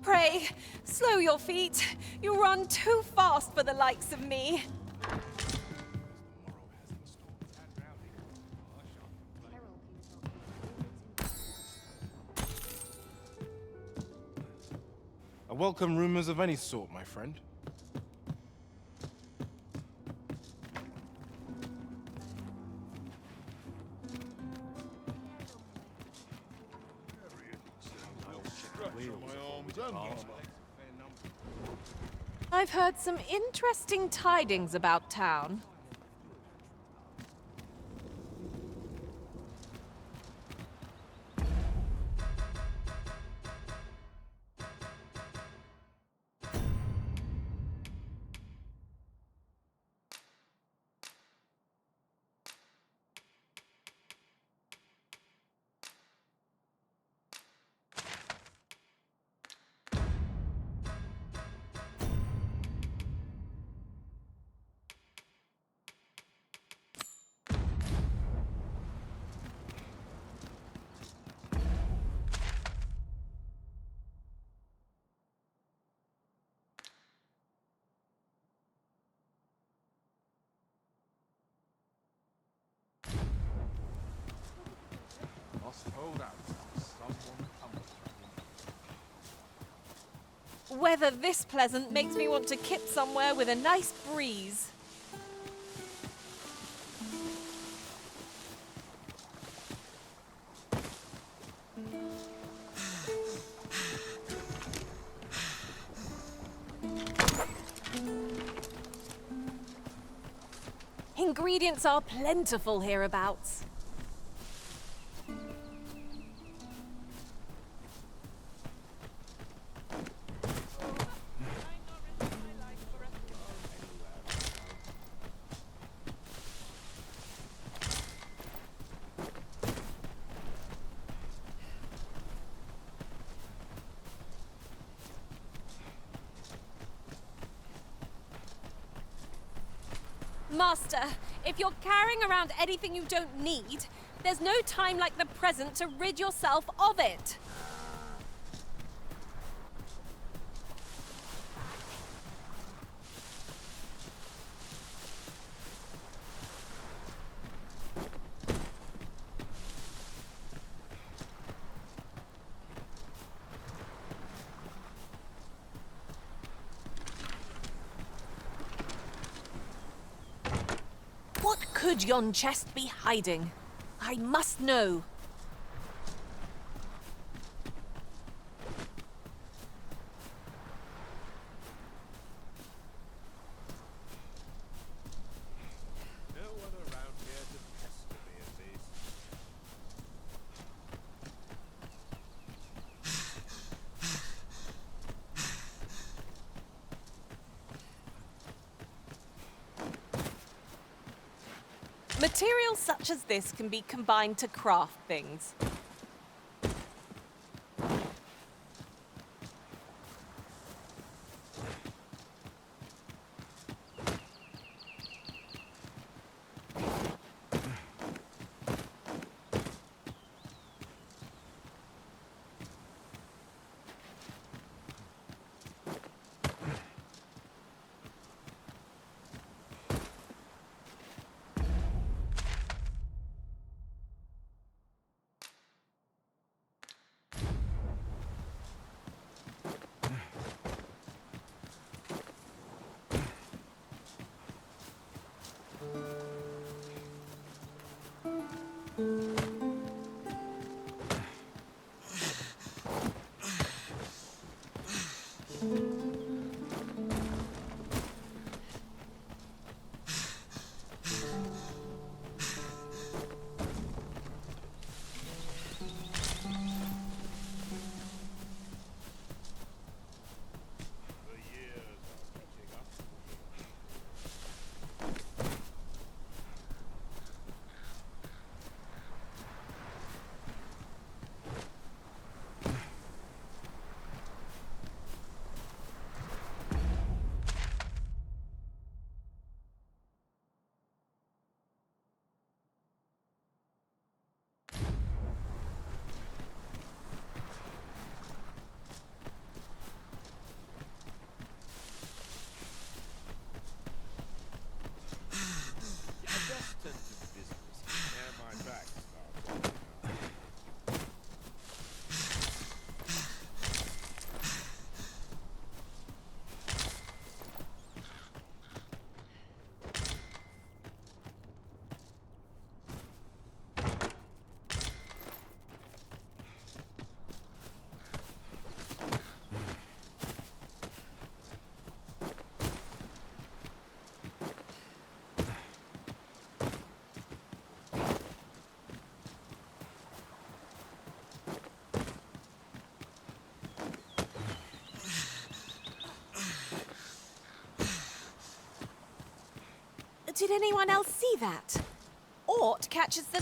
Pray, slow your feet. You run too fast for the likes of me. I welcome rumors of any sort, my friend. I've heard some interesting tidings about town. Weather this pleasant makes me want to kip somewhere with a nice breeze. Ingredients are plentiful hereabouts. Master, if you're carrying around anything you don't need, there's no time like the present to rid yourself of it. What could yon chest be hiding? I must know. No one around here to pester me, at least. Materials such as this can be combined to craft things. The years are catching up. Did anyone else see that? Ort catches the...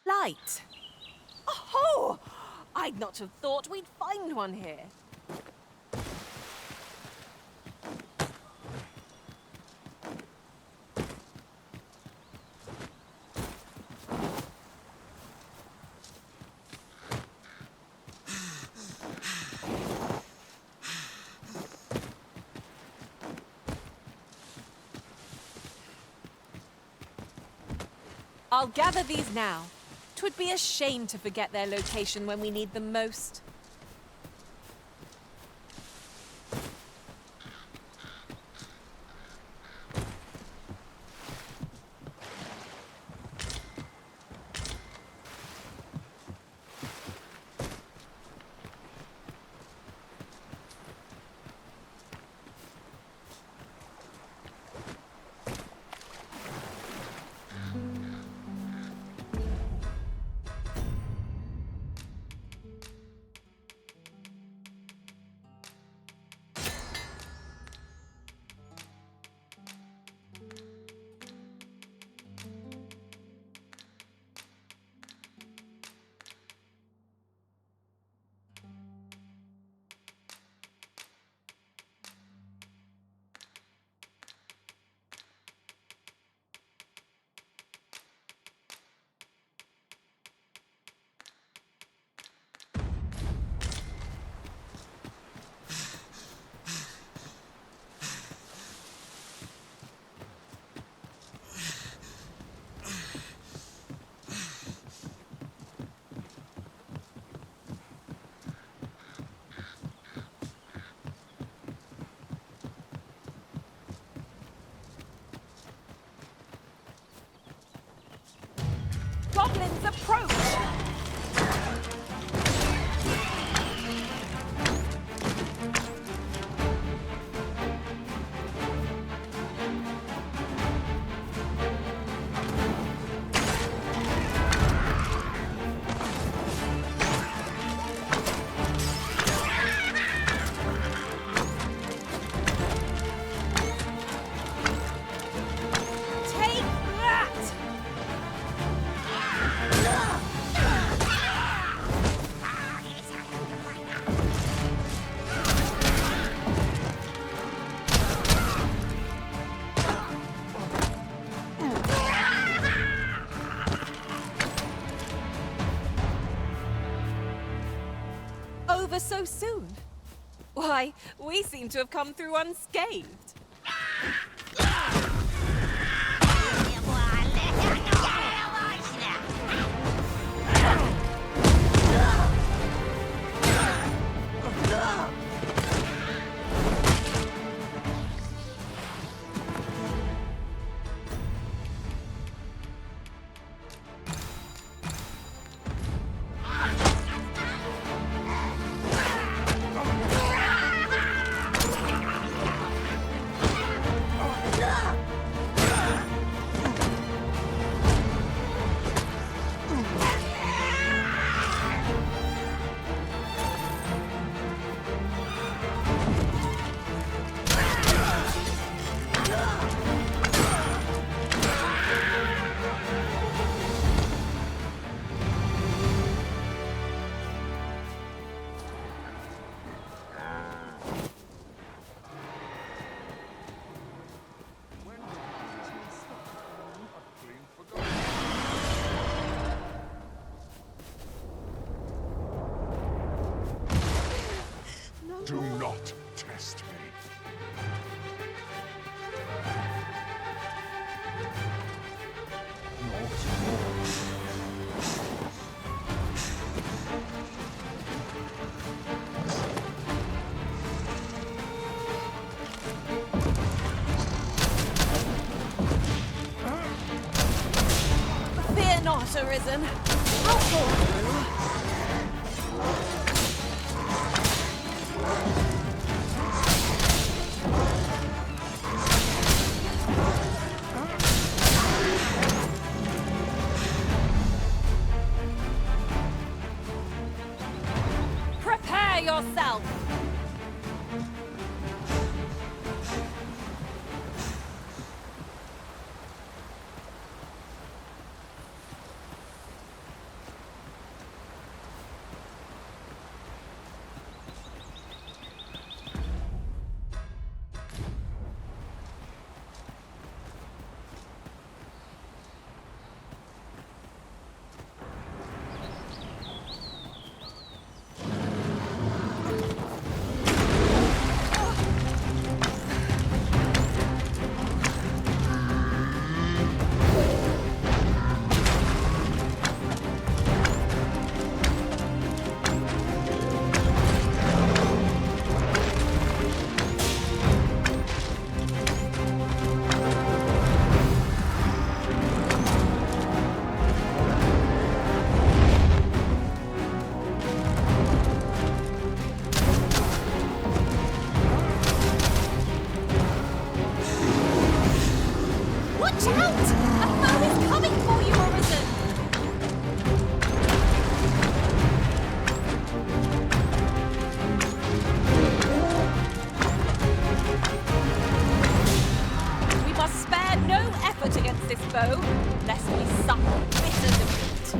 light. Oh! I'd not have thought we'd find one here. I'll gather these now. 'Twould be a shame to forget their location when we need them most. Goblins approach! Take that! Over so soon? Why, we seem to have come through unscathed. Do not test me. Fear not, Arisen. I'll pull through. Watch out! A foe is coming for you, Orison! We must spare no effort against this foe, lest we suffer bitter defeat.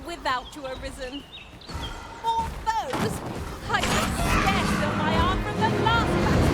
Without you, Arisen. More foes? I can scarce feel my arm from the last battle.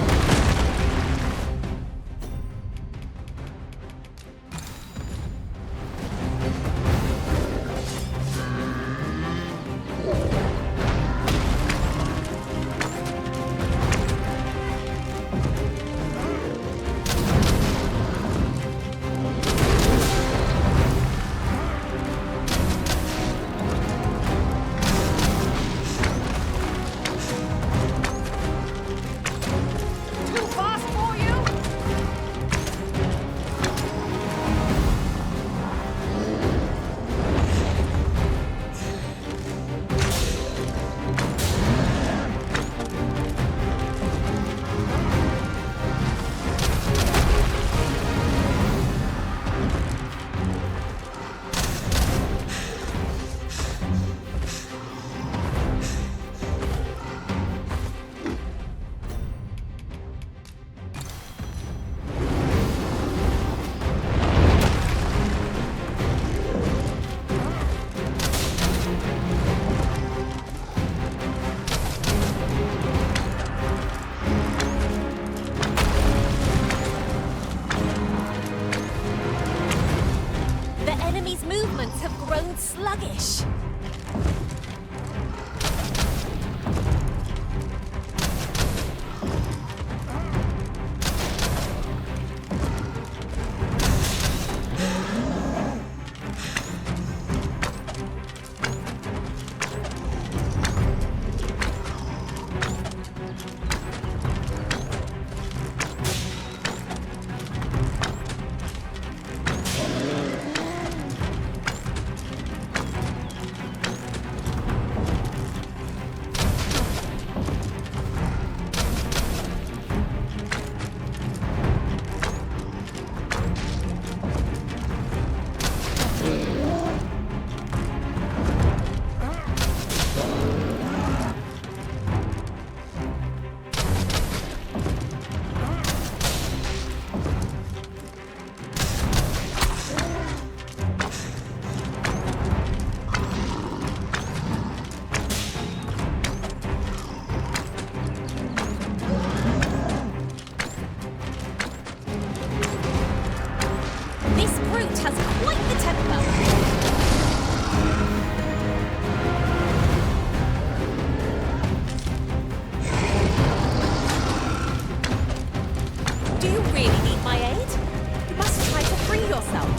Sluggish. Do you really need my aid? You must try to free yourself. yourself.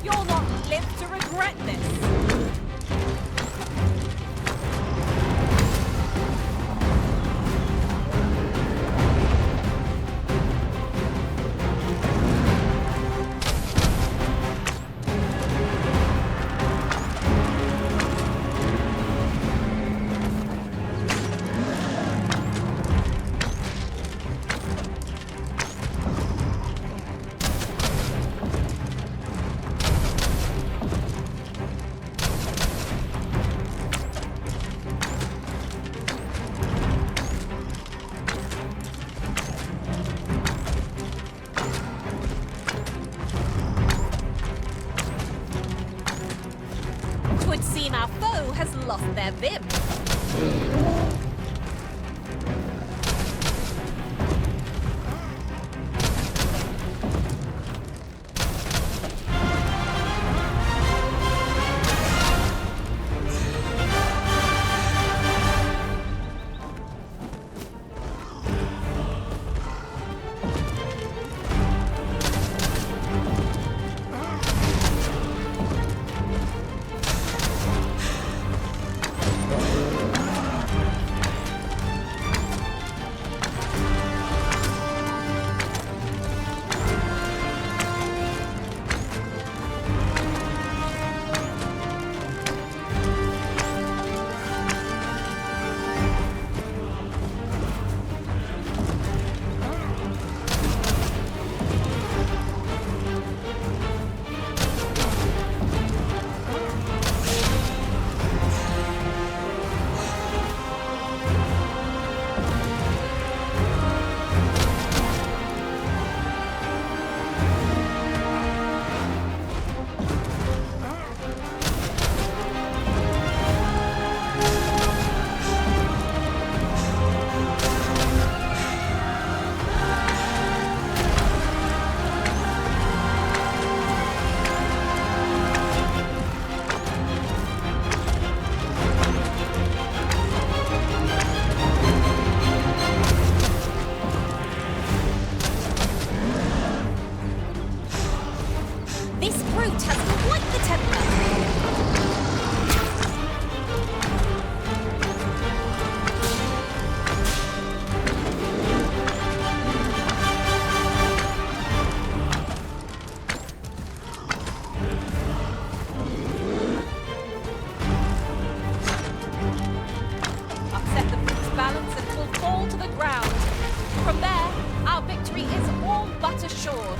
You'll not live to regret this. Twould seem our foe has lost their vim. This brute has quite the temper. Upset the brute's balance and will fall to the ground. From there, our victory is all but assured.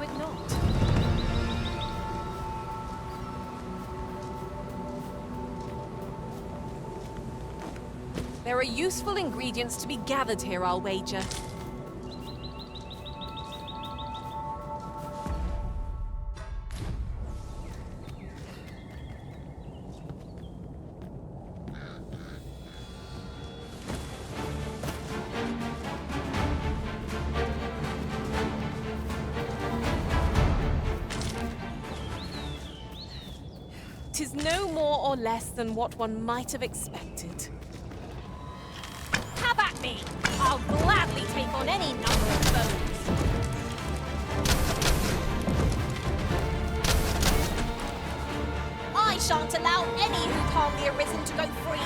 might not. There are useful ingredients to be gathered here, I'll wager. Tis no more or less than what one might have expected. Have at me! I'll gladly take on any number of foes. I shan't allow any who calmly arisen to go free.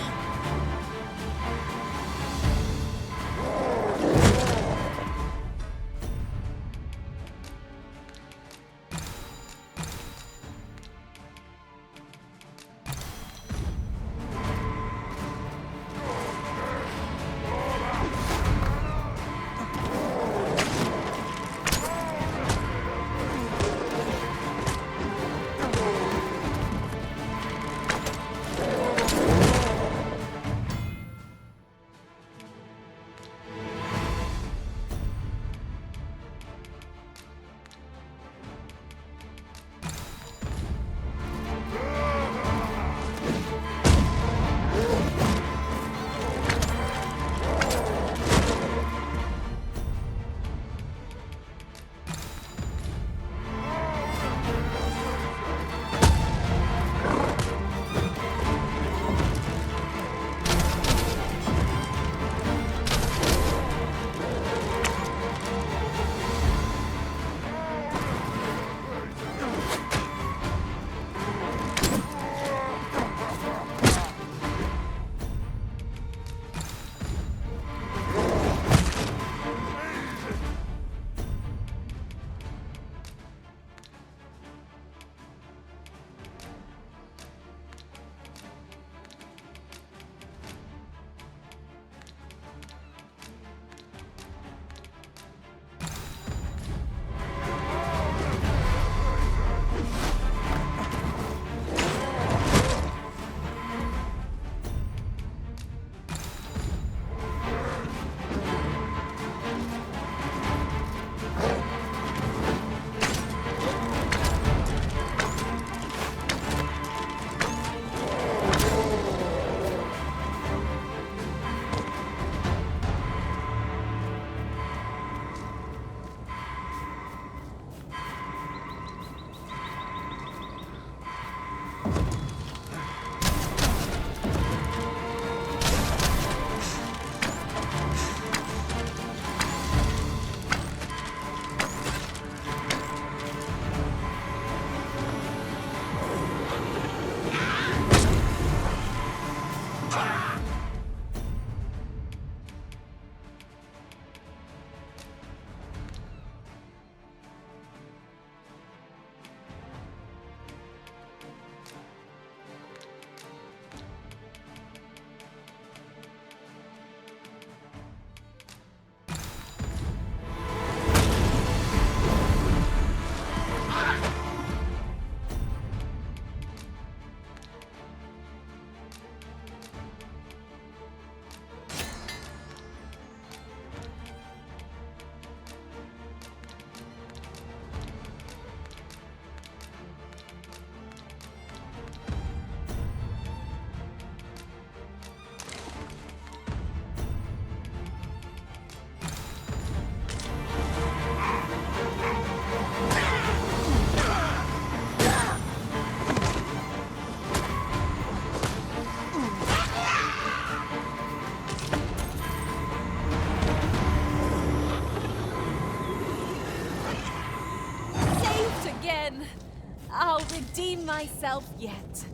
I'll redeem myself yet.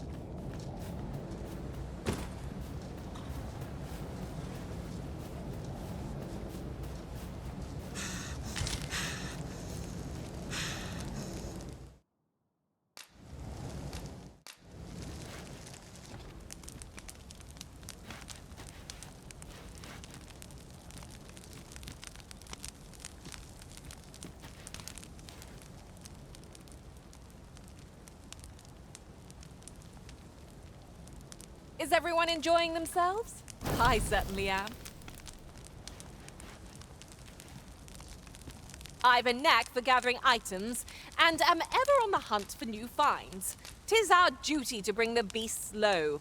Is everyone enjoying themselves? I certainly am. I've a knack for gathering items, and am ever on the hunt for new finds. 'Tis our duty to bring the beasts low.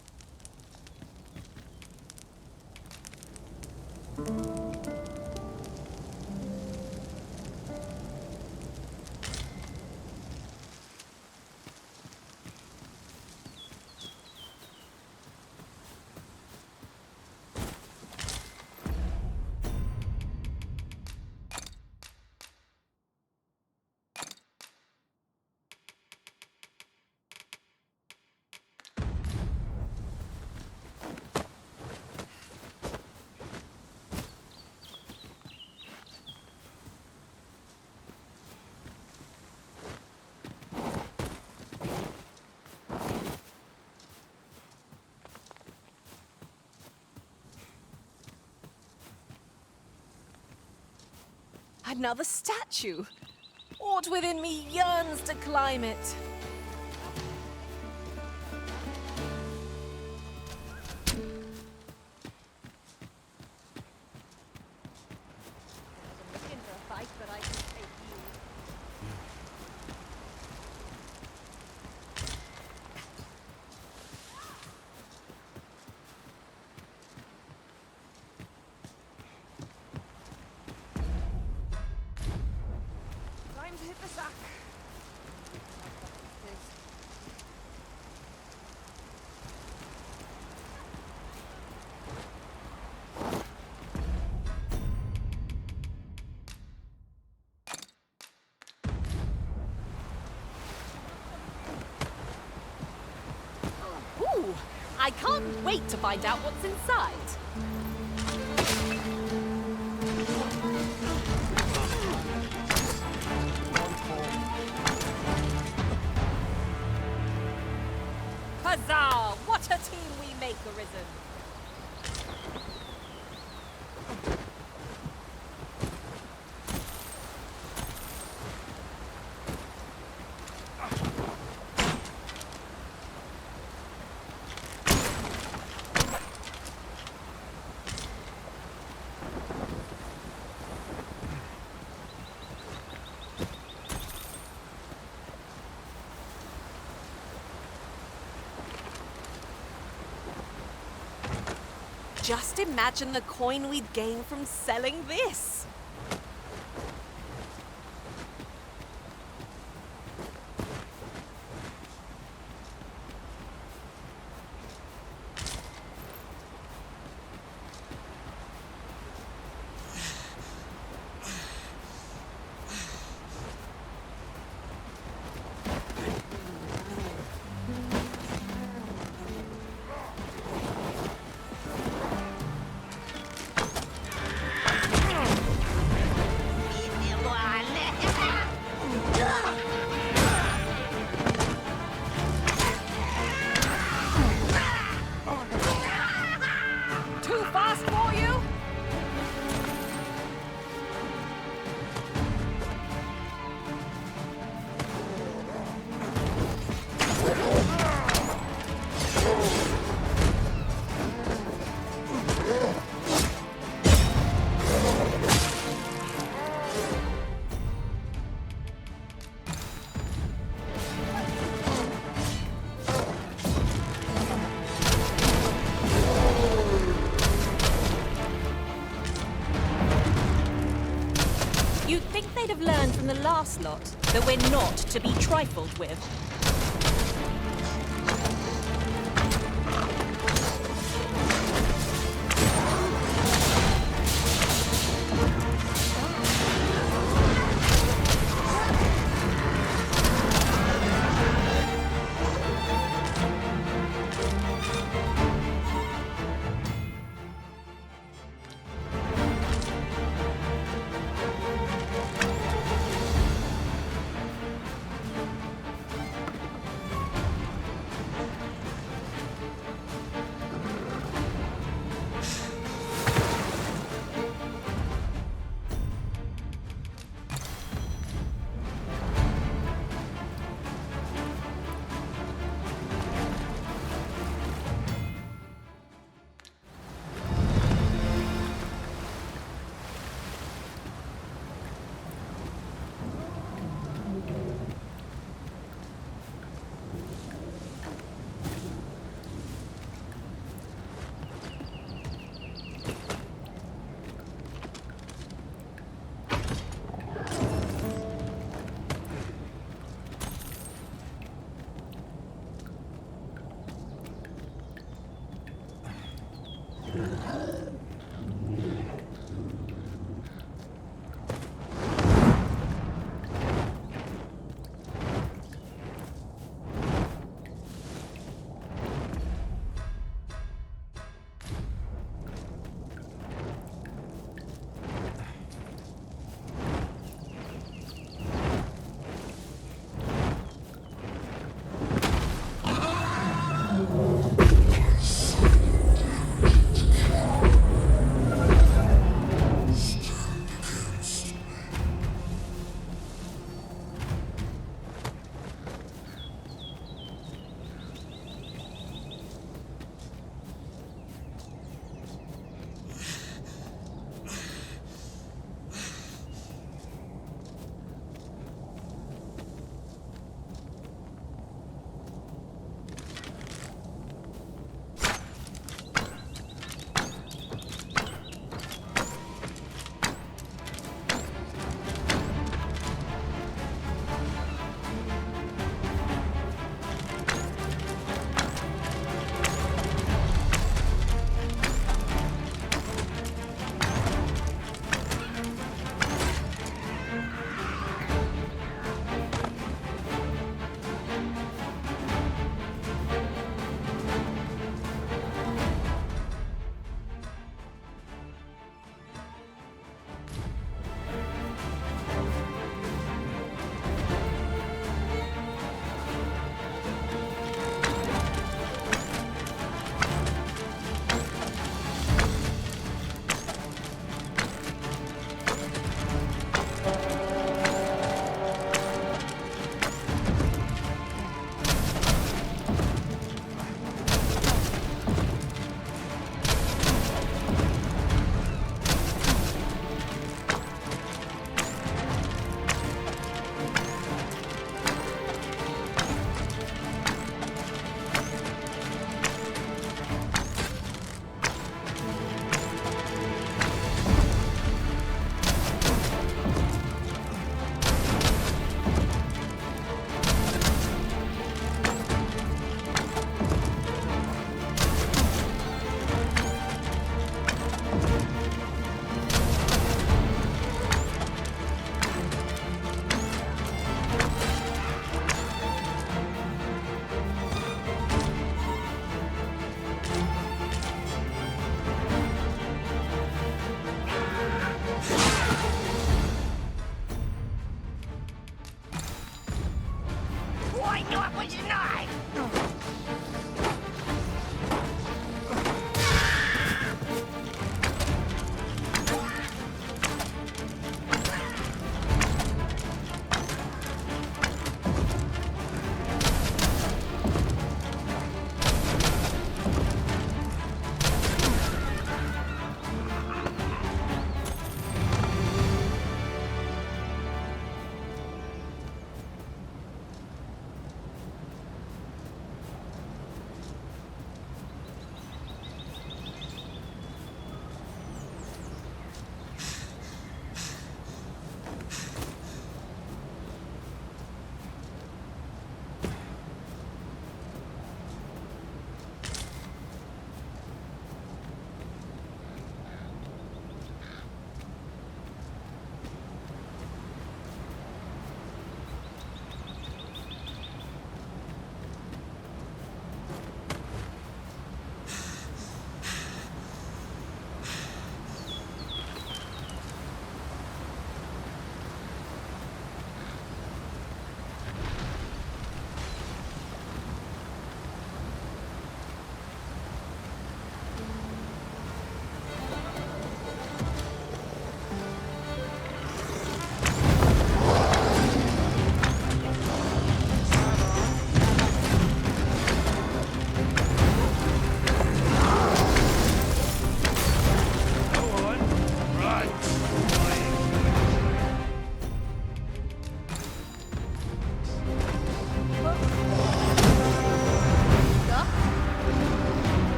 Another statue! Aught within me yearns to climb it. I'm looking for a fight, but I can take you. Time to hit the sack. Ooh, I can't wait to find out what's inside. Huzzah! What a team we make, Arisen! Just imagine the coin we'd gain from selling this. Too fast for you? You'd think they'd have learned from the last lot that we're not to be trifled with. Was you not?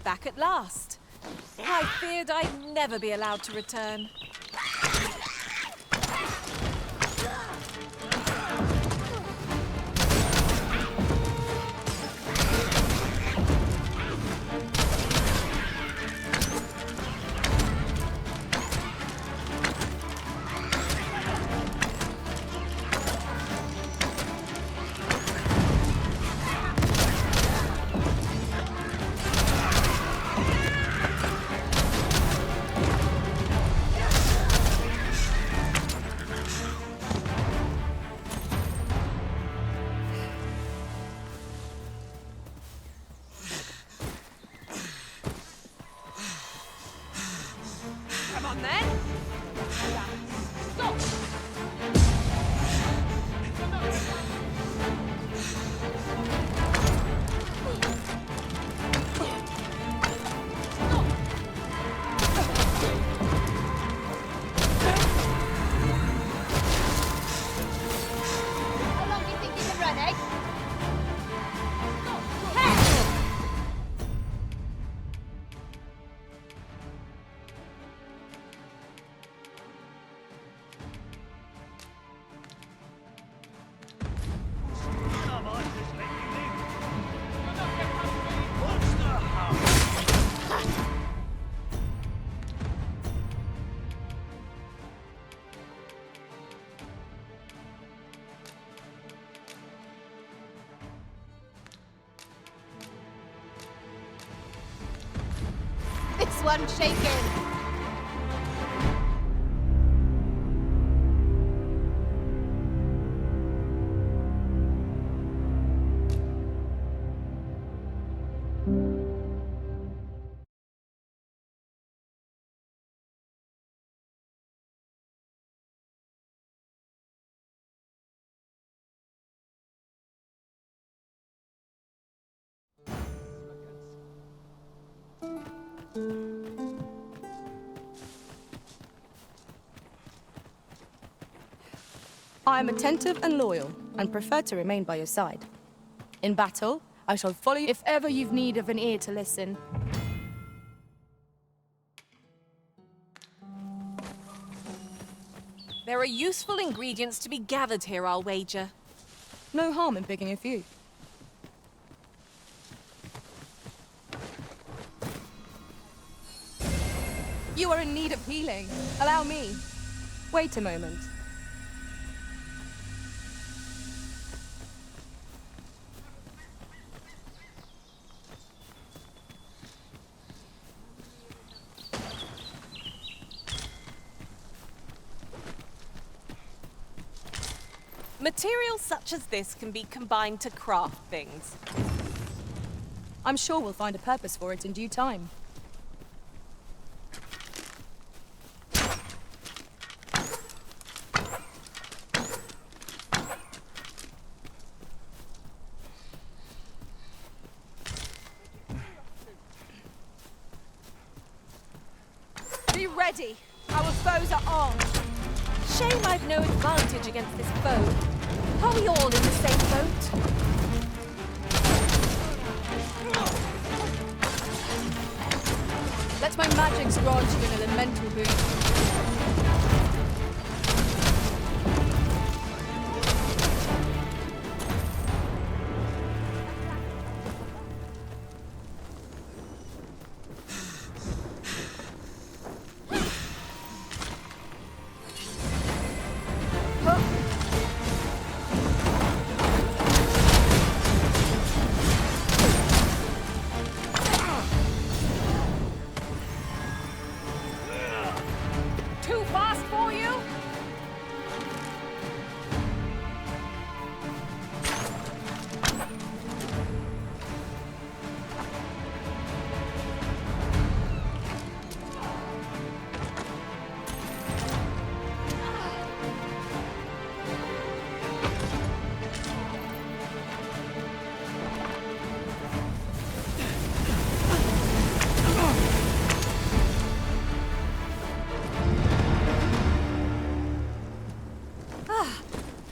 Back at last. I feared I'd never be allowed to return. Come on then. Stop. How long do you think you can run, eh? one shaken. I am attentive and loyal, and prefer to remain by your side. In battle, I shall follow you if ever you've need of an ear to listen. There are useful ingredients to be gathered here, I'll wager. No harm in picking a few. You are in need of healing. Allow me. Wait a moment. Materials such as this can be combined to craft things. I'm sure we'll find a purpose for it in due time. Be ready! Our foes are armed! Shame I've no advantage against this foe. Are we all in the same boat? Let my magics grant you an elemental boon. Too fast for you?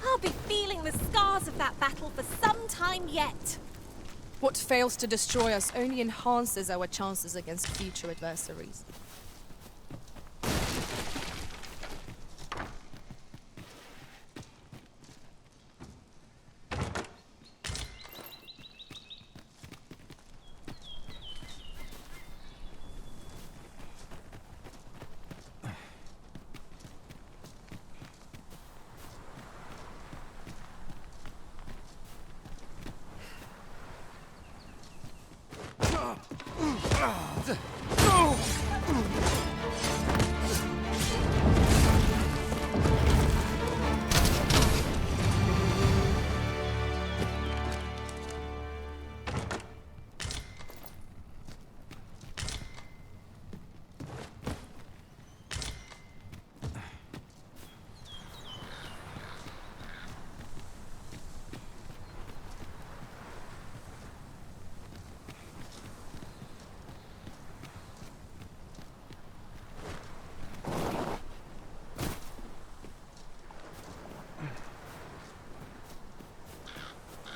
I'll be feeling the scars of that battle for some time yet. What fails to destroy us only enhances our chances against future adversaries.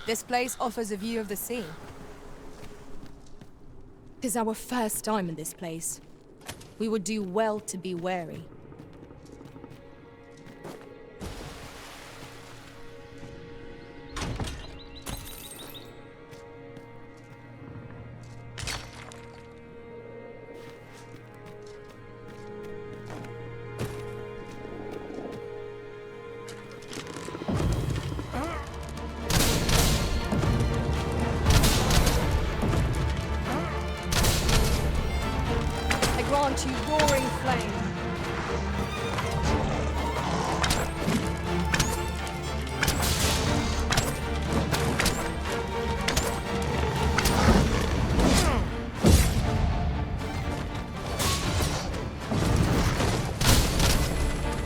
This place offers a view of the sea. Tis our first time in this place. We would do well to be wary.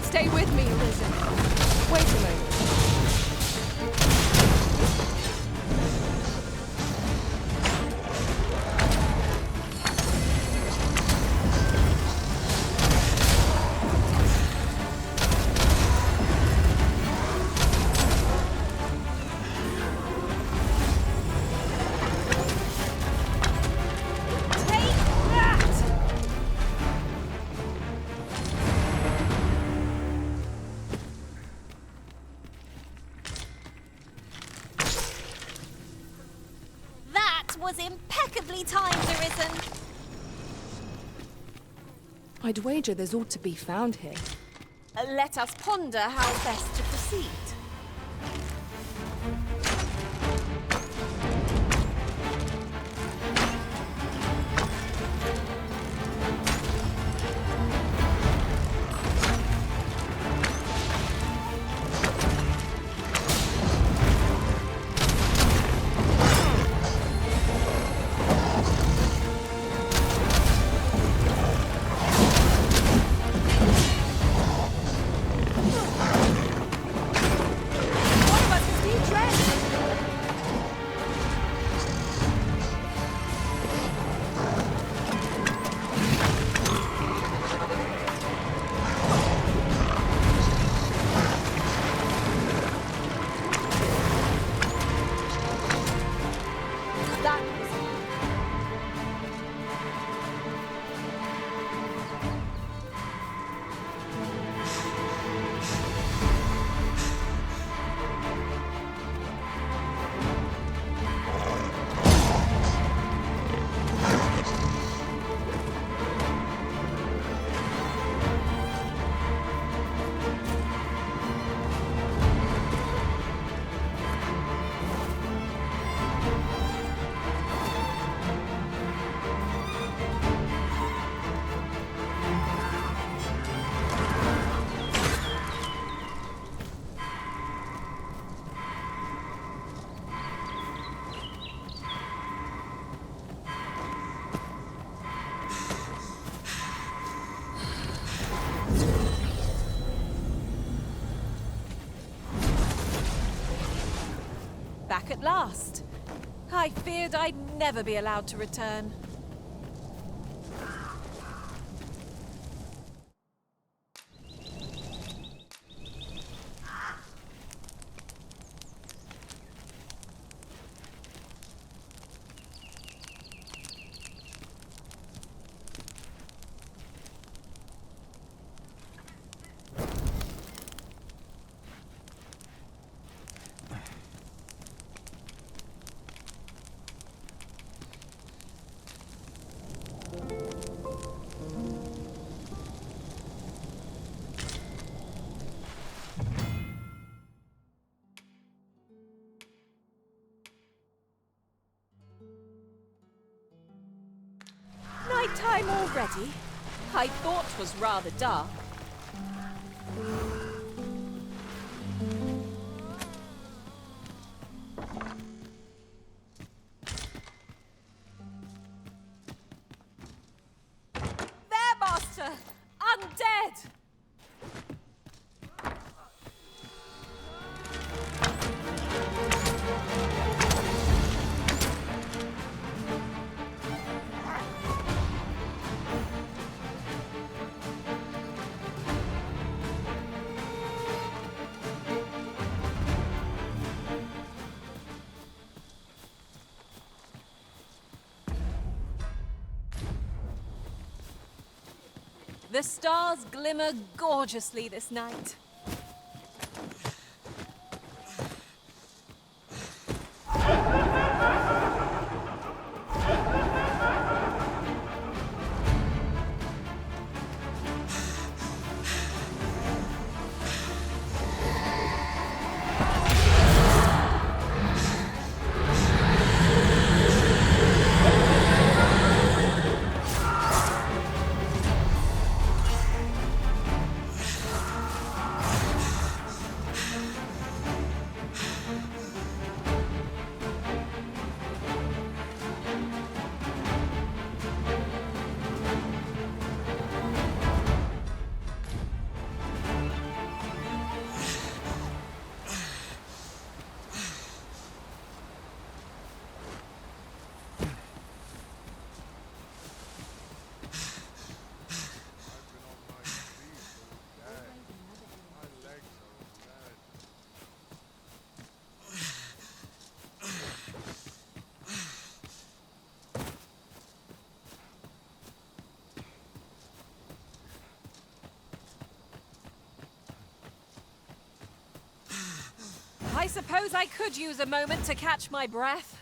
Stay with me, Arisen. Wait a moment. Was impeccably timed, Arisen. I'd wager there's ought to be found here. Let us ponder how best to proceed. Back at last. I feared I'd never be allowed to return. Nighttime already? I thought 'twas rather dark. There, Master! Undead! The stars glimmer gorgeously this night. suppose I could use a moment to catch my breath.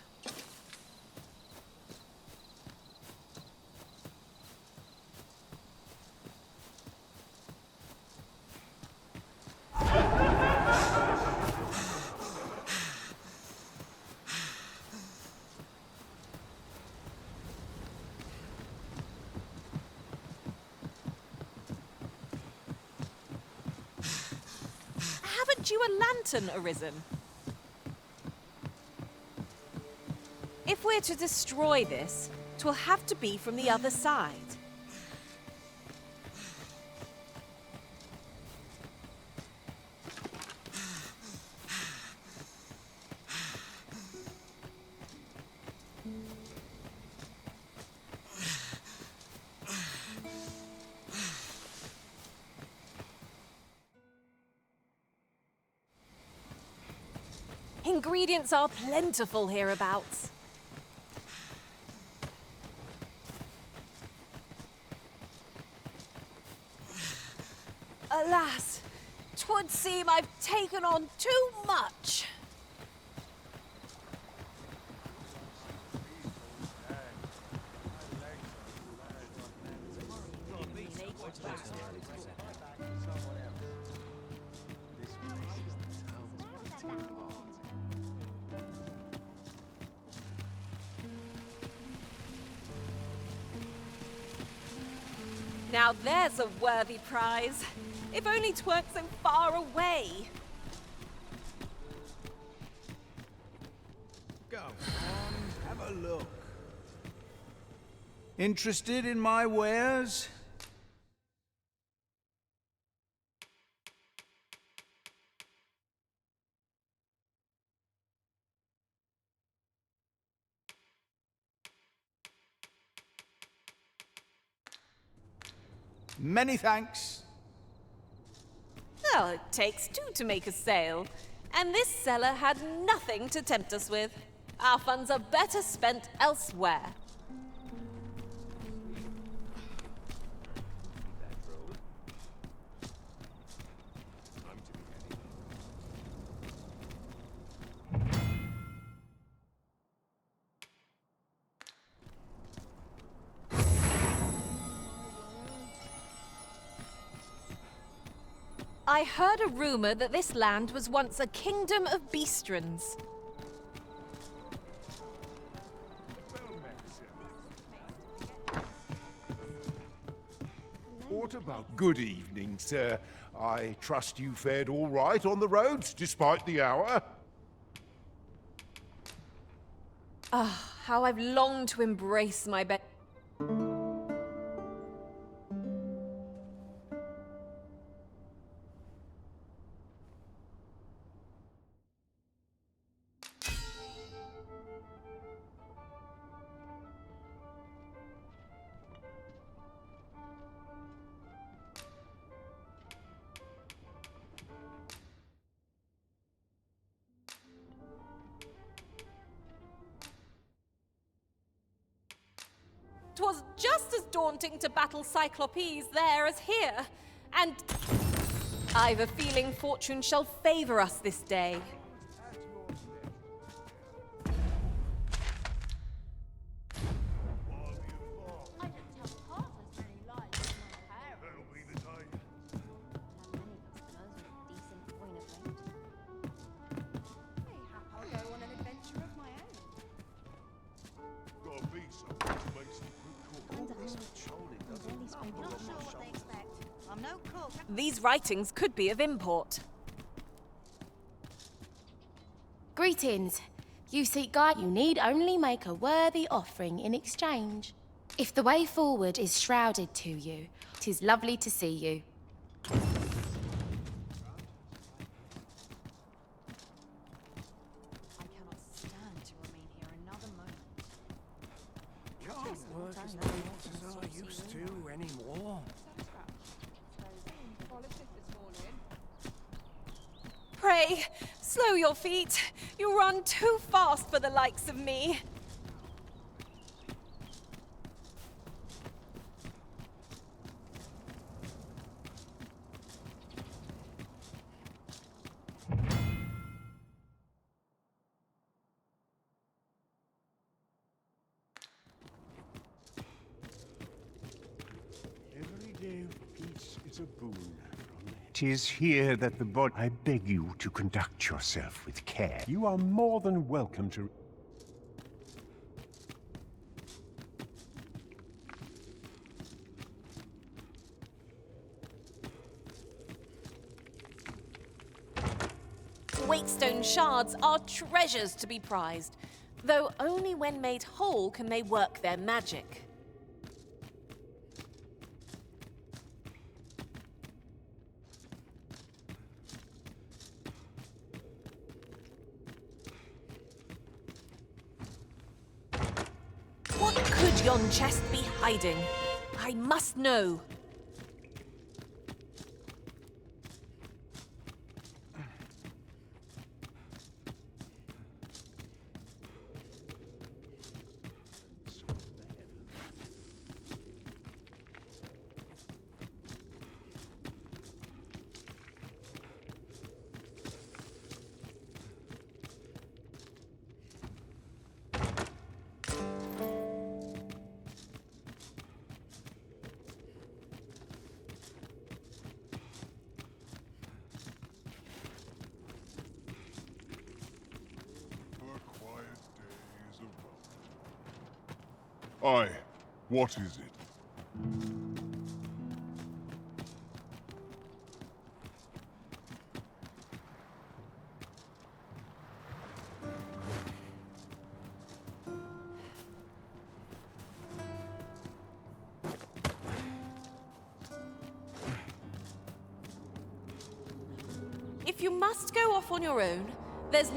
Haven't you a lantern arisen? If we're to destroy this, 'twill have to be from the other side. Ingredients are plentiful hereabouts. Alas, 'twould seem I've taken on too much. Now there's a worthy prize. If only 'tweren't so far away. Go on, have a look. Interested in my wares? Many thanks. Well, it takes two to make a sale. And this seller had nothing to tempt us with. Our funds are better spent elsewhere. I heard a rumor that this land was once a kingdom of beastrons. What about good evening, sir? I trust you fared all right on the roads, despite the hour? How I've longed to embrace my bed. Twas just as daunting to battle Cyclopes there as here, and I've a feeling fortune shall favor us this day. These writings could be of import. Greetings. You seek guide, you need only make a worthy offering in exchange. If the way forward is shrouded to you, 'tis lovely to see you. I cannot stand to remain here another moment. Can't work as many as I used to anymore. Pray, slow your feet. You run too fast for the likes of me. it's a boon from the... 'Tis here that the bod... I beg you to conduct yourself with care. You are more than welcome to... Waitstone shards are treasures to be prized, though only when made whole can they work their magic. What could yon chest be hiding? I must know. Aye, what is it? If you must go off on your own, there's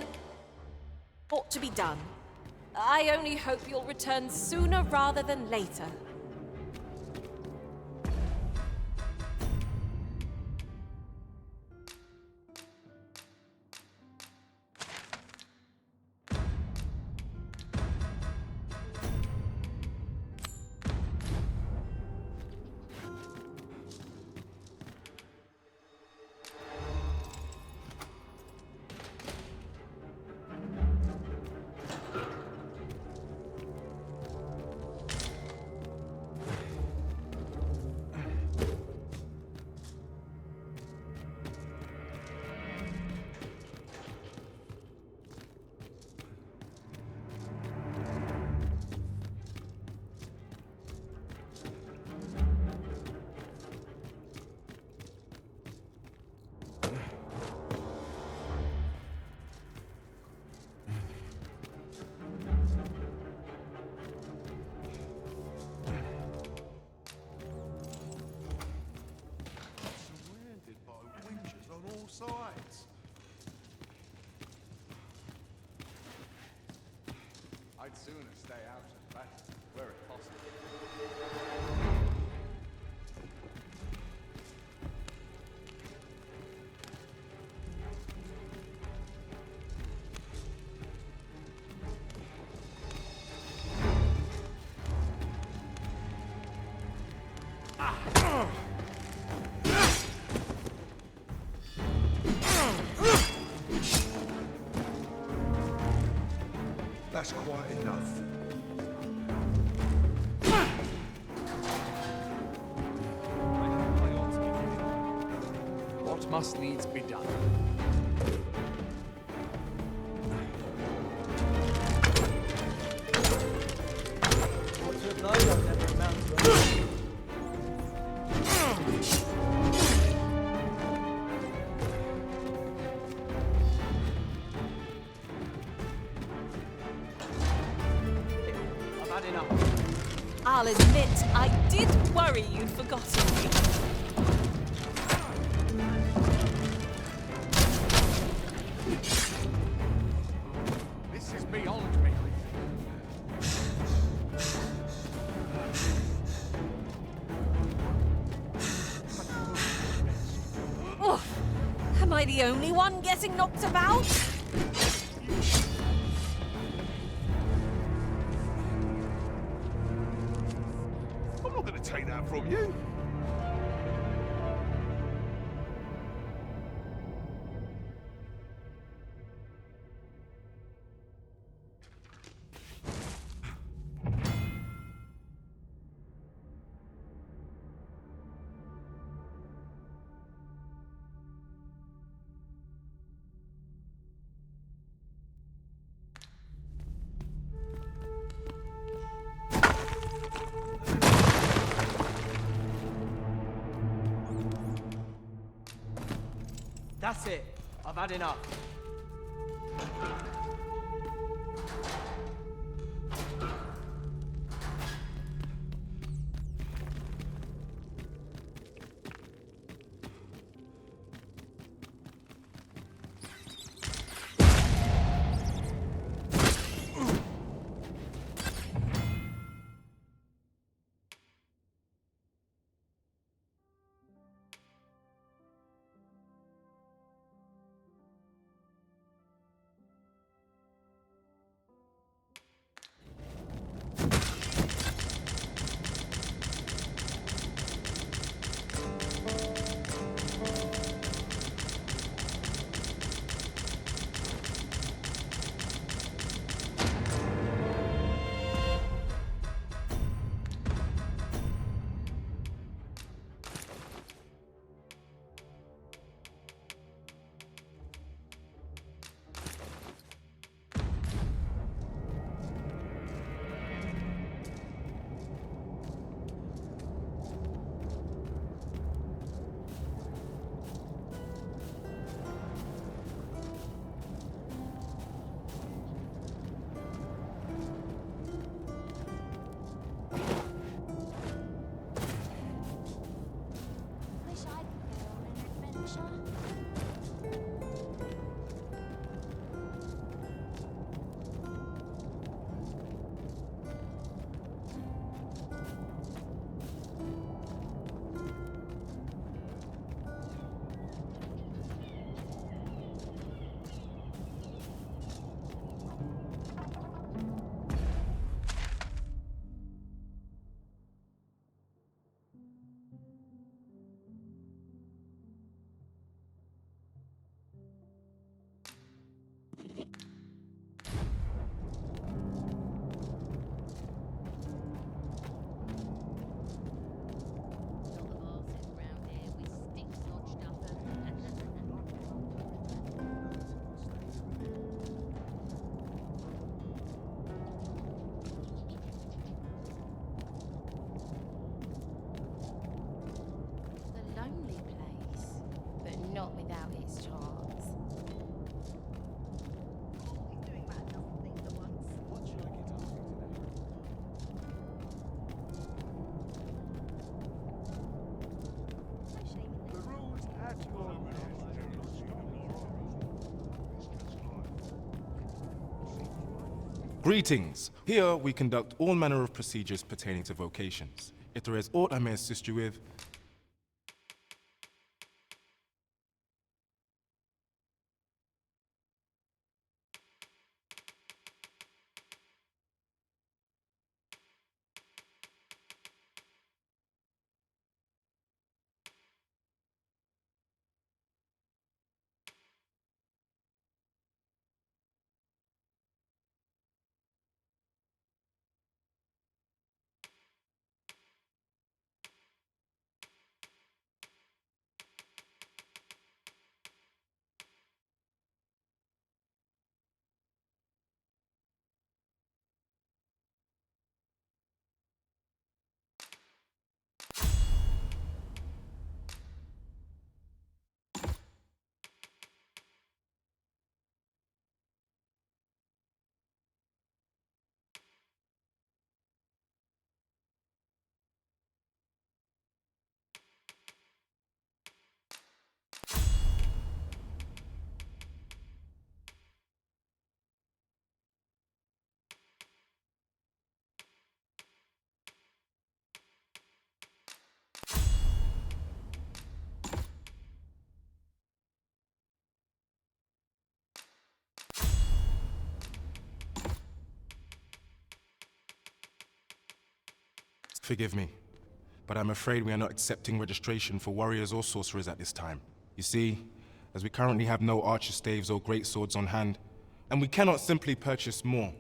ought to be done. I only hope you'll return sooner rather than later. Sides. I'd sooner stay out of battle, were it possible. That's quite enough. What must needs be done? What's with those? I've never amounted to anything. I've had enough. I'll admit, I did worry you'd forgotten me. This is beyond me. Oh, am I the only one getting knocked about? I'm not going to take that from you. That's it. I've had enough. Wish I could go on an adventure. The lonely place, but not without its charms. The road at your Greetings. Here we conduct all manner of procedures pertaining to vocations. If there is aught I may assist you with, forgive me, but I'm afraid we are not accepting registration for warriors or sorcerers at this time. You see, as we currently have no archer staves or great swords on hand, and we cannot simply purchase more,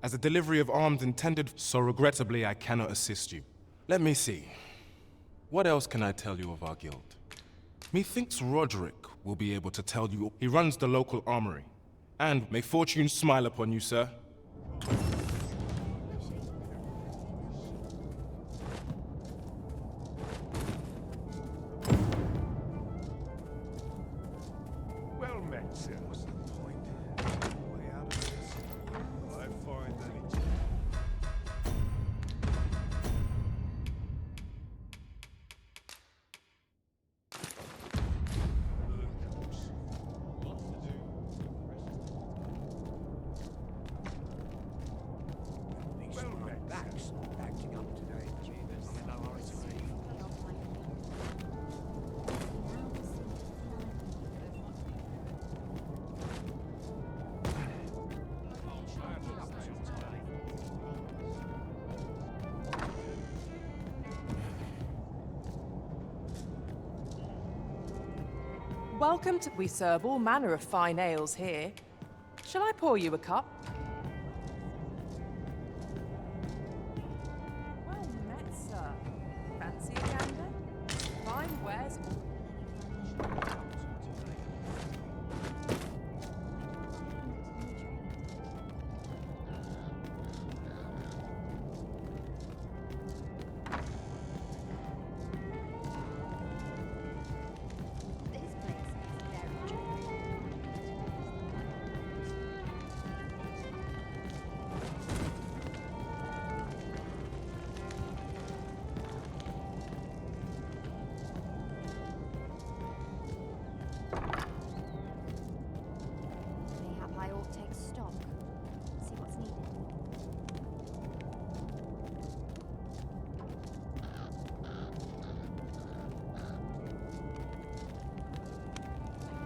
as the delivery of arms intended, so regrettably I cannot assist you. Let me see. What else can I tell you of our guild? Methinks Roderick will be able to tell you. He runs the local armory. And may fortune smile upon you, sir. What's the point? Way out of this. I find that it's... Well, that's acting up today. I'm in no hurry to leave. Welcome to... We serve all manner of fine ales here. Shall I pour you a cup? Well met, sir. Fancy a gander? Fine wares... This place is very trendy. Mayhap I ought take stock. See what's needed.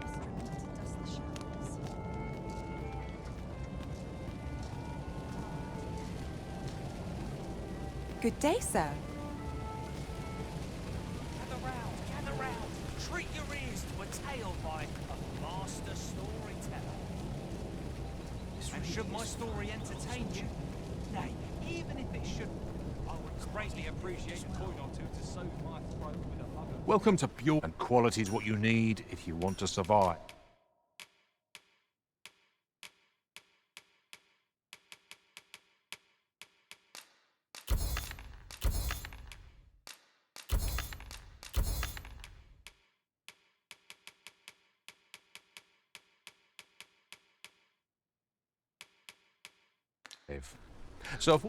Instrument to dust the shadows. Good day, sir. Gather round. Treat your ears to a tale by a master storyteller. And should my story entertain you, nay, even if it shouldn't, I would greatly appreciate a coin or two to soothe my throat with a mug of... Welcome to Pure, and quality is what you need if you want to survive. So,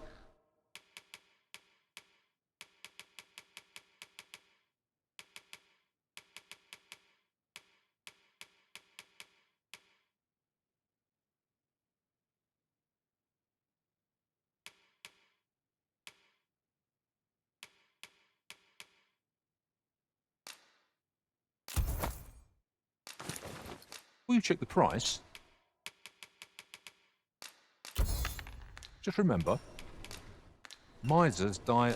will you check the price? Just remember, misers die.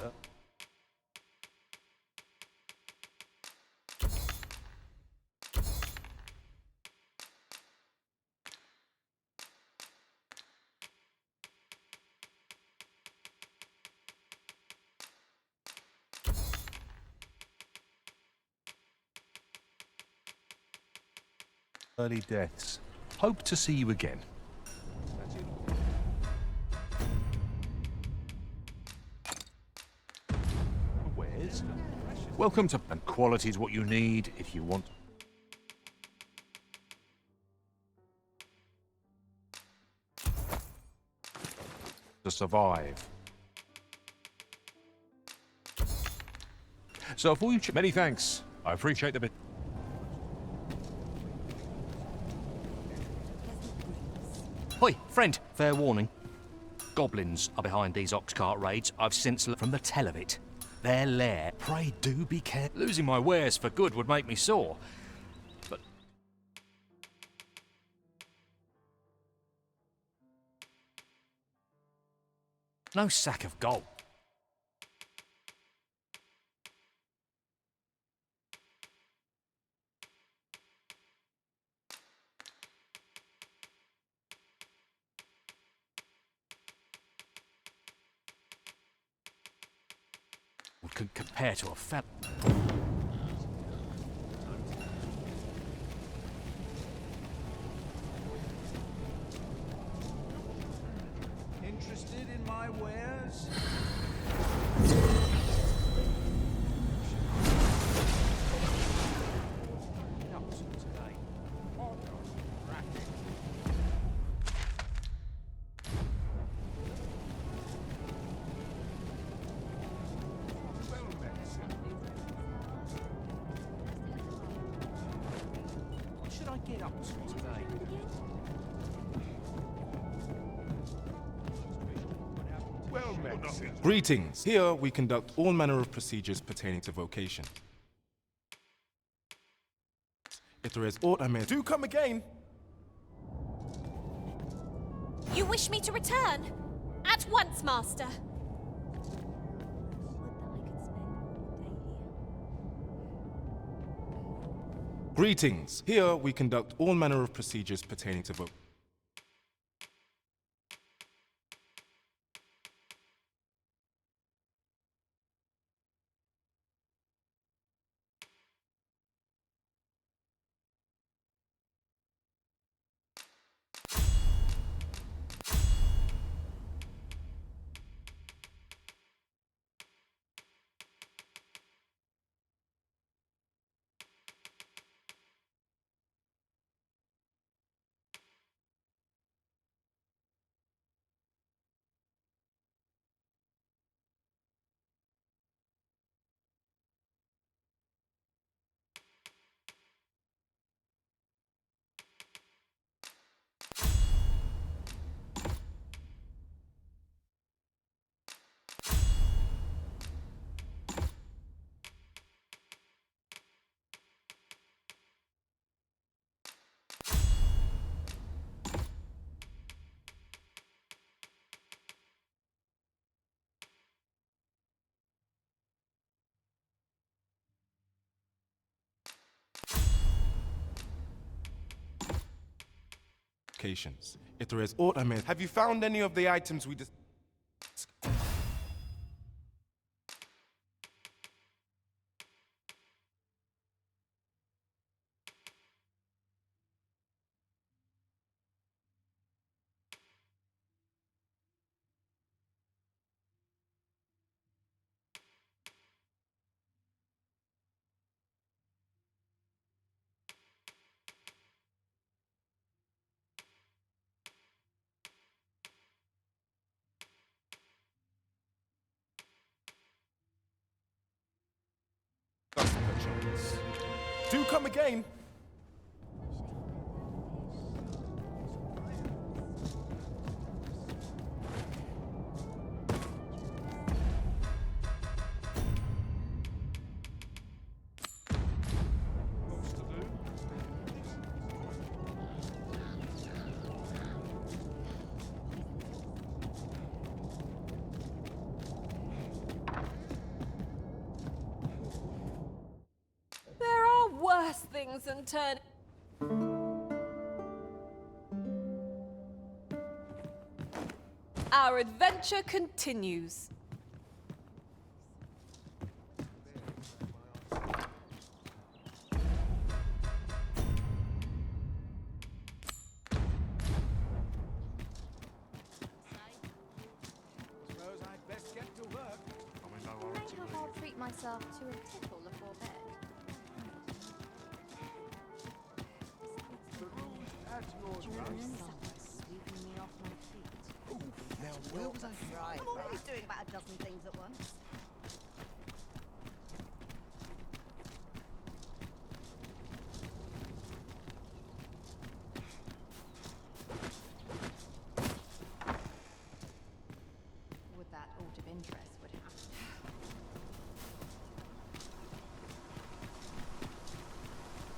Early deaths. Hope to see you again. Wares? Welcome to... And quality is what you need if you want... to survive. So for you... Many thanks. I appreciate the bit... Hoi, friend, fair warning. Goblins are behind these ox cart raids. I've since learned from the tell of it. Their lair, pray do be careful. Losing my wares for good would make me sore. But... no sack of gold. Could compare to a fat. Interested in my wares? Up to today. should I get up to today? Well met, sir. Greetings. Here we conduct all manner of procedures pertaining to vocation. If there is aught I may... Do come again! You wish me to return? At once, Master. Greetings. Here we conduct all manner of procedures pertaining to vote. If there is aught I may... Have you found any of the items we dis... Thus perchance. Do come again! There are worse things than turn... Our adventure continues. Suppose I'd best get to work. I think I'll treat myself to a pickle before bed. Sweeping me off my feet. Now, where was I? Right. I'm always doing about a dozen things at once. Would that aught of interest would happen.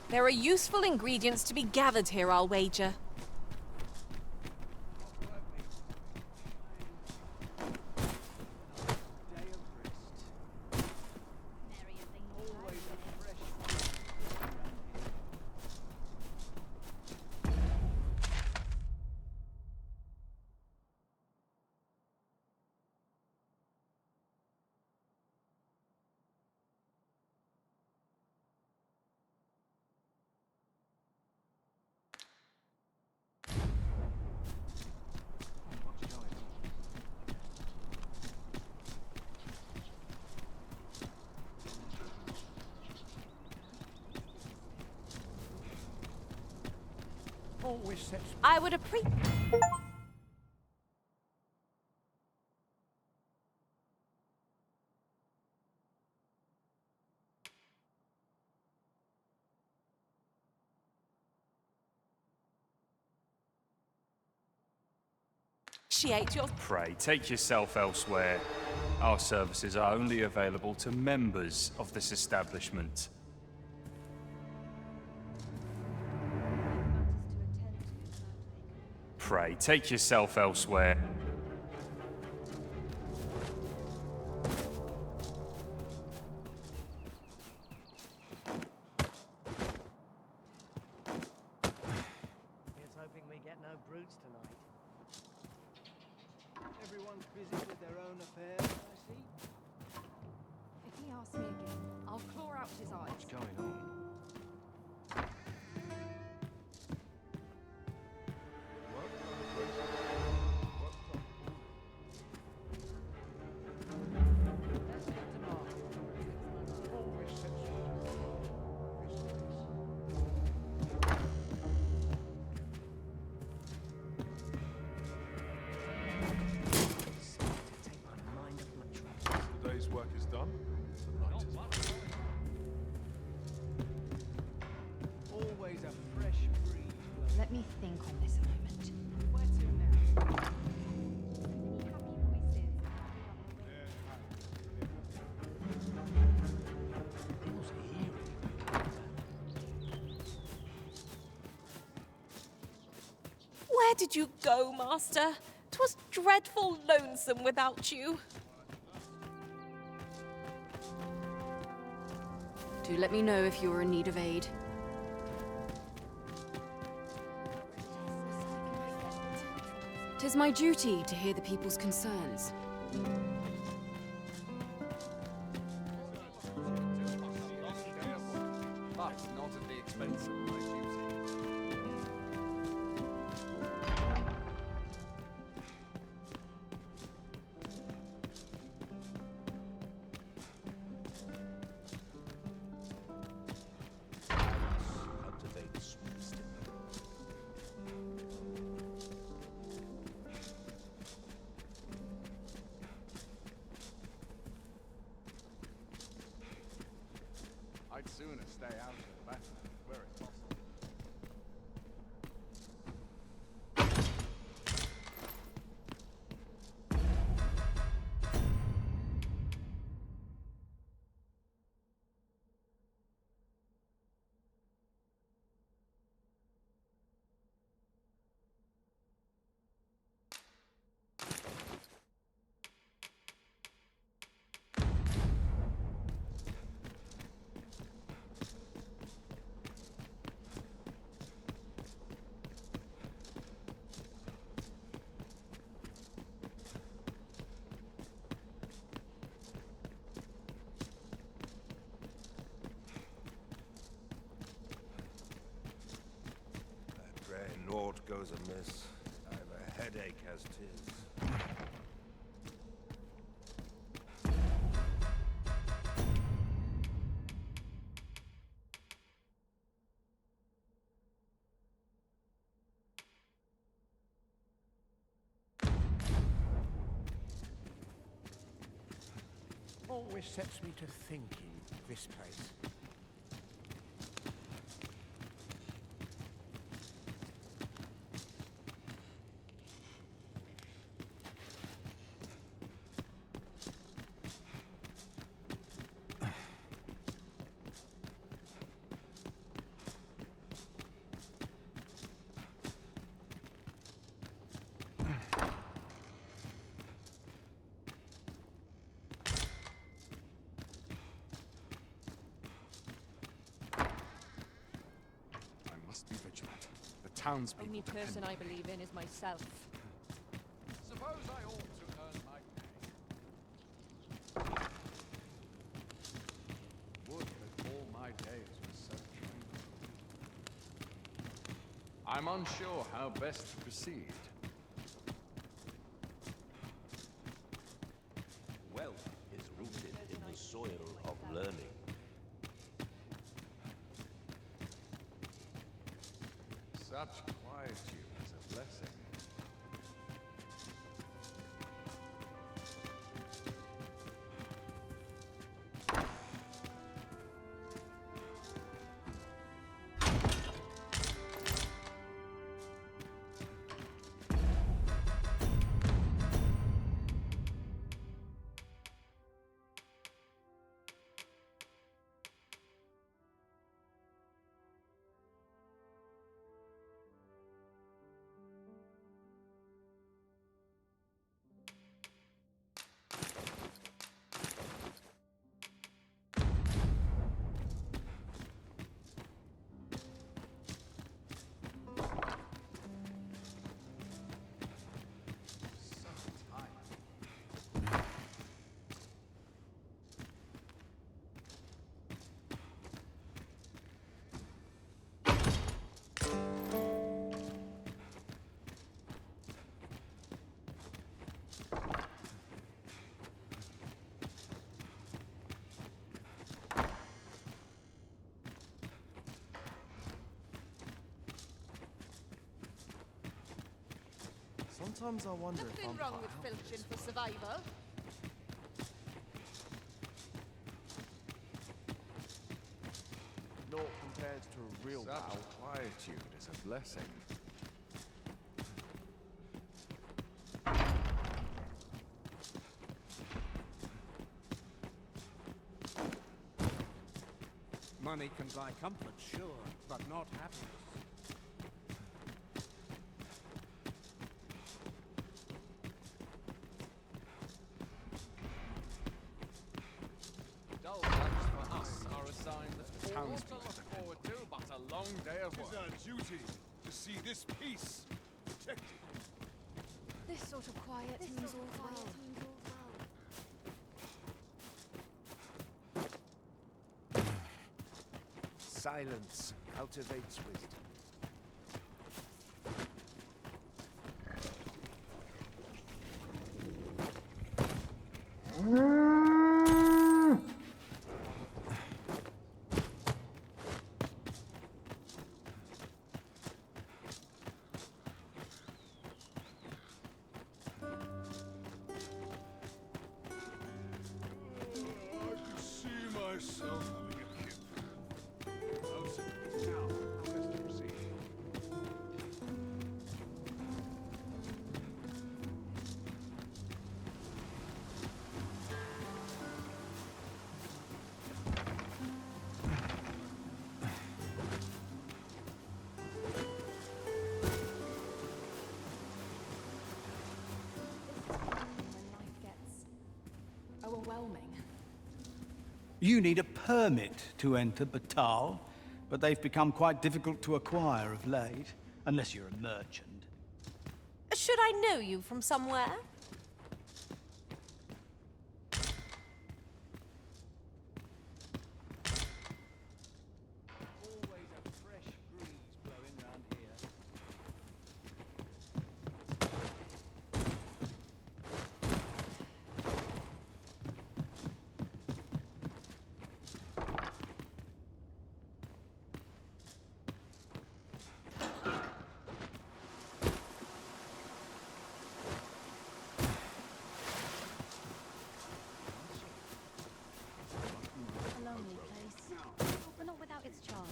There are useful ingredients to be gathered here, I'll wager. Always sets... I would appreciate... appreciate your... Pray, take yourself elsewhere. Our services are only available to members of this establishment. Pray, take yourself elsewhere. Here's hoping we get no brutes tonight. Everyone's busy with their own affairs, I see. If he asks me again, I'll claw out his eyes. What's going on? The day's work is done. The night is Always a fresh breeze. Let me think on this a moment. Where to now? Where did you go, Master? 'Twas dreadful lonesome without you. Do let me know if you are in need of aid. Tis my duty to hear the people's concerns. But not at the expense of my duty. Cultivate wisdom. I'd sooner stay out of the battle where it's possible. I pray naught goes amiss. I've a headache as 'tis. Always sets me to thinking, this place. Be vigilant. The townspeople Only depend person on I believe in is myself. Suppose I ought to earn my pay. Would that all my days were so tranquil. I'm unsure how best to proceed. Wealth is rooted in the soil of learning. Such quietude is a blessing. Sometimes I wonder if Nothing I'm wrong part with helpless. filching for survival. Naught compares to a real battle. Quietude is a blessing. Money can buy comfort, sure, but not happiness. Dull times for us are a sign that all to look forward to but a long day of work. It is our duty to see this peace protected. This sort of quiet means all well. Silence cultivates wisdom. I could see myself having a kip. Now, how best to proceed? Overwhelming. You need a permit to enter Batal, but they've become quite difficult to acquire of late, unless you're a merchant. Should I know you from somewhere? Always a fresh breeze blowing round here. A lonely place, but not without its charms.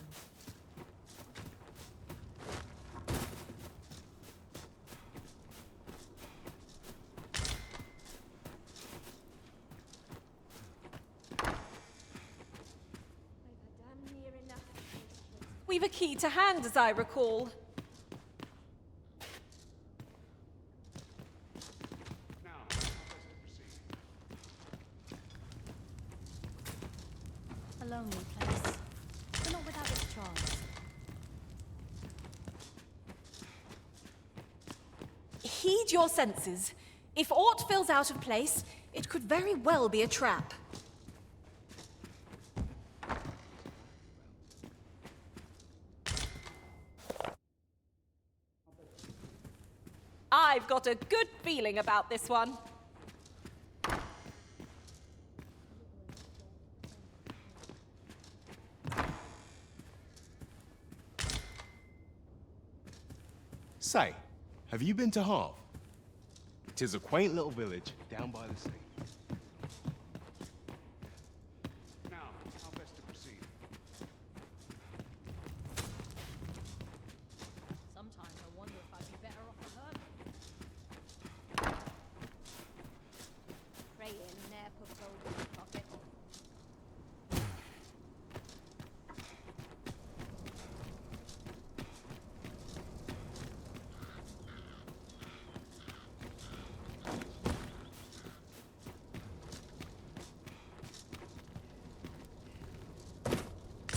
We've a key to hand, as I recall. Now, how best to proceed? A lonely place, but not without its charms. Heed your senses. If aught feels out of place, it could very well be a trap. I've got a good feeling about this one. Say, have you been to Harv? 'Tis a quaint little village down by the sea. Now, how best to proceed? Sometimes I wonder if I'd be better off a hermit. Praying ne'er put gold in my pocket.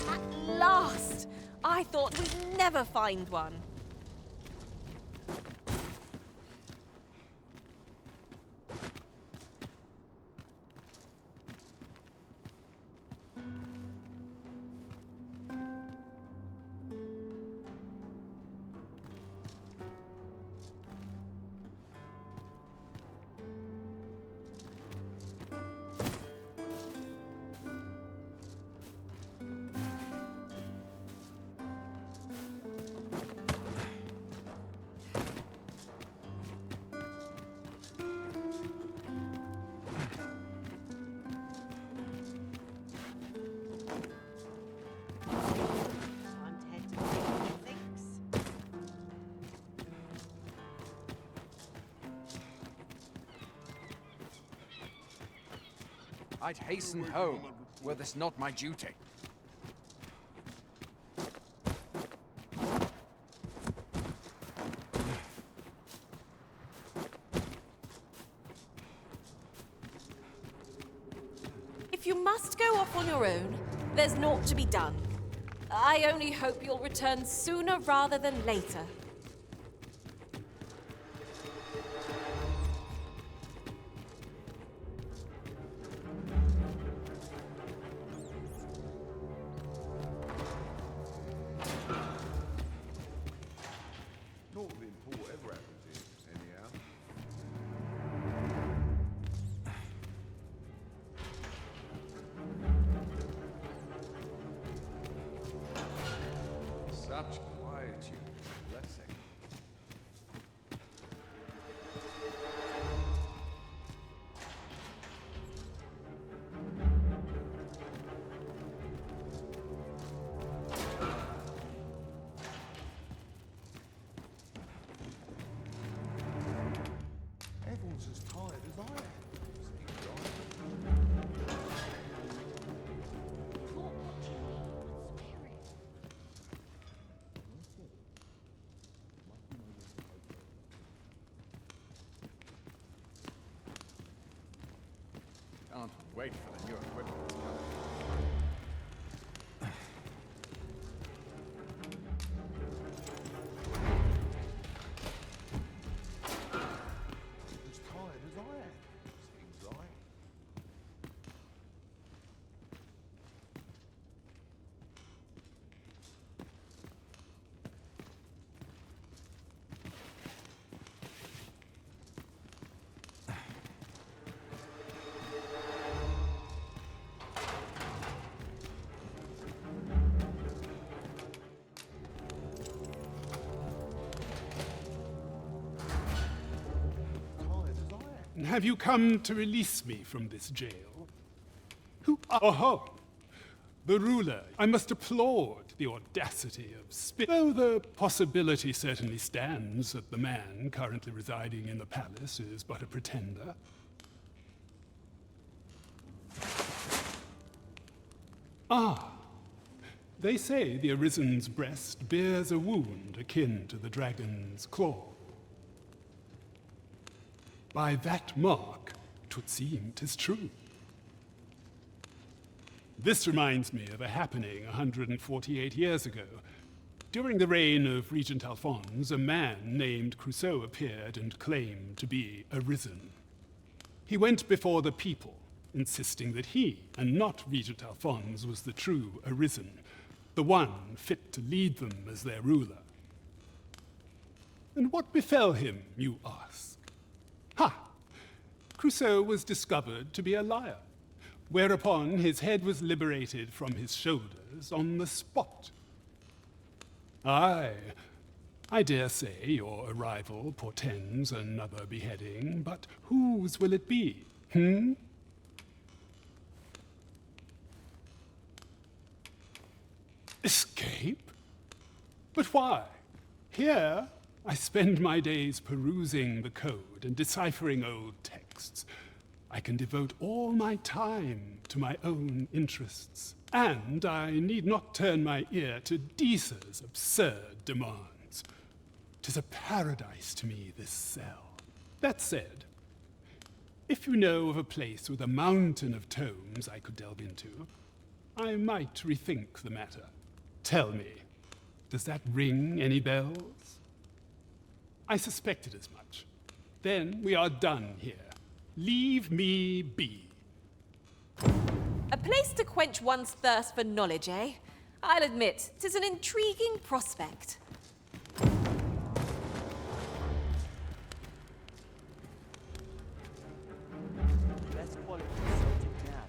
At last! I thought we'd never find one. I'd hasten home, were this not my duty. If you must go off on your own, there's naught to be done. I only hope you'll return sooner rather than later. Nothing important ever happens here, anyhow. Such quietude, blessing. Everyone's as tired as I am. Can't wait for the new equipment to come. As tired as I am, seems like. Have you come to release me from this jail? Who are... Oh, the ruler. I must applaud the audacity of though the possibility certainly stands that the man currently residing in the palace is but a pretender. Ah, they say the Arisen's breast bears a wound akin to the dragon's claw. By that mark, 'twould seem 'tis true. This reminds me of a happening 148 years ago. During the reign of Regent Alphonse, a man named Crusoe appeared and claimed to be Arisen. He went before the people, insisting that he, and not Regent Alphonse, was the true Arisen, the one fit to lead them as their ruler. And what befell him, you ask? Ha! Crusoe was discovered to be a liar, whereupon his head was liberated from his shoulders on the spot. Aye, I dare say your arrival portends another beheading, but whose will it be, Escape? But why? Here, I spend my days perusing the code and deciphering old texts. I can devote all my time to my own interests, and I need not turn my ear to Deesa's absurd demands. 'Tis a paradise to me, this cell. That said, if you know of a place with a mountain of tomes I could delve into, I might rethink the matter. Tell me, does that ring any bells? I suspected as much. Then we are done here. Leave me be. A place to quench one's thirst for knowledge, eh? I'll admit, 'tis an intriguing prospect. Best quality Celtic now.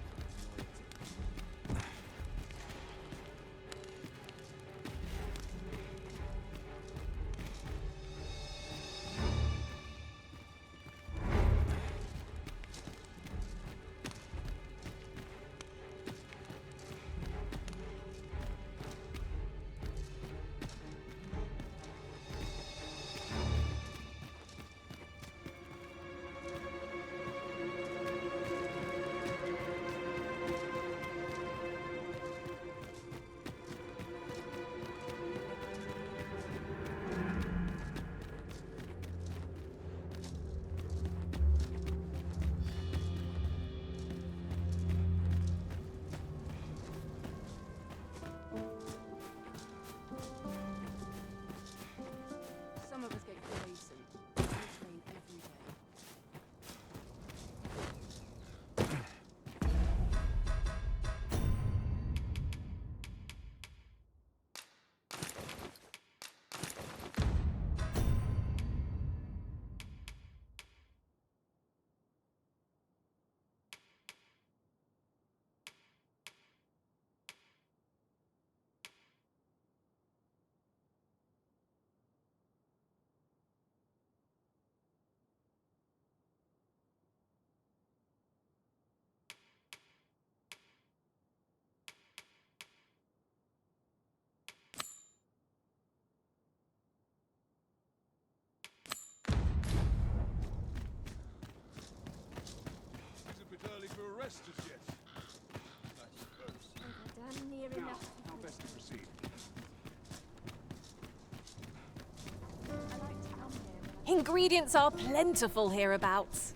Ingredients are plentiful hereabouts.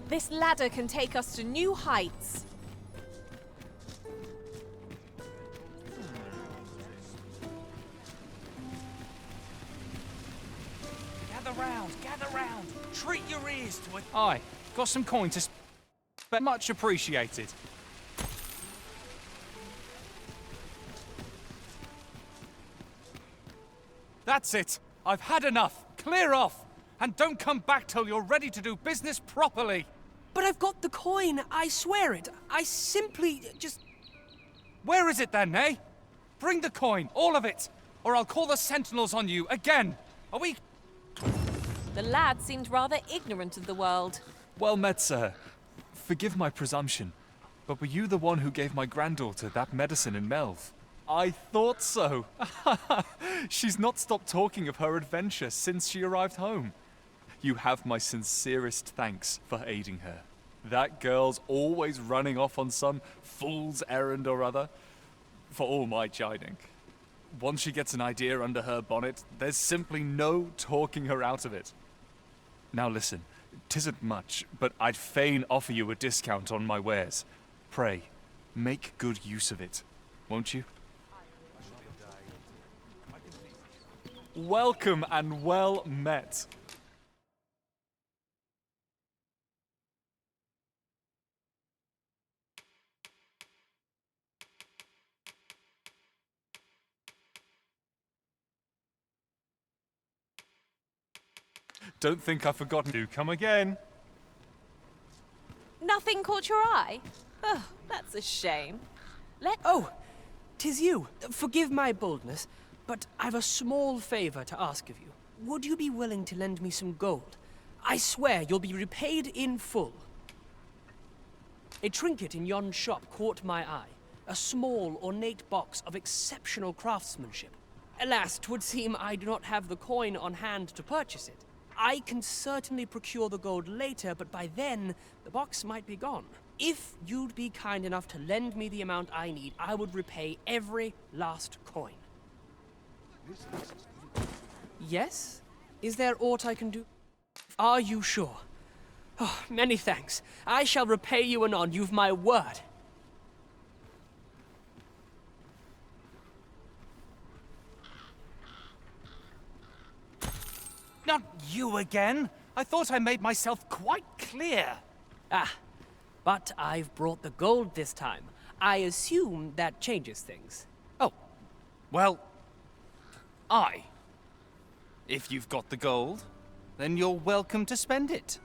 This ladder can take us to new heights. Gather round. Treat your ears to it. Aye, got some coin to but much appreciated. That's it. I've had enough. Clear off. And don't come back till you're ready to do business properly. But I've got the coin, I swear it. I simply just... Where is it then, eh? Bring the coin, all of it, or I'll call the sentinels on you again. Are we... The lad seemed rather ignorant of the world. Well met, sir. Forgive my presumption, but were you the one who gave my granddaughter that medicine in Melv? I thought so. She's not stopped talking of her adventure since she arrived home. You have my sincerest thanks for aiding her. That girl's always running off on some fool's errand or other, for all my chiding. Once she gets an idea under her bonnet, there's simply no talking her out of it. Now listen, 'tisn't much, but I'd fain offer you a discount on my wares. Pray, make good use of it, won't you? Welcome and well met. Don't think I've forgotten you. Come again. Nothing caught your eye? Oh, that's a shame. Oh, 'tis you. Forgive my boldness, but I've a small favor to ask of you. Would you be willing to lend me some gold? I swear you'll be repaid in full. A trinket in yon shop caught my eye. A small, ornate box of exceptional craftsmanship. Alas, 'twould seem I do not have the coin on hand to purchase it. I can certainly procure the gold later, but by then, the box might be gone. If you'd be kind enough to lend me the amount I need, I would repay every last coin. Yes? Is there aught I can do? Are you sure? Oh, many thanks. I shall repay you anon, you've my word. Not you again. I thought I made myself quite clear. Ah, but I've brought the gold this time. I assume that changes things. Oh, well, aye. If you've got the gold, then you're welcome to spend it.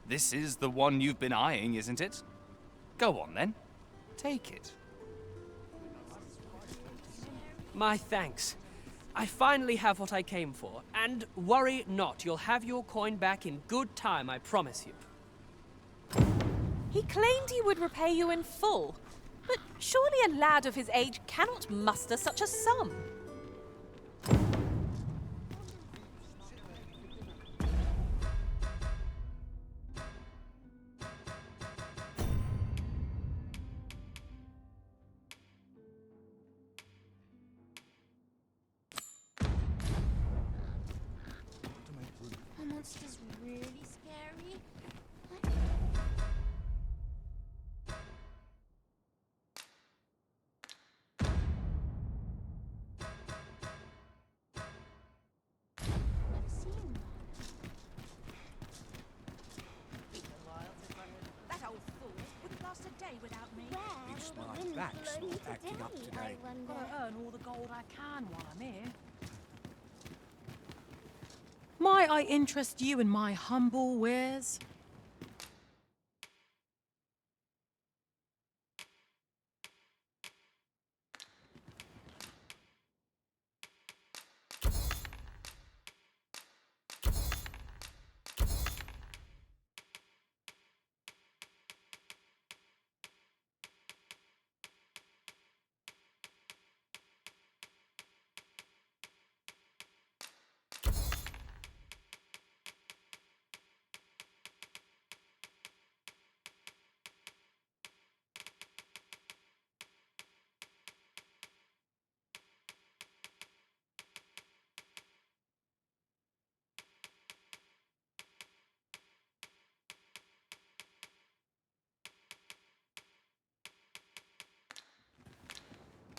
This is the one you've been eyeing, isn't it? Go on then. Take it. My thanks. I finally have what I came for. And worry not, you'll have your coin back in good time, I promise you. He claimed he would repay you in full. But surely a lad of his age cannot muster such a sum. Are monsters really scary? That old fool wouldn't last a day without me. You smart backs not acting up today. Gotta earn all the gold I can while I'm here. Might I interest you in my humble wares?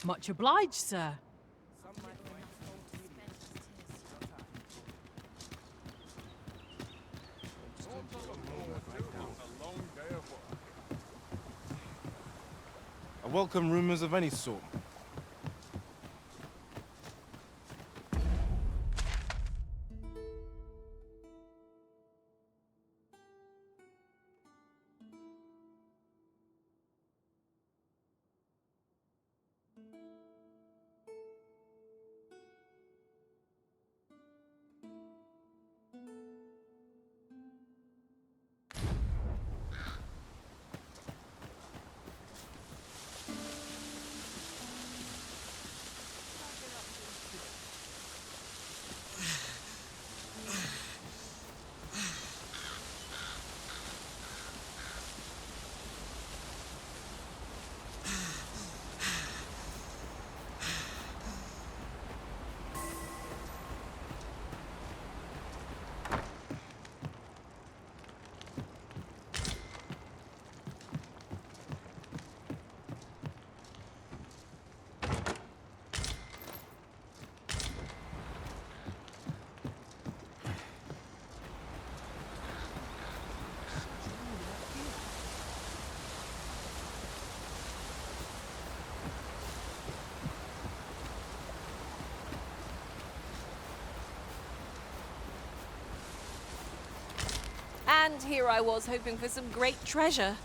Much obliged, sir. I welcome rumors of any sort. And here I was hoping for some great treasure.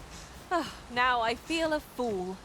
Now I feel a fool.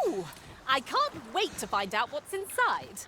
Ooh, I can't wait to find out what's inside.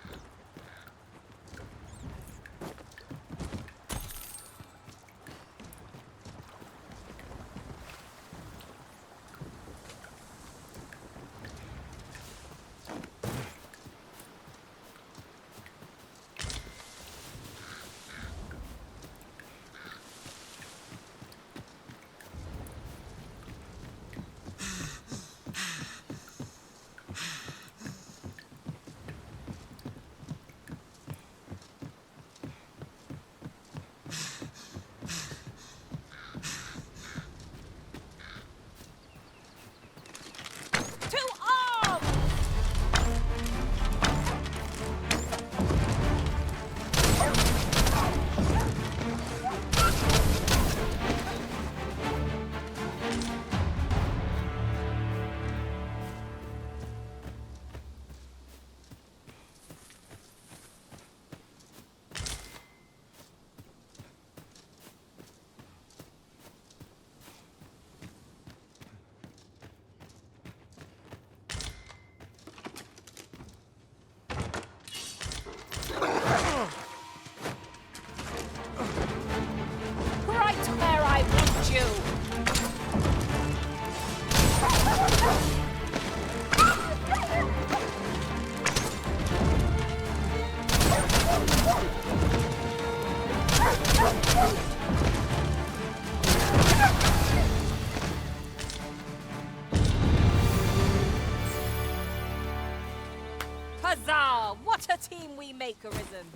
Huzzah! What a team we make, Arisen!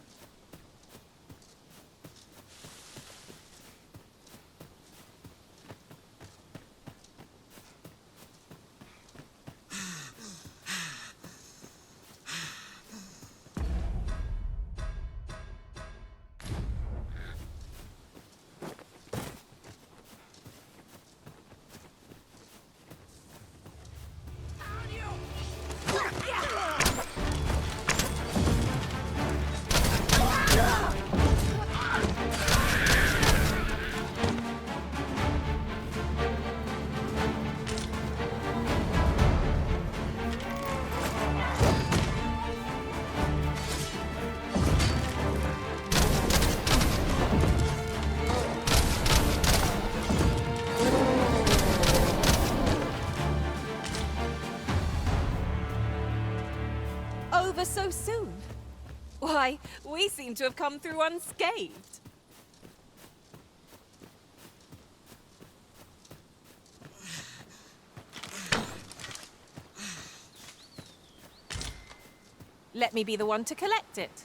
over so soon? Why, we seem to have come through unscathed. Let me be the one to collect it.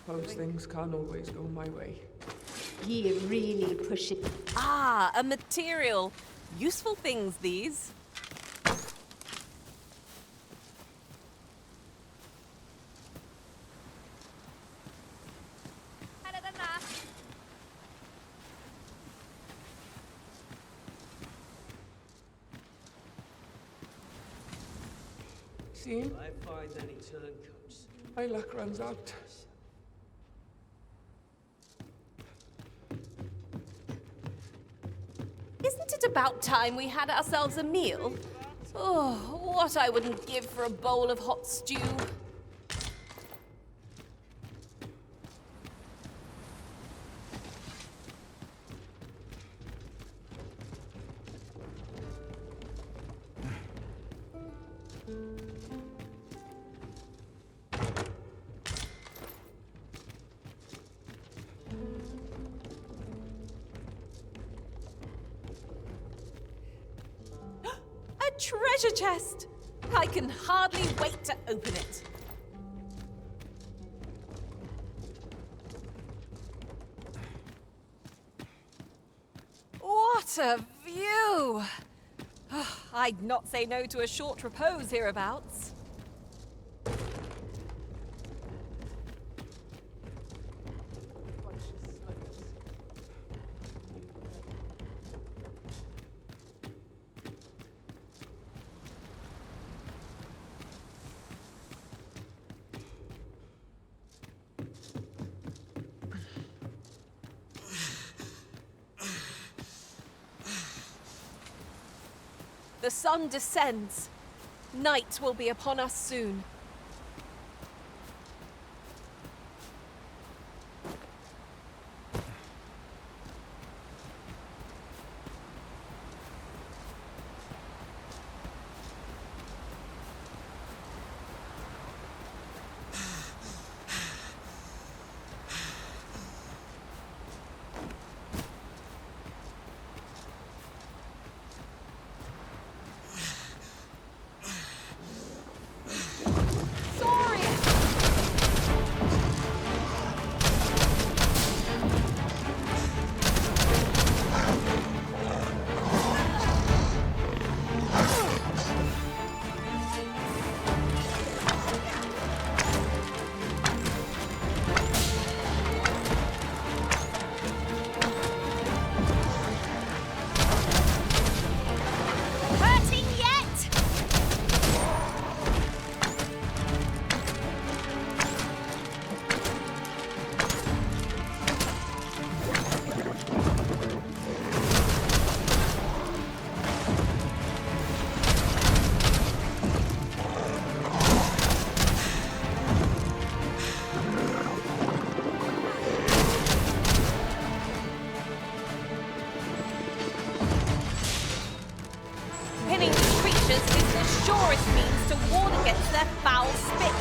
Most things can't always go my way. Ye really push it. Ah, a material. Useful things, these. See? I find any turncoats. My luck runs out. Isn't it about time we had ourselves a meal? Oh, what I wouldn't give for a bowl of hot stew. A treasure chest! I can hardly wait to open it. What a view! I'd not say no to a short repose hereabouts. The sun descends. Night will be upon us soon. killing these creatures is the surest means to ward against their foul spit.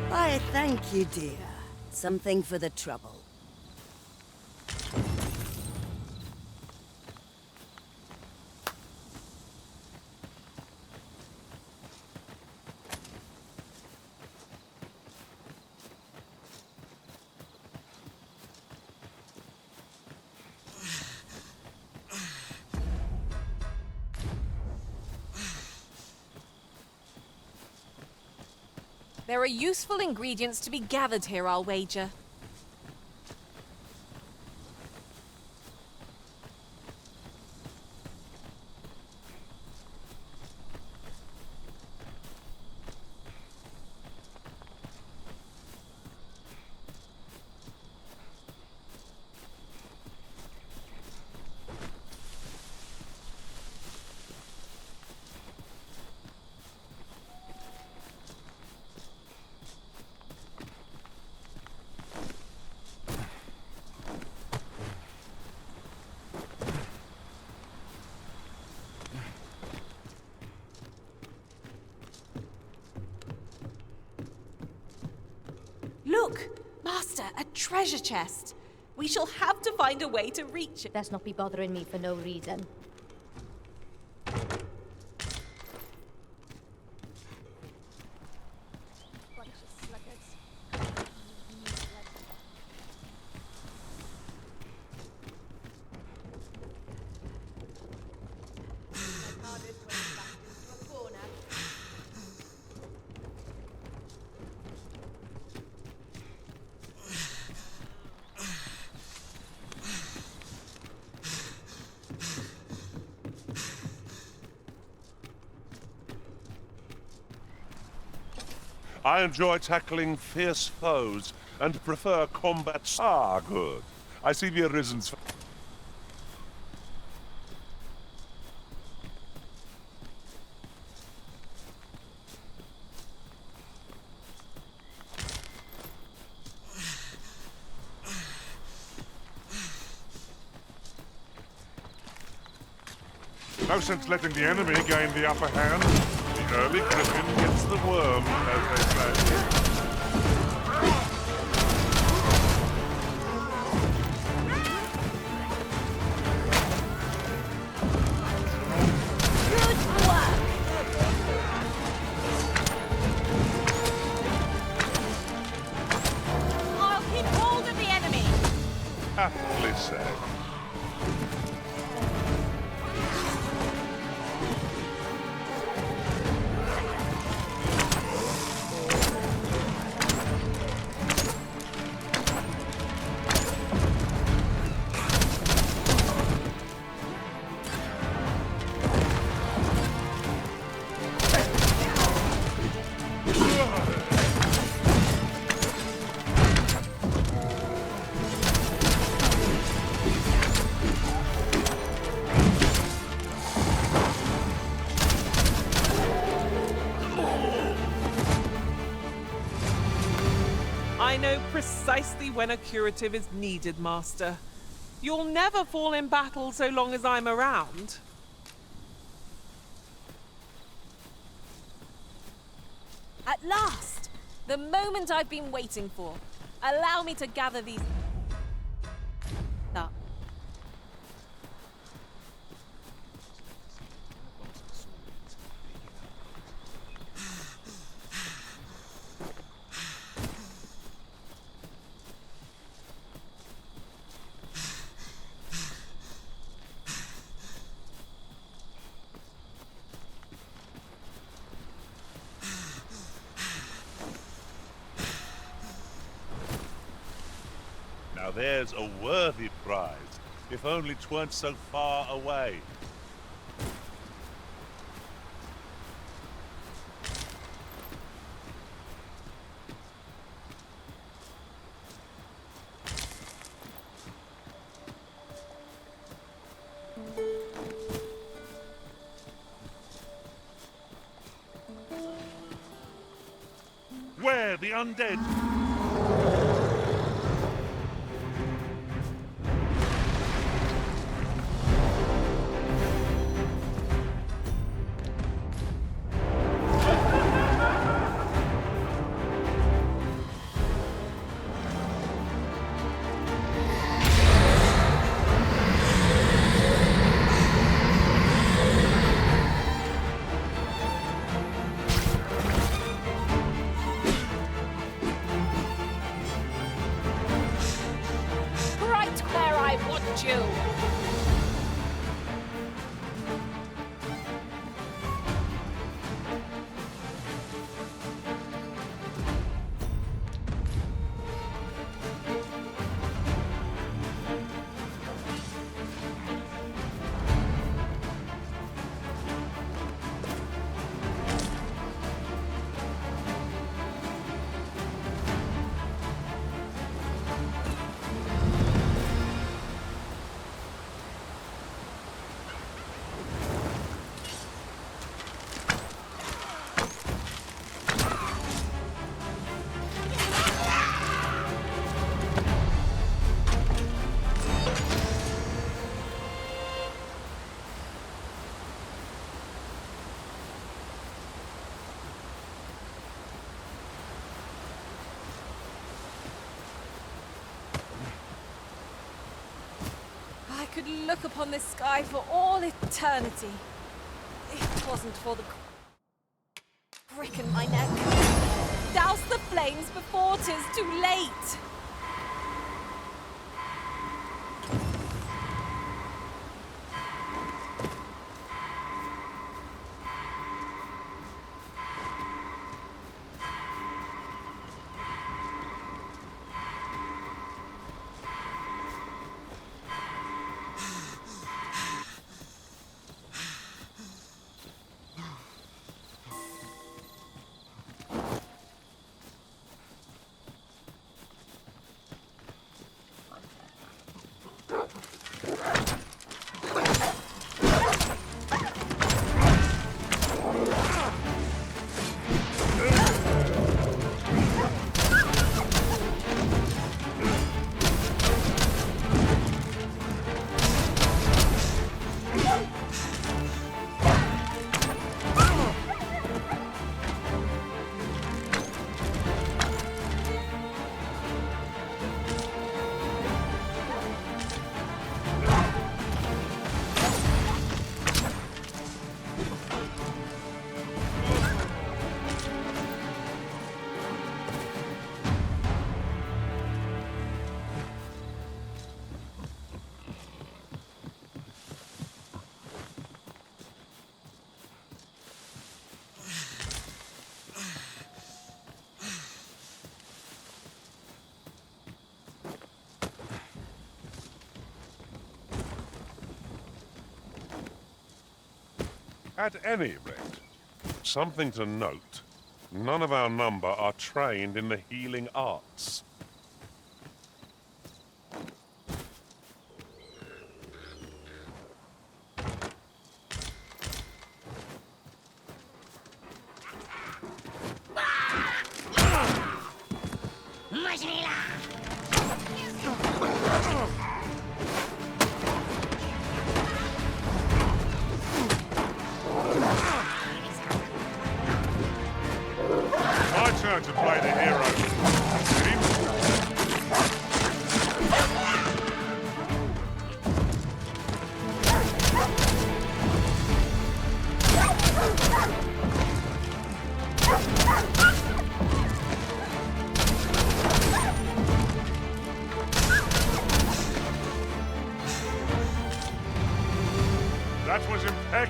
Why, thank you, dear. Something for the trouble. There are useful ingredients to be gathered here, I'll wager. Look! Master, a treasure chest! We shall have to find a way to reach it. Let's not be bothering me for no reason. I enjoy tackling fierce foes and prefer combat. Ah, good. I see the Arisen's. No sense letting the enemy gain the upper hand. The early griffin gets the worm, as they say. I'll keep hold of the enemy! Aptly said. I know precisely when a curative is needed, Master. You'll never fall in battle so long as I'm around. last! The moment I've been waiting for. Allow me to gather these... up. Now there's a worthy prize, if only 'tweren't so far away. Where the undead? Right where I want you! I could look upon this sky for all eternity. If it wasn't for the crick in my neck. Douse the flames before 'tis too late! At any rate, something to note, none of our number are trained in the healing arts.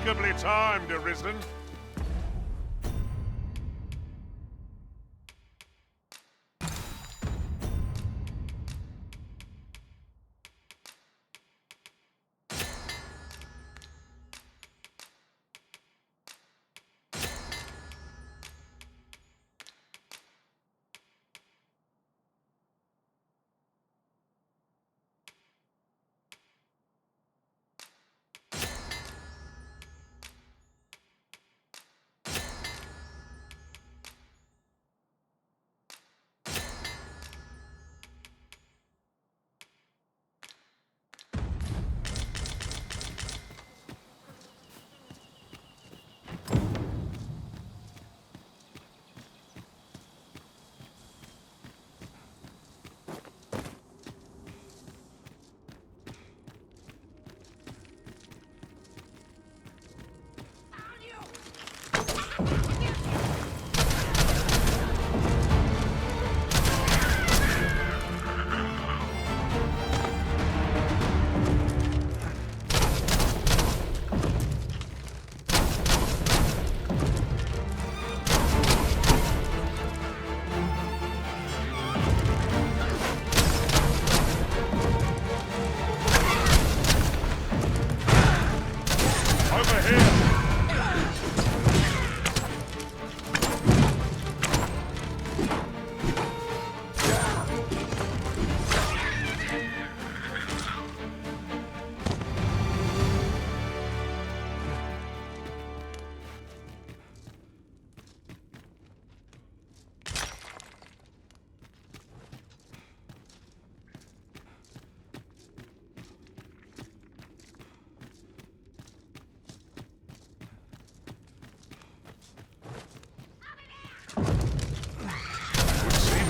Impeccably timed, Arisen.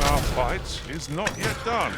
Our fight is not yet done.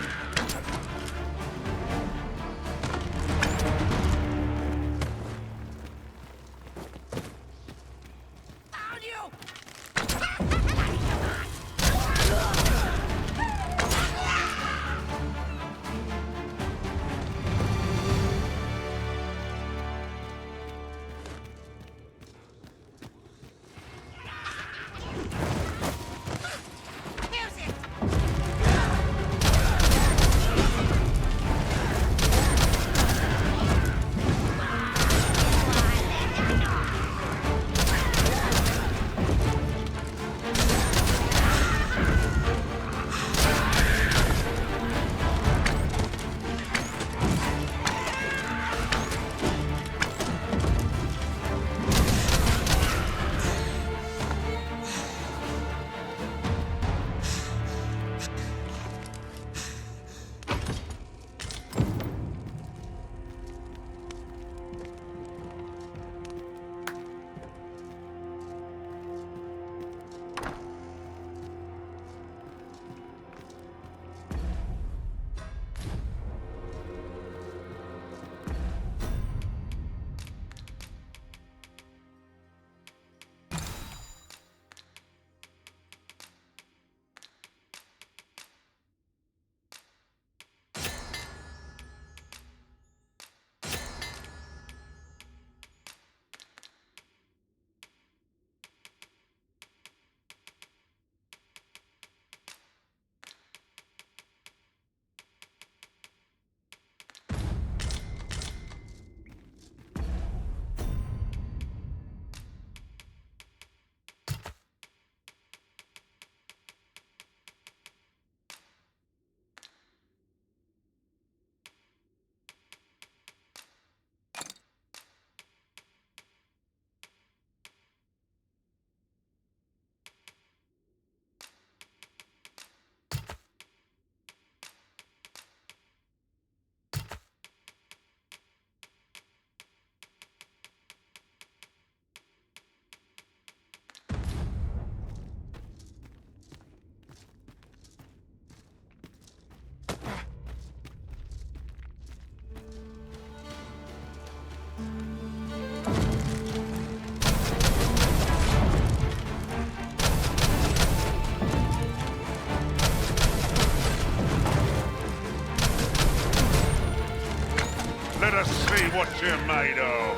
Let us see what you're made of.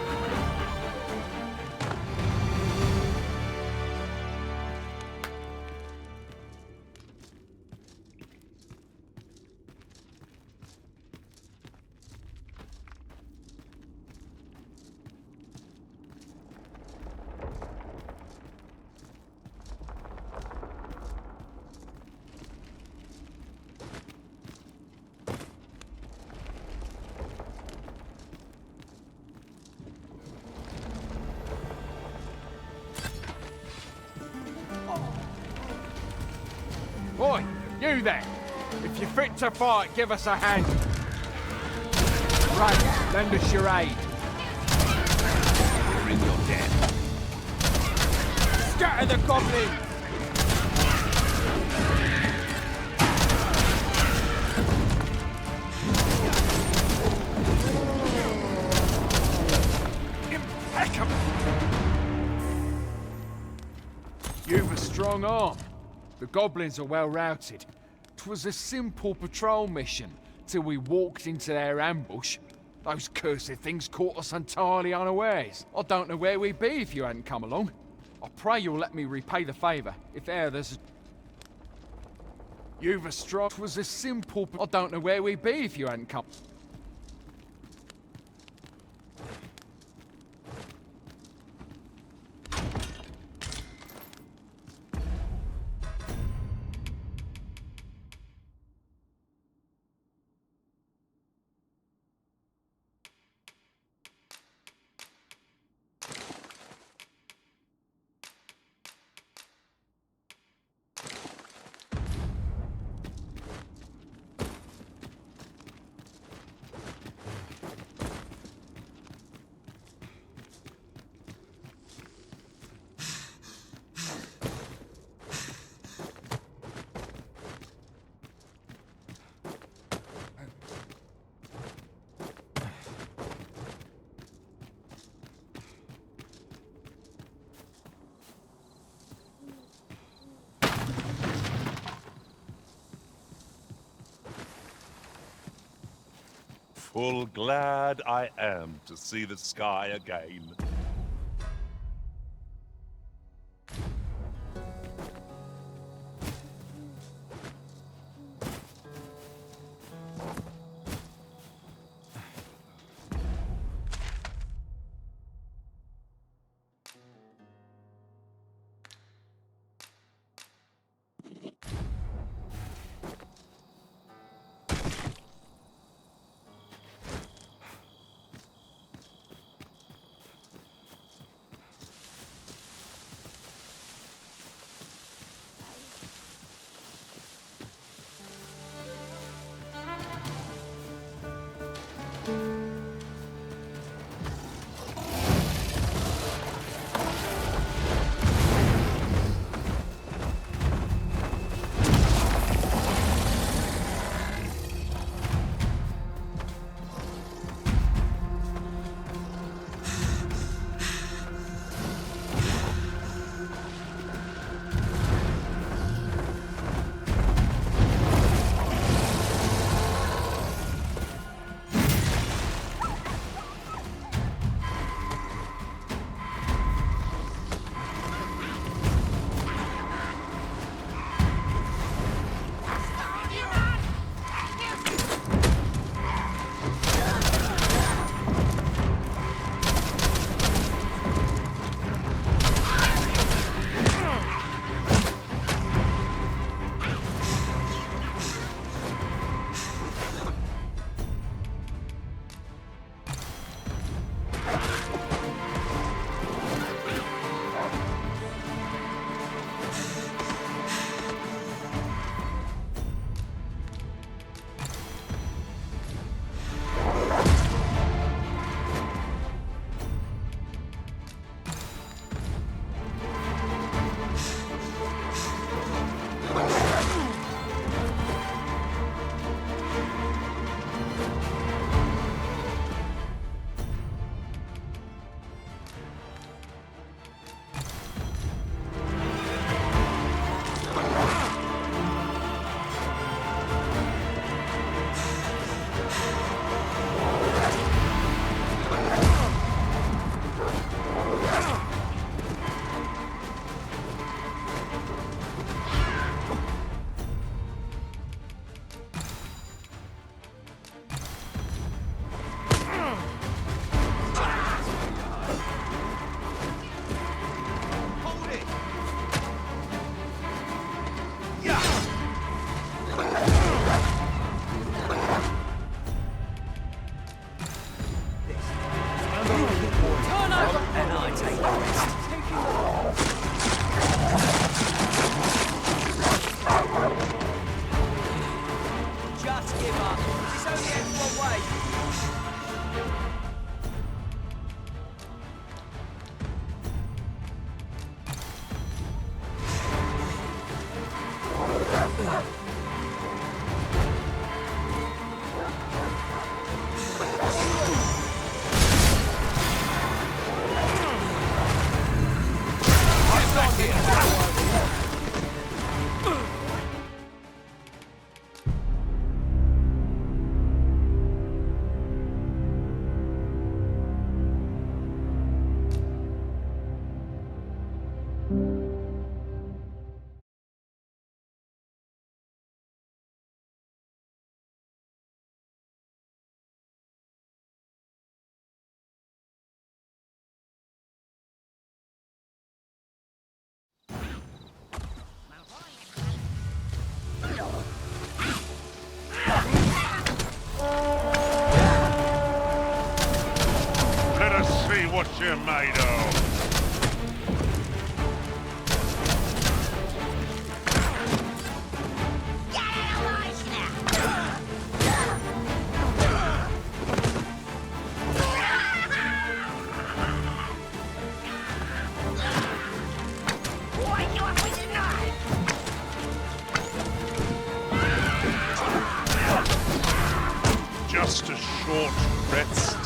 Oi, you there! If you're fit to fight, give us a hand. Right, lend us your aid. We're in your debt. Scatter the goblins! Impeccable! You've a strong arm. The goblins are well routed. 'Twas a simple patrol mission till we walked into their ambush. Those cursed things caught us entirely unawares. I don't know where we'd be if you hadn't come along. I pray you'll let me repay the favour, if e'er there's a... You've a strong... 'Twas a simple... I don't know where we'd be if you hadn't come... Full glad I am to see the sky again. Let us see what you're made of. Just a short rest.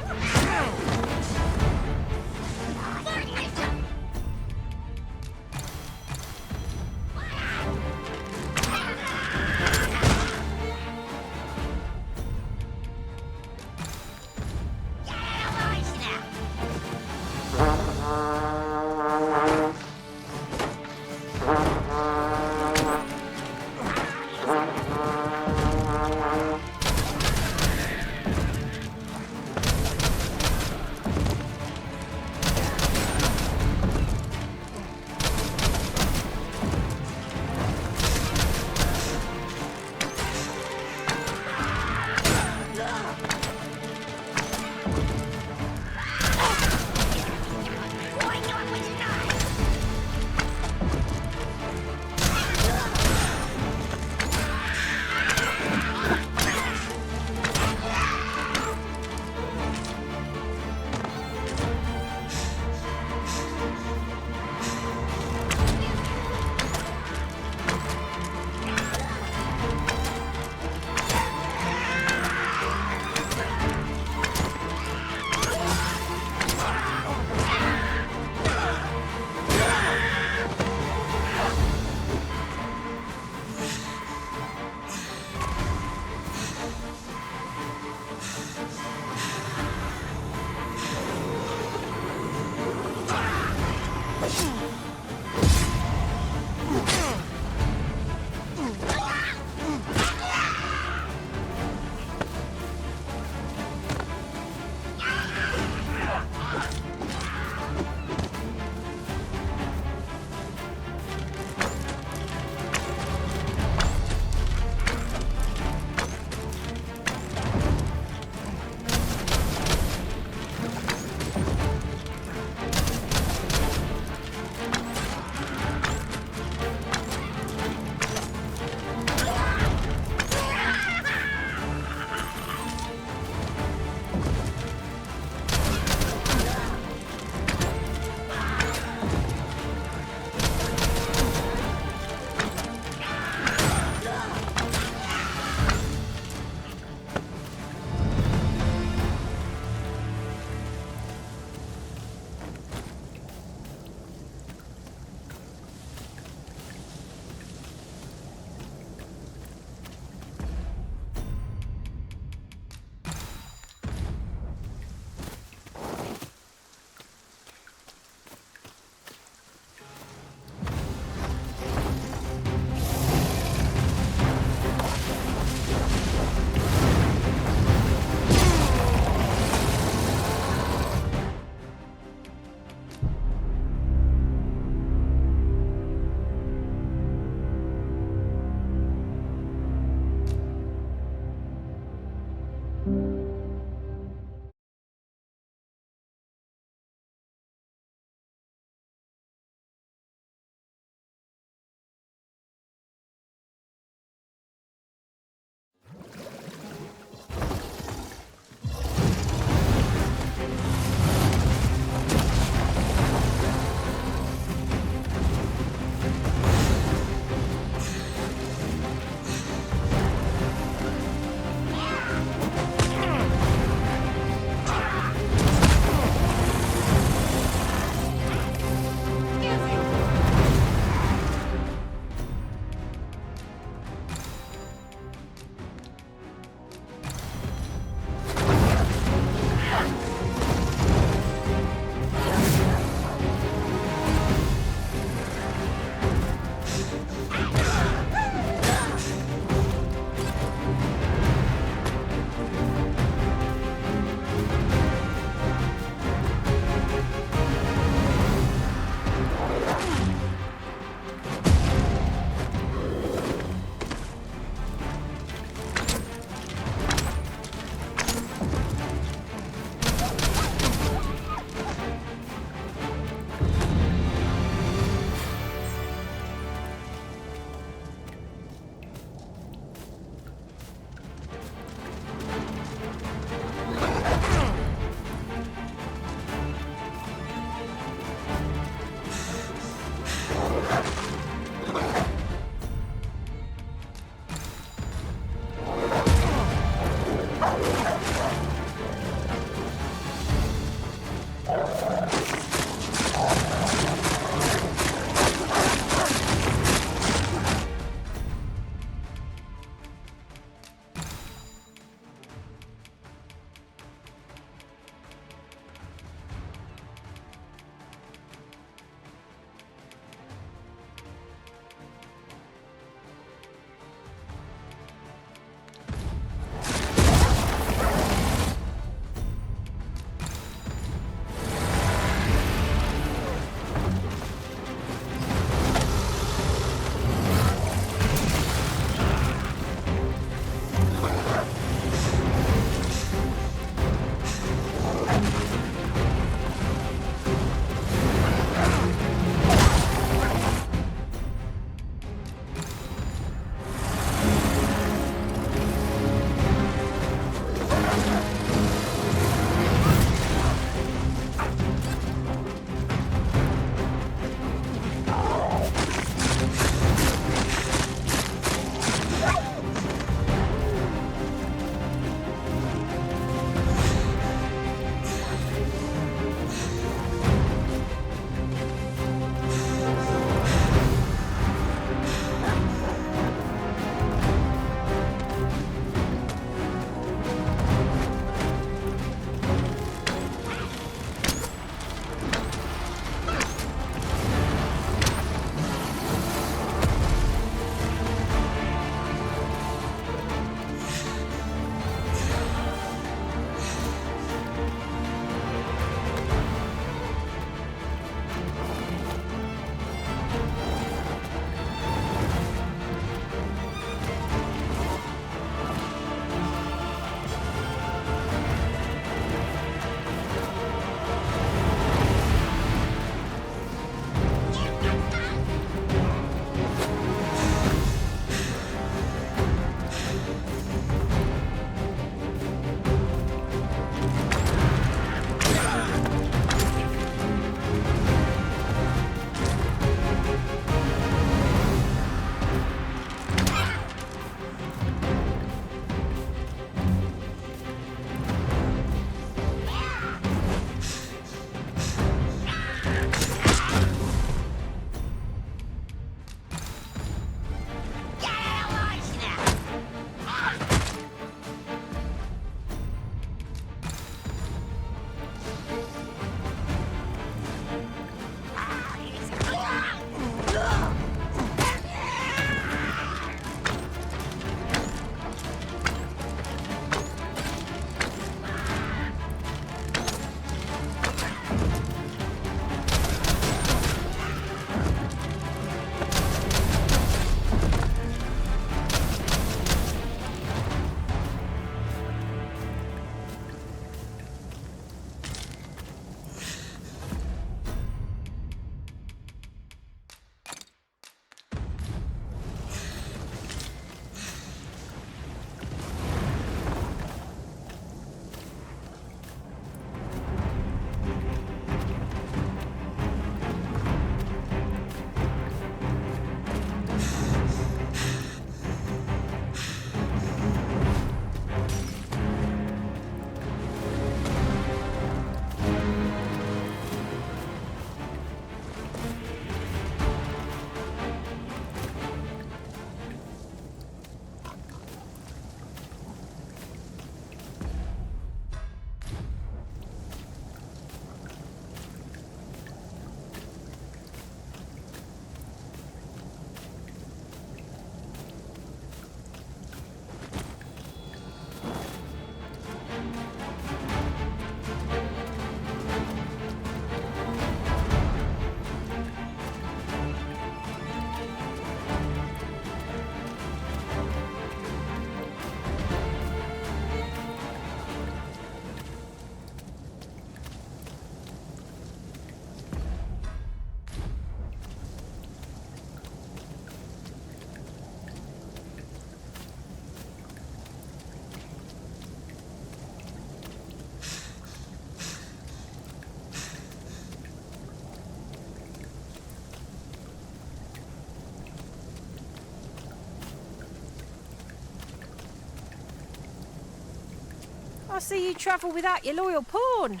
I see you travel without your loyal pawn.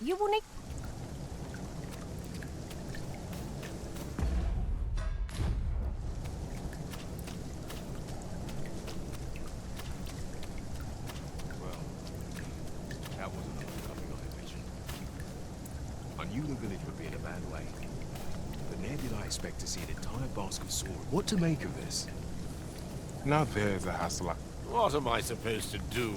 You will need... knew the village would be in a bad way. But never did I expect to see an entire basque of sword. What to make of this? Now there's a hassle. What am I supposed to do?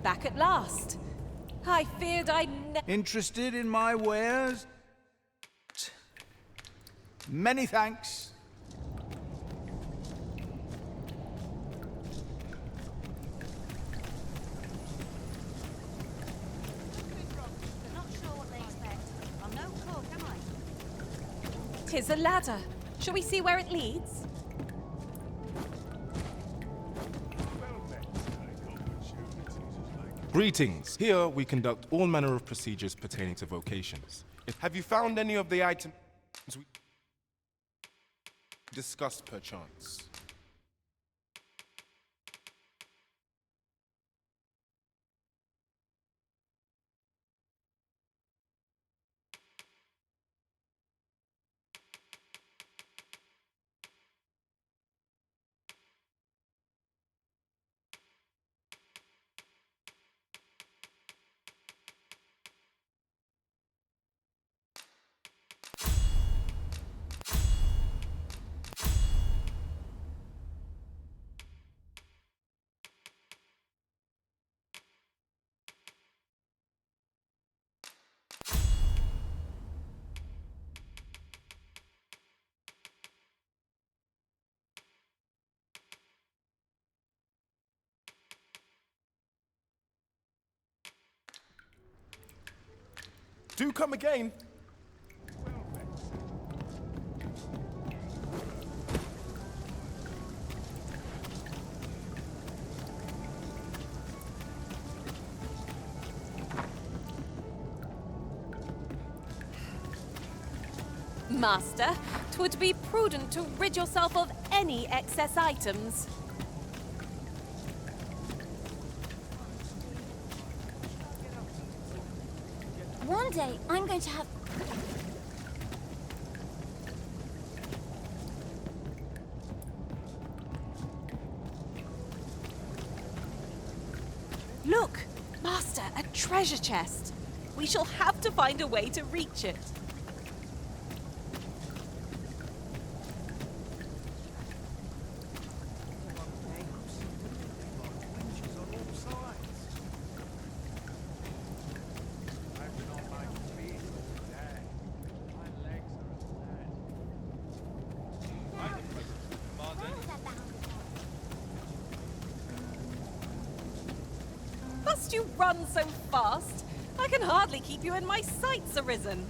Back at last. I feared I'd Interested in my wares? Many thanks. Not sure what they expect. I'm no cook, am I? 'Tis a ladder. Shall we see where it leads? Greetings. Here we conduct all manner of procedures pertaining to vocations. Have you found any of the items we discussed perchance? Do come again. Master, 'twould be prudent to rid yourself of any excess items. One day, I'm going to have... Look! Master, a treasure chest. We shall have to find a way to reach it. Must you run so fast? I can hardly keep you in my sights, Arisen.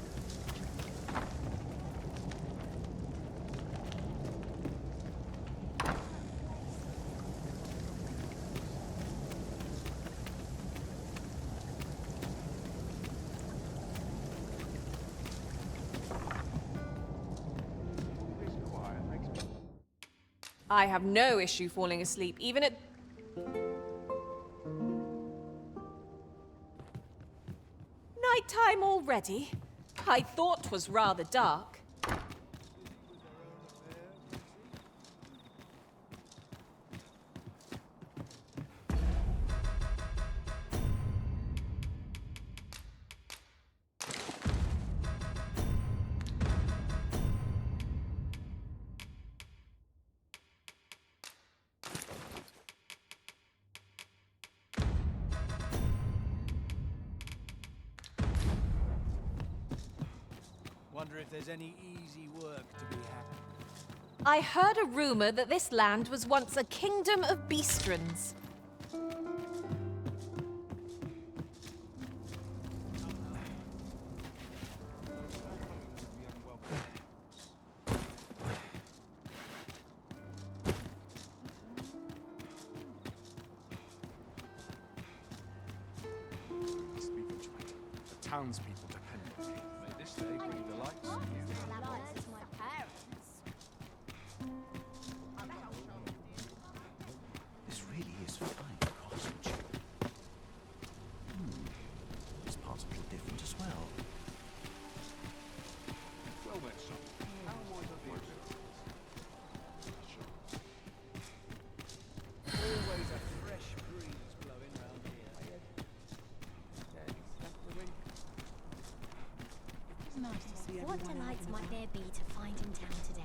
I have no issue falling asleep, even at... Nighttime already? I thought 'twas rather dark. Wonder if there's any easy work to be had. I heard a rumor that this land was once a kingdom of beastrons. The townspeople depend on me. May this day bring delights to you. This really is fine craftsmanship. This part's a little different as well. Well then, son. How am I to do it? Always a fresh breeze blowing round here. Nice to see What delights might there be to find in town today?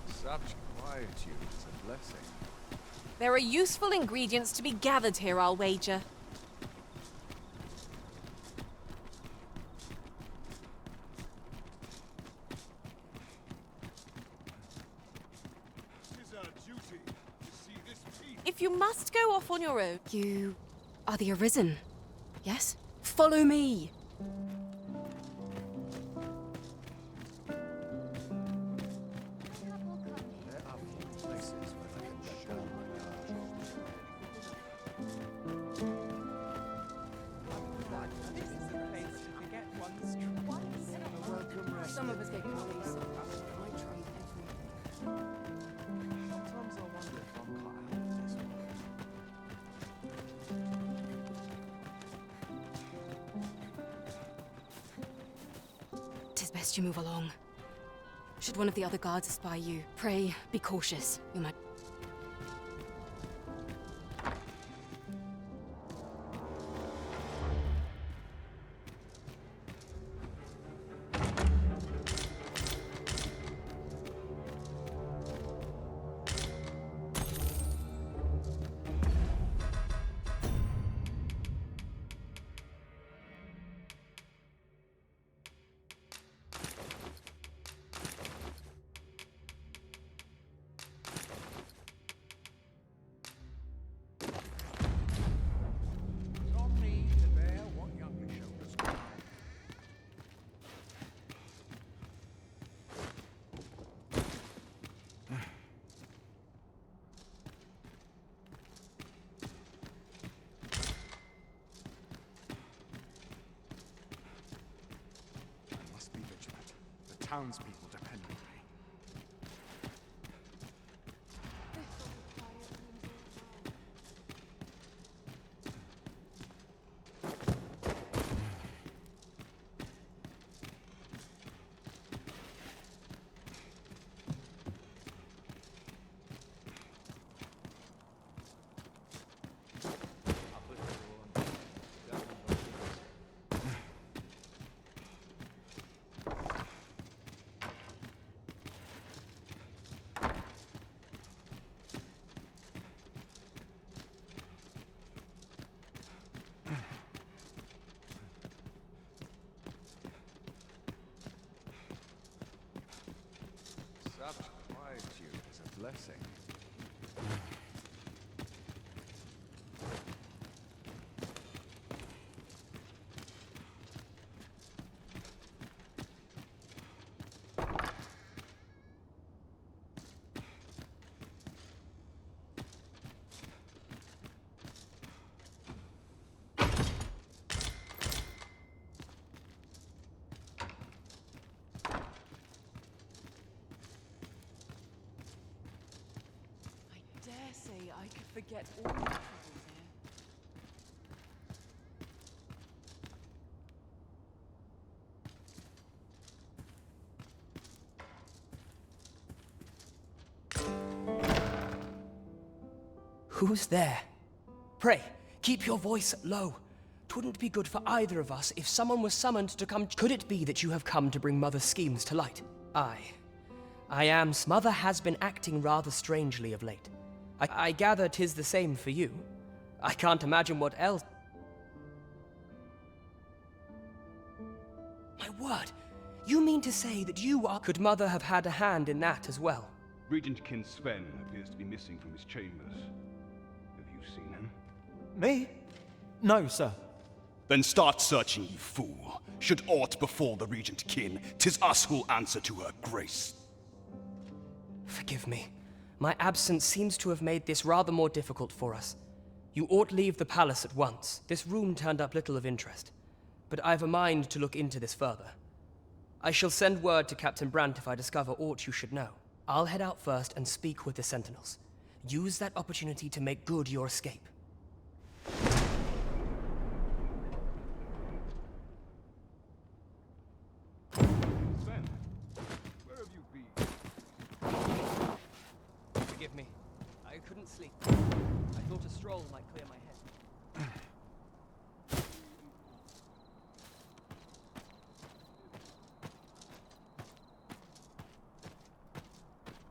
Such quietude is a blessing. There are useful ingredients to be gathered here, I'll wager. If you must go off on your own... You are the Arisen, yes? Follow me! There are few places where I can let go my guard. Some of us get copies. Sometimes I wonder if I'm cut out for this one. Tis best you move along. Should one of the other guards espy you, pray, be cautious. You might... Some need to bear what younger shoulders carry. I must be vigilant. The townspeople depend on me. Such quietude is a blessing. I dare say I could forget all my troubles here. Who's there? Pray, keep your voice low. wouldn't be good for either of us if someone was summoned to come. Could it be that you have come to bring Mother's schemes to light? I am. Mother has been acting rather strangely of late. I gather 'tis the same for you. I can't imagine what else. My word! You mean to say that you are— Could Mother have had a hand in that as well? Regent Kin Sven appears to be missing from his chambers. Have you seen him? Me? No, sir. Then start searching, you fool. Should aught befall the Regent Kin, 'tis us who'll answer to her grace. Forgive me. My absence seems to have made this rather more difficult for us. You ought leave the palace at once. This room turned up little of interest, but I've a mind to look into this further. I shall send word to Captain Brandt if I discover aught you should know. I'll head out first and speak with the Sentinels. Use that opportunity to make good your escape. Sven, where have you been? Forgive me. I couldn't sleep. I thought a stroll might clear my head.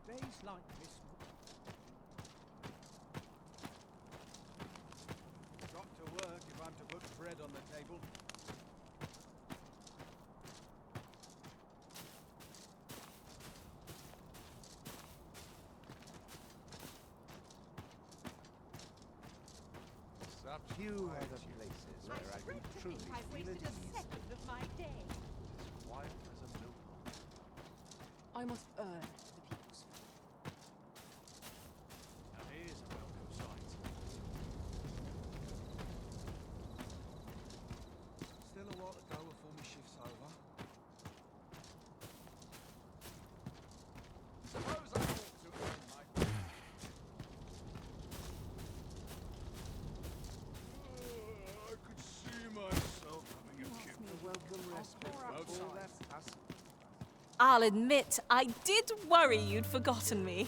Days like this. Got to work if I'm to put bread on the table. Few are the places where I can truly I've feel wasted at a second of my day. As quiet as a mill pond. I must earn the people's favor. Now here's a welcome sight. Still a while to go before my shift's over. Suppose I ought to earn my... I could see myself having a kip. Welcome respite. All that us. I'll admit, I did worry you'd forgotten me.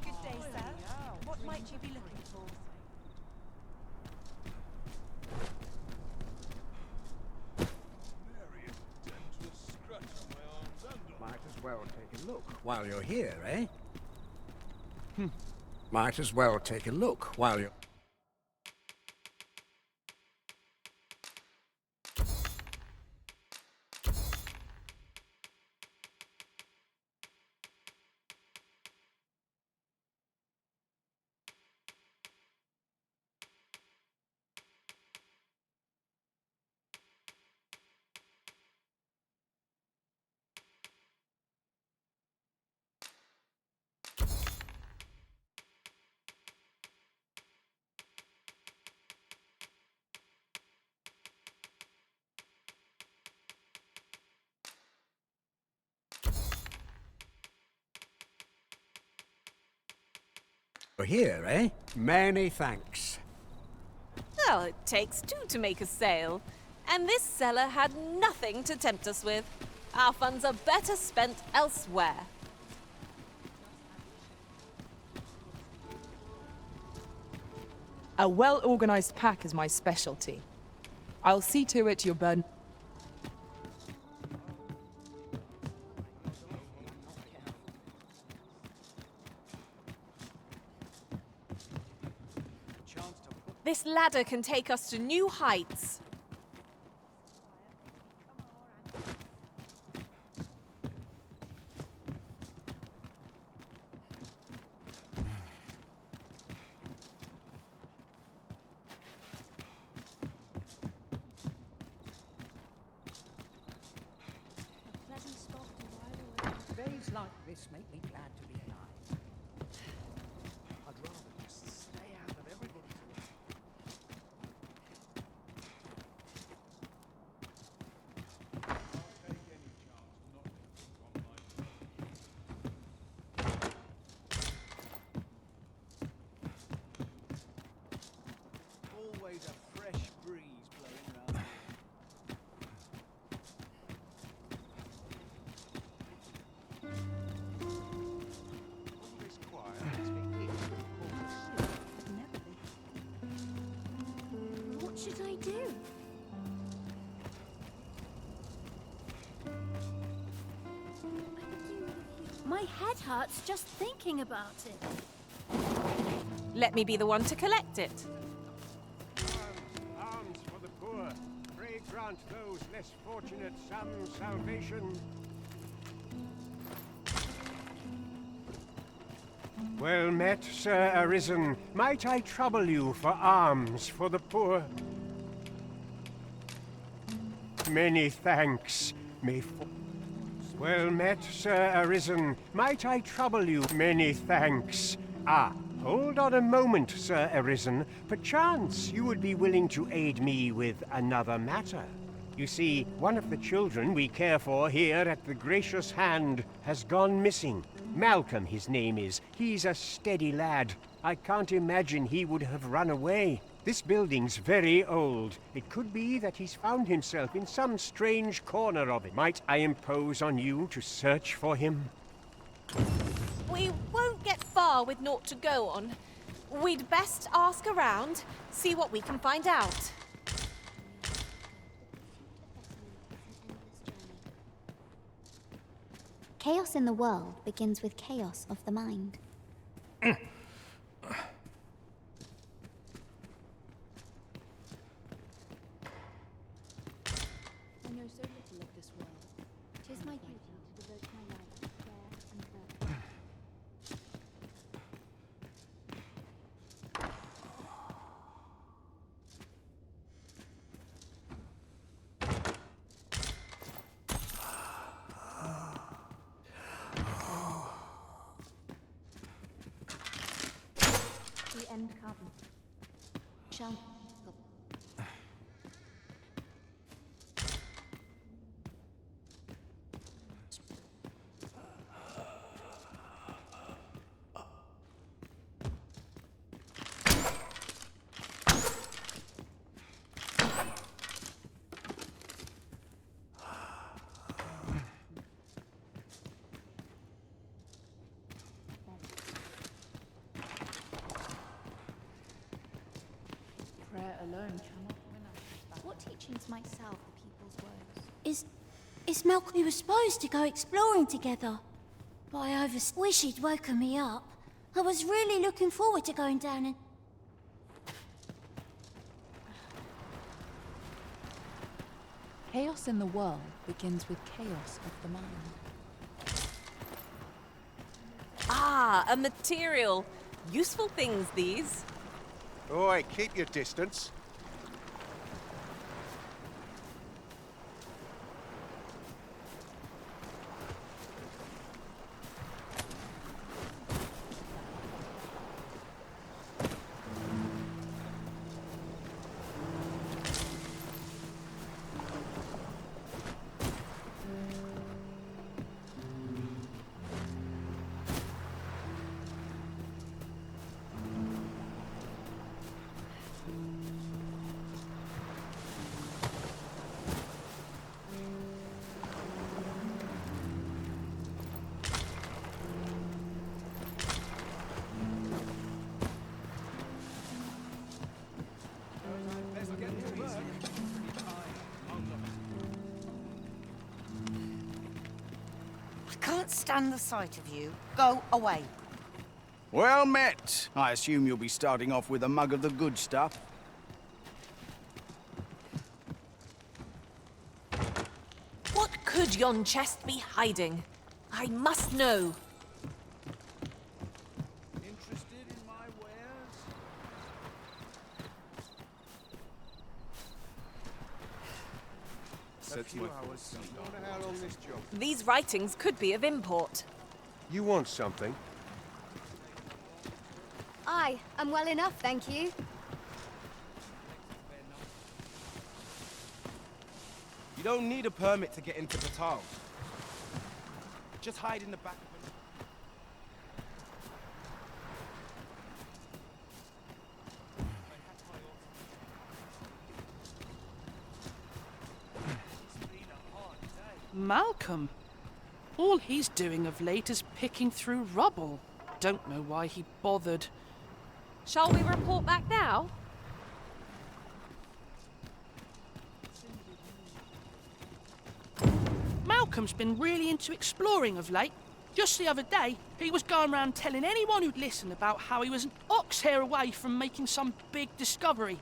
Good day, sir. What might you be looking for? Might as well take a look while you're here, eh? Might as well take a look while you're... You're here, eh? Many thanks. Well, it takes two to make a sale. And this seller had nothing to tempt us with. Our funds are better spent elsewhere. A well-organized pack is my specialty. I'll see to it you're burn. This ladder can take us to new heights. roads make me glad to be alive. I'd rather just stay out of everybody's way. Always a fresh breeze blowing around here. All this quiet makes me itch to fall asleep. What should I do? My head hurts just thinking about it. Let me be the one to collect it. Alms for the poor. Pray grant those less fortunate some salvation. Well met, Sir Arisen. Might I trouble you for alms for the poor? Many thanks. Well met, Sir Arisen. Might I trouble you? Many thanks. Ah, hold on a moment, Sir Arisen. Perchance you would be willing to aid me with another matter. You see, one of the children we care for here at the Gracious Hand has gone missing. Malcolm, his name is. He's a steady lad. I can't imagine he would have run away. This building's very old. It could be that he's found himself in some strange corner of it. Might I impose on you to search for him? We won't get far with naught to go on. We'd best ask around, see what we can find out. Chaos in the world begins with chaos of the mind. I know so little of this world. 'Tis my duty to devote my life to prayer and virtue. The end comes. Shall prayer alone cannot win us. What teachings might salve the people's woes? Is Malcolm? We were supposed to go exploring together. But I wish he'd woken me up. I was really looking forward to going down and... Chaos in the world begins with chaos of the mind. Ah, a material. Useful things, these. Oi, keep your distance. I can't stand the sight of you. Go away. Well met. I assume you'll be starting off with a mug of the good stuff. What could yon chest be hiding? I must know. Interested in my wares? A few hours. Wonder how long this job. These writings could be of import. You want something? Aye, I'm well enough, thank you. You don't need a permit to get into Batal. Just hide in the back of Malcolm. All he's doing of late is picking through rubble. Don't know why he bothered. Shall we report back now? Malcolm's been really into exploring of late. Just the other day, he was going around telling anyone who'd listen about how he was an ox hair away from making some big discovery.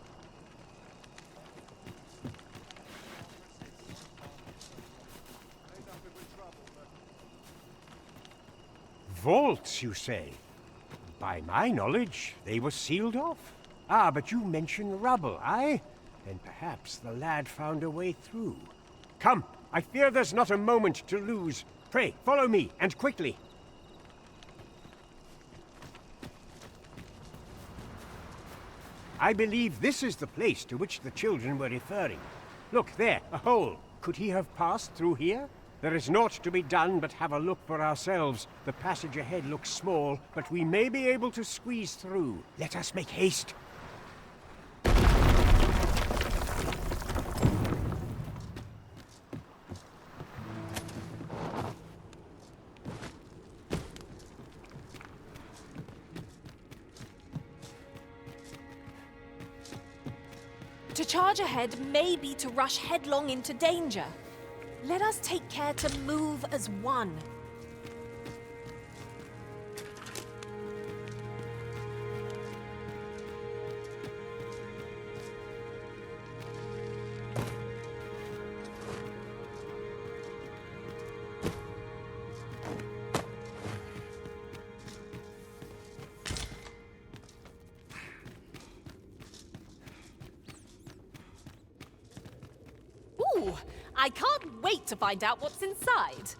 Vaults, you say? By my knowledge, they were sealed off. Ah, but you mention rubble, aye? Then perhaps the lad found a way through. Come, I fear there's not a moment to lose. Pray, follow me, and quickly. I believe this is the place to which the children were referring. Look, there, a hole. Could he have passed through here? There is naught to be done but have a look for ourselves. The passage ahead looks small, but we may be able to squeeze through. Let us make haste. To charge ahead may be to rush headlong into danger. Let us take care to move as one. Ooh, I can't wait to find out what's inside.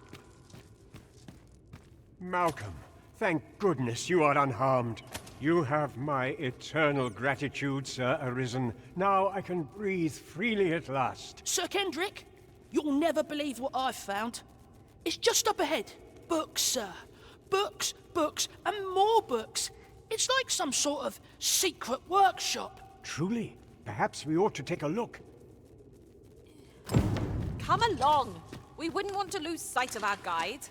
Malcolm, thank goodness you are unharmed. You have my eternal gratitude, Sir Arisen. Now I can breathe freely at last. Sir Kendrick, you'll never believe what I've found. It's just up ahead. Books, sir. Books, books, and more books. It's like some sort of secret workshop. Truly? Perhaps we ought to take a look. Come along. We wouldn't want to lose sight of our guide.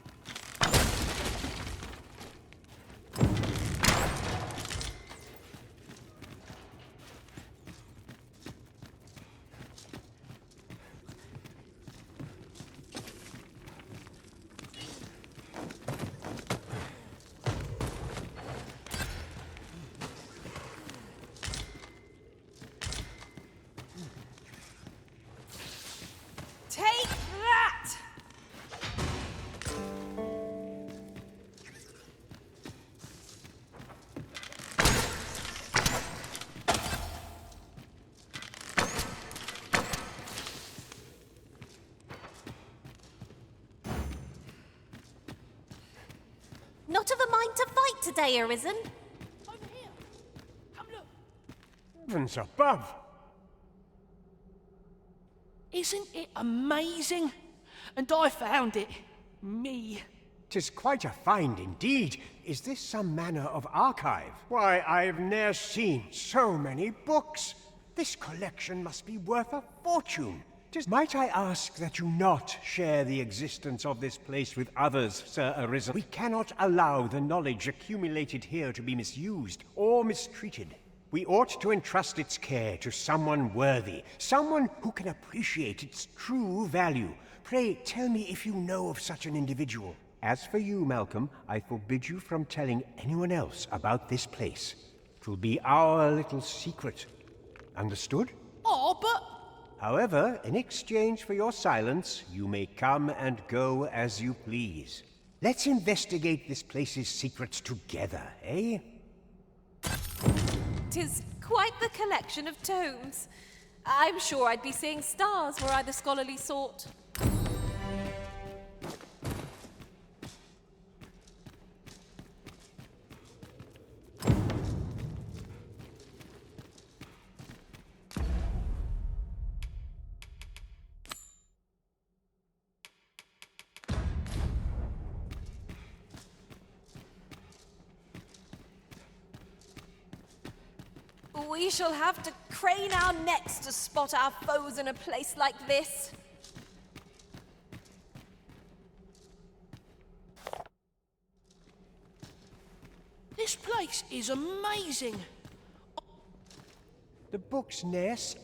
Take that! Not of a mind to fight today, Arisen. Over here. Come look. Heavens above! Isn't it amazing? And I found it. Me. 'Tis quite a find indeed. Is this some manner of archive? Why, I've ne'er seen so many books. This collection must be worth a fortune. Might I ask that you not share the existence of this place with others, Sir Arisen? We cannot allow the knowledge accumulated here to be misused or mistreated. We ought to entrust its care to someone worthy, someone who can appreciate its true value. Pray, tell me if you know of such an individual. As for you, Malcolm, I forbid you from telling anyone else about this place. 'Twill be our little secret. Understood? Oh, but... However, in exchange for your silence, you may come and go as you please. Let's investigate this place's secrets together, eh? 'Tis quite the collection of tomes. I'm sure I'd be seeing stars were I the scholarly sort. We shall have to crane our necks to spot our foes in a place like this. This place is amazing. The book's nest.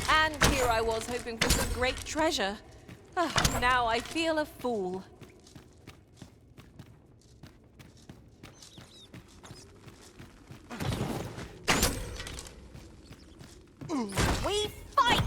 And here I was hoping for some great treasure. Ah, now I feel a fool. We fight!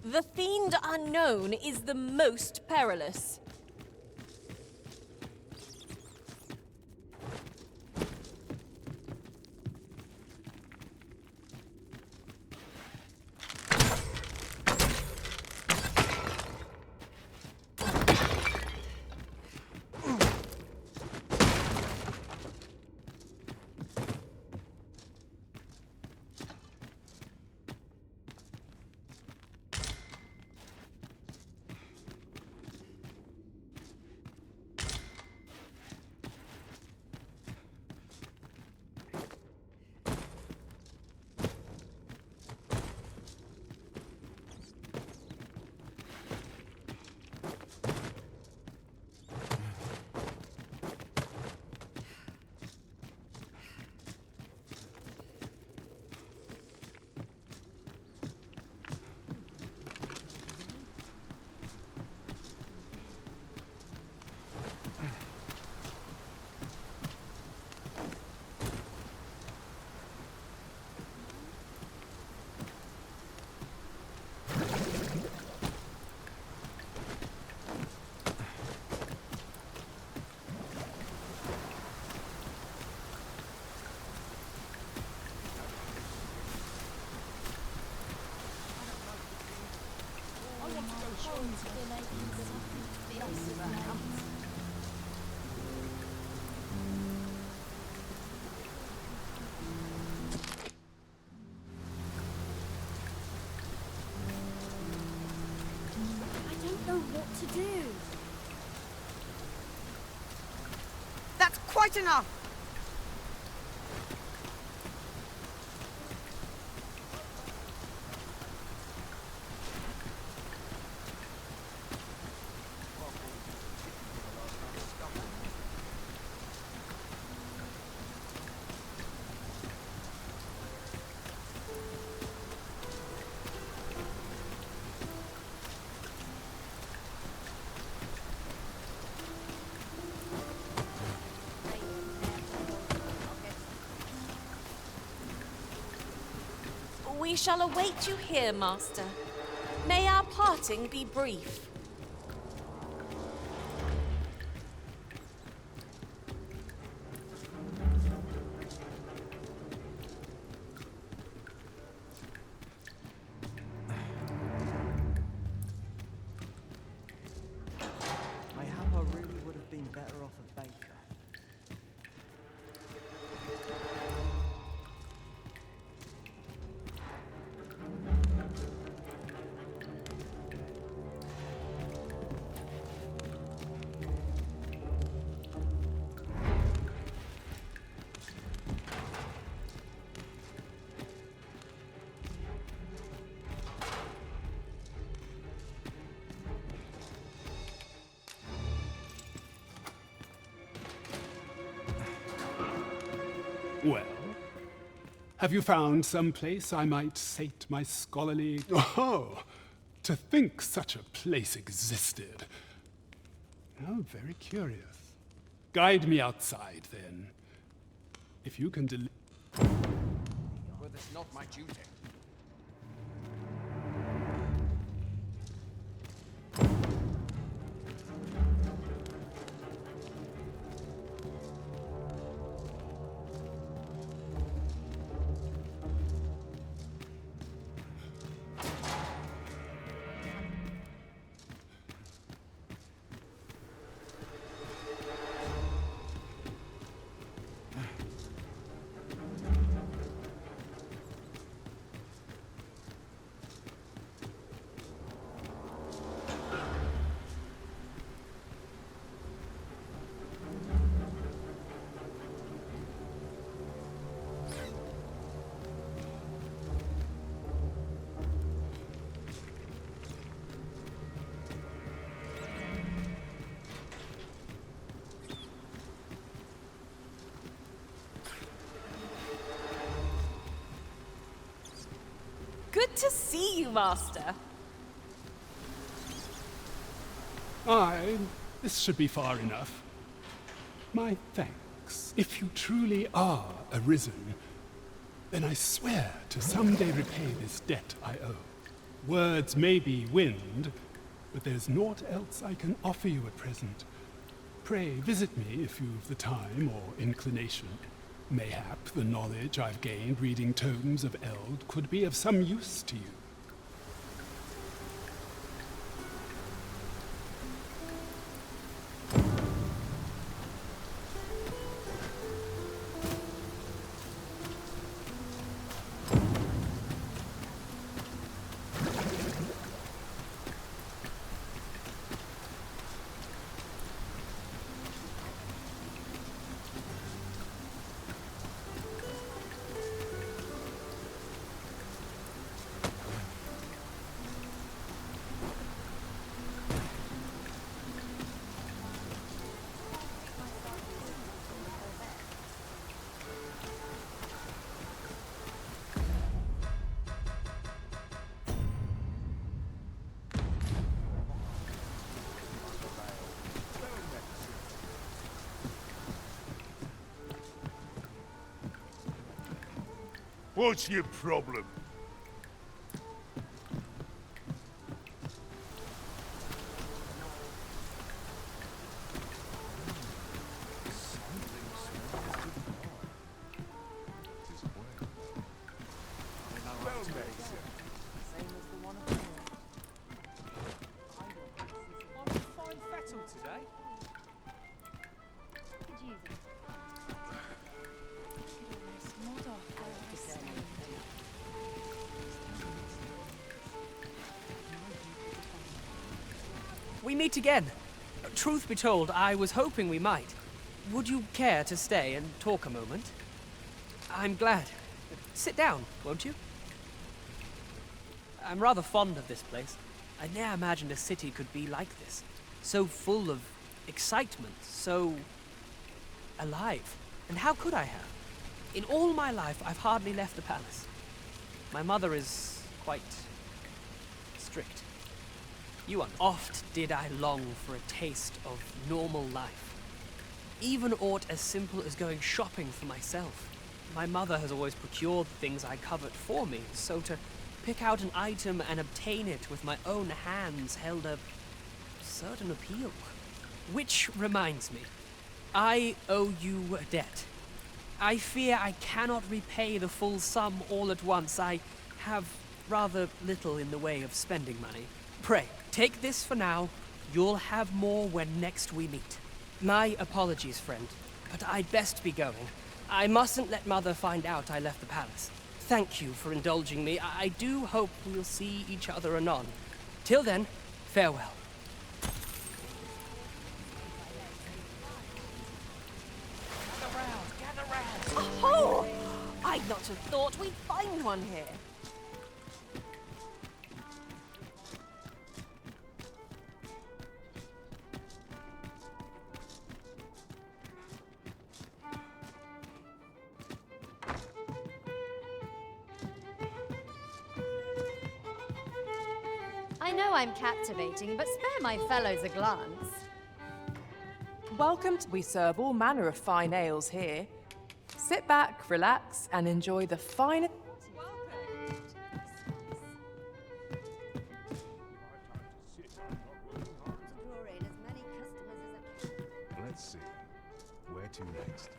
The Fiend Unknown is the most perilous. I don't know what to do. That's quite enough! We shall await you here, Master. May our parting be brief. Mayhap I really would have been better off a baker. Well, have you found some place I might sate my scholarly... Oh, to think such a place existed. How very curious. Guide me outside, then. If you can Well, that's not my duty. Good to see you, Master. Aye, this should be far enough. My thanks. If you truly are arisen, then I swear to someday repay this debt I owe. Words may be wind, but there's naught else I can offer you at present. Pray visit me if you've the time or inclination. Mayhap the knowledge I've gained reading tomes of Eld could be of some use to you. What's your problem? We meet again. Truth be told, I was hoping we might. Would you care to stay and talk a moment? I'm glad. Sit down, won't you? I'm rather fond of this place. I ne'er imagined a city could be like this. So full of excitement, so alive. And how could I have? In all my life, I've hardly left the palace. My mother is quite strict. Oft did I long for a taste of normal life. Even aught as simple as going shopping for myself. My mother has always procured the things I covet for me, so to pick out an item and obtain it with my own hands held a certain appeal. Which reminds me, I owe you a debt. I fear I cannot repay the full sum all at once. I have rather little in the way of spending money. Pray, take this for now. You'll have more when next we meet. My apologies, friend, but I'd best be going. I mustn't let Mother find out I left the palace. Thank you for indulging me. I do hope we'll see each other anon. Till then, farewell. Oh! I'd not have thought we'd find one here. I know I'm captivating, but spare my fellows a glance. Welcome. We serve all manner of fine ales here. Sit back, relax, and enjoy the finest. Let's see. Where to next?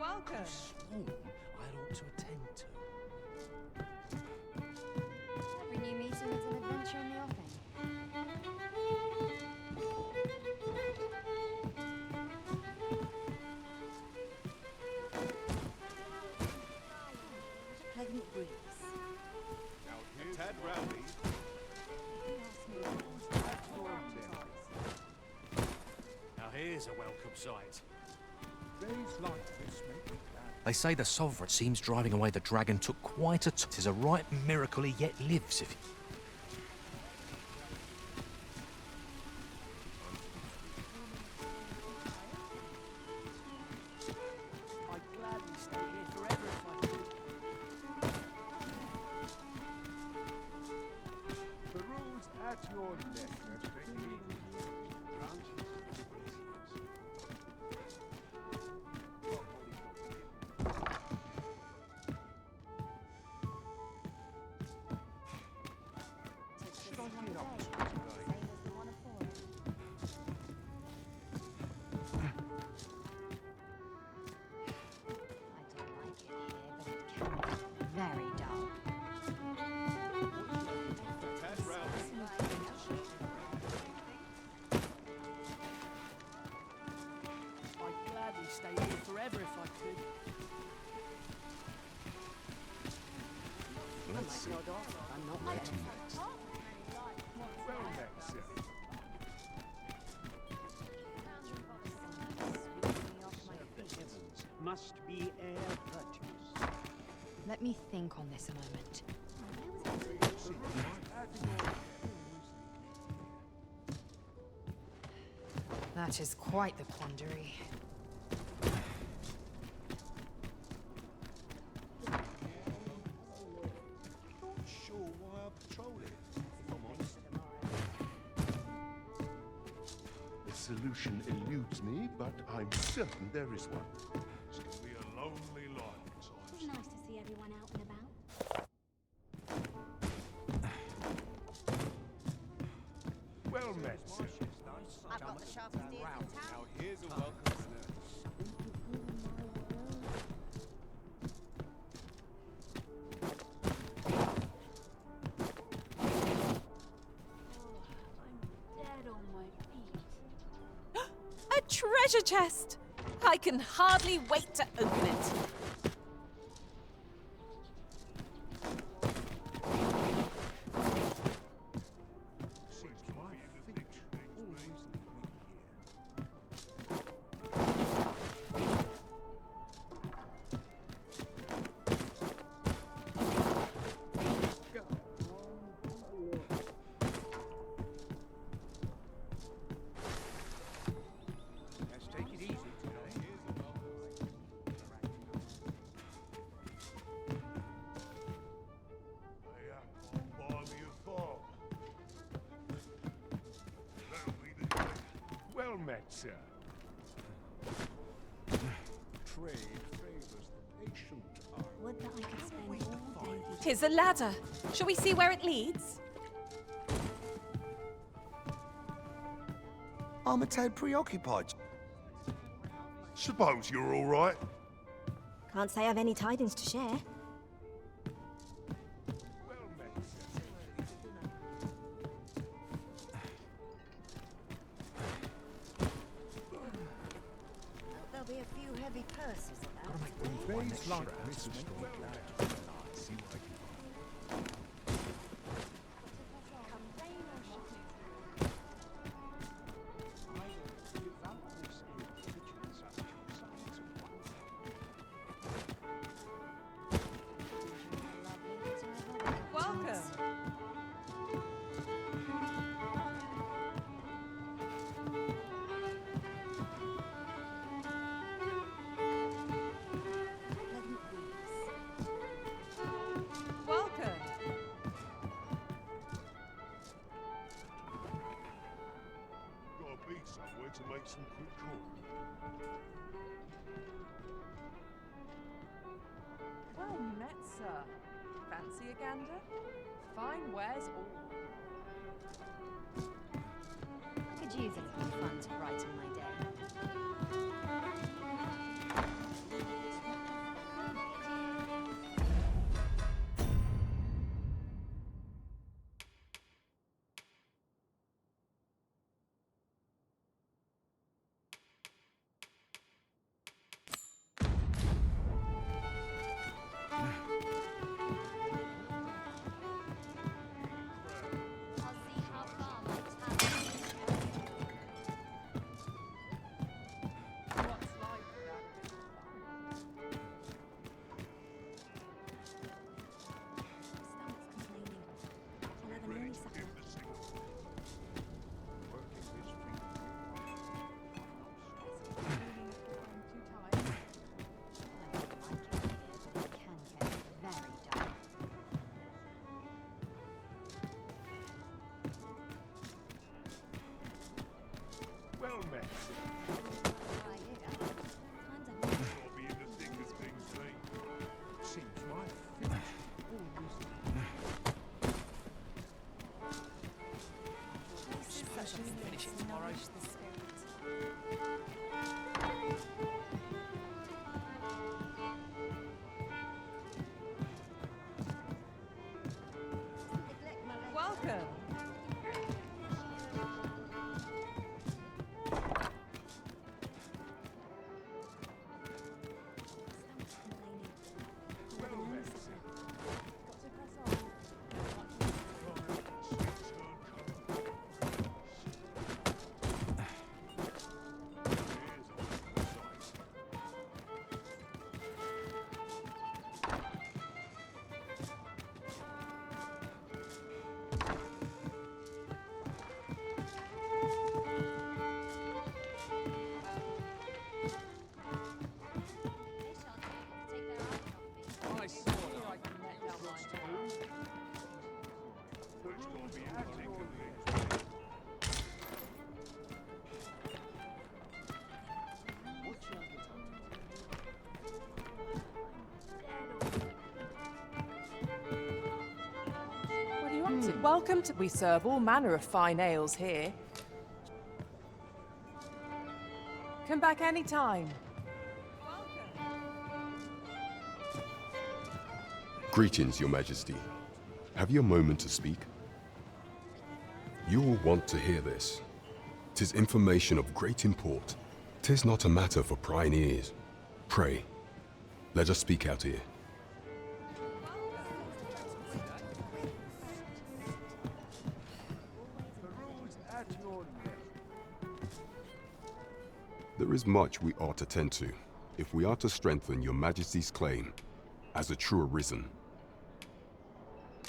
Welcome. Sworn I ought to attend to. Every new meeting is an adventure in the offing. Pleasant breeze. A tad rowdy. Now here's a welcome sight. Days like this make me glad. They say the Sovereign seems driving away the dragon took quite a... Tis a right miracle he yet lives, if... I'd gladly stay here forever if I could. The rules at your neck, Very dull. I'd gladly stay here forever if I could. Let's see. Where to next? well met, sir. Must be air virtues. Let me think on this a moment. That is quite the quandary. Not sure why I patrol it, if I'm honest. The solution eludes me, but I'm certain there is one. It's going to be a lonely life at times. It's nice to see everyone out and about. Well met, sir. I've got the sharpest ears in town. Now here's a welcome Dead on my feet. A treasure chest! I can hardly wait to open it. Seems my feet always lead me Let's take it easy today. Well met, sir. Trade favors the patient art. Would that I could spend all day with Here's a ladder. Shall we see where it leads? I'm a tad preoccupied. Suppose you're all right. Can't say I've any tidings to share. There'll be a few heavy purses about. Days like this make me glad. See what I can find. Welcome. make some quick call. Well met, sir. Fancy a gander? Fine wares all. I could use a little fun to brighten my day. Well met. I'll be in the thick as things be. Seems my finish always Finish it tomorrow. Welcome. I saw that I can let down my Which will be in the thick of things What are you up to? Welcome to... We serve all manner of fine ales here. Come back any time. Greetings, Your Majesty. Have you a moment to speak? You will want to hear this. 'Tis information of great import. 'Tis not a matter for prying ears. Pray, let us speak out here. There is much we ought to tend to, if we are to strengthen Your Majesty's claim as a true arisen.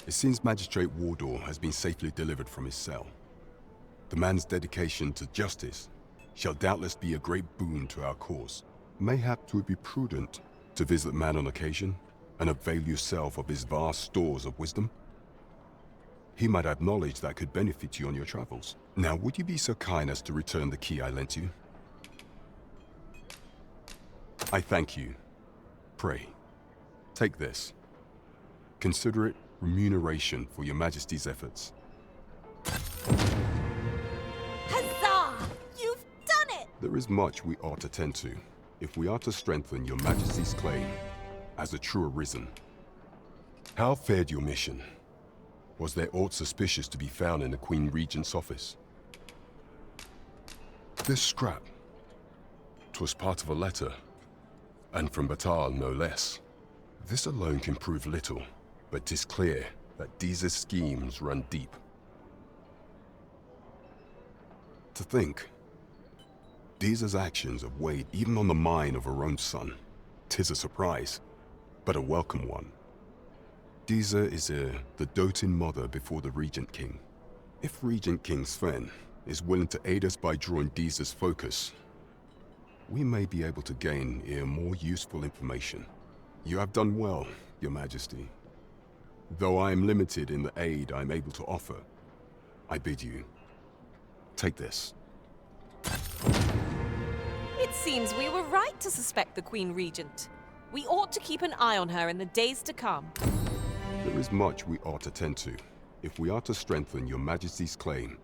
It seems Magistrate Wardor has been safely delivered from his cell. The man's dedication to justice shall doubtless be a great boon to our cause. Mayhap 'twould be prudent to visit man on occasion and avail yourself of his vast stores of wisdom. He might have knowledge that could benefit you on your travels. Now, would you be so kind as to return the key I lent you? I thank you. Pray, take this. Consider it remuneration for Your Majesty's efforts. Huzzah! You've done it! There is much we ought to tend to, if we are to strengthen Your Majesty's claim as a true arisen. How fared your mission? Was there aught suspicious to be found in the Queen Regent's office? This scrap. 'Twas part of a letter, and from Batal no less. This alone can prove little, but 'tis clear that Deeza's schemes run deep. To think, Deeza's actions have weighed even on the mind of her own son. 'Tis a surprise, but a welcome one. Deeza is the doting mother before the Regent King. If Regent King Sven is willing to aid us by drawing Deeza's focus, we may be able to gain more useful information. You have done well, Your Majesty. Though I am limited in the aid I am able to offer, I bid you, take this. It seems we were right to suspect the Queen Regent. We ought to keep an eye on her in the days to come. There is much we ought to tend to, if we are to strengthen your Majesty's claim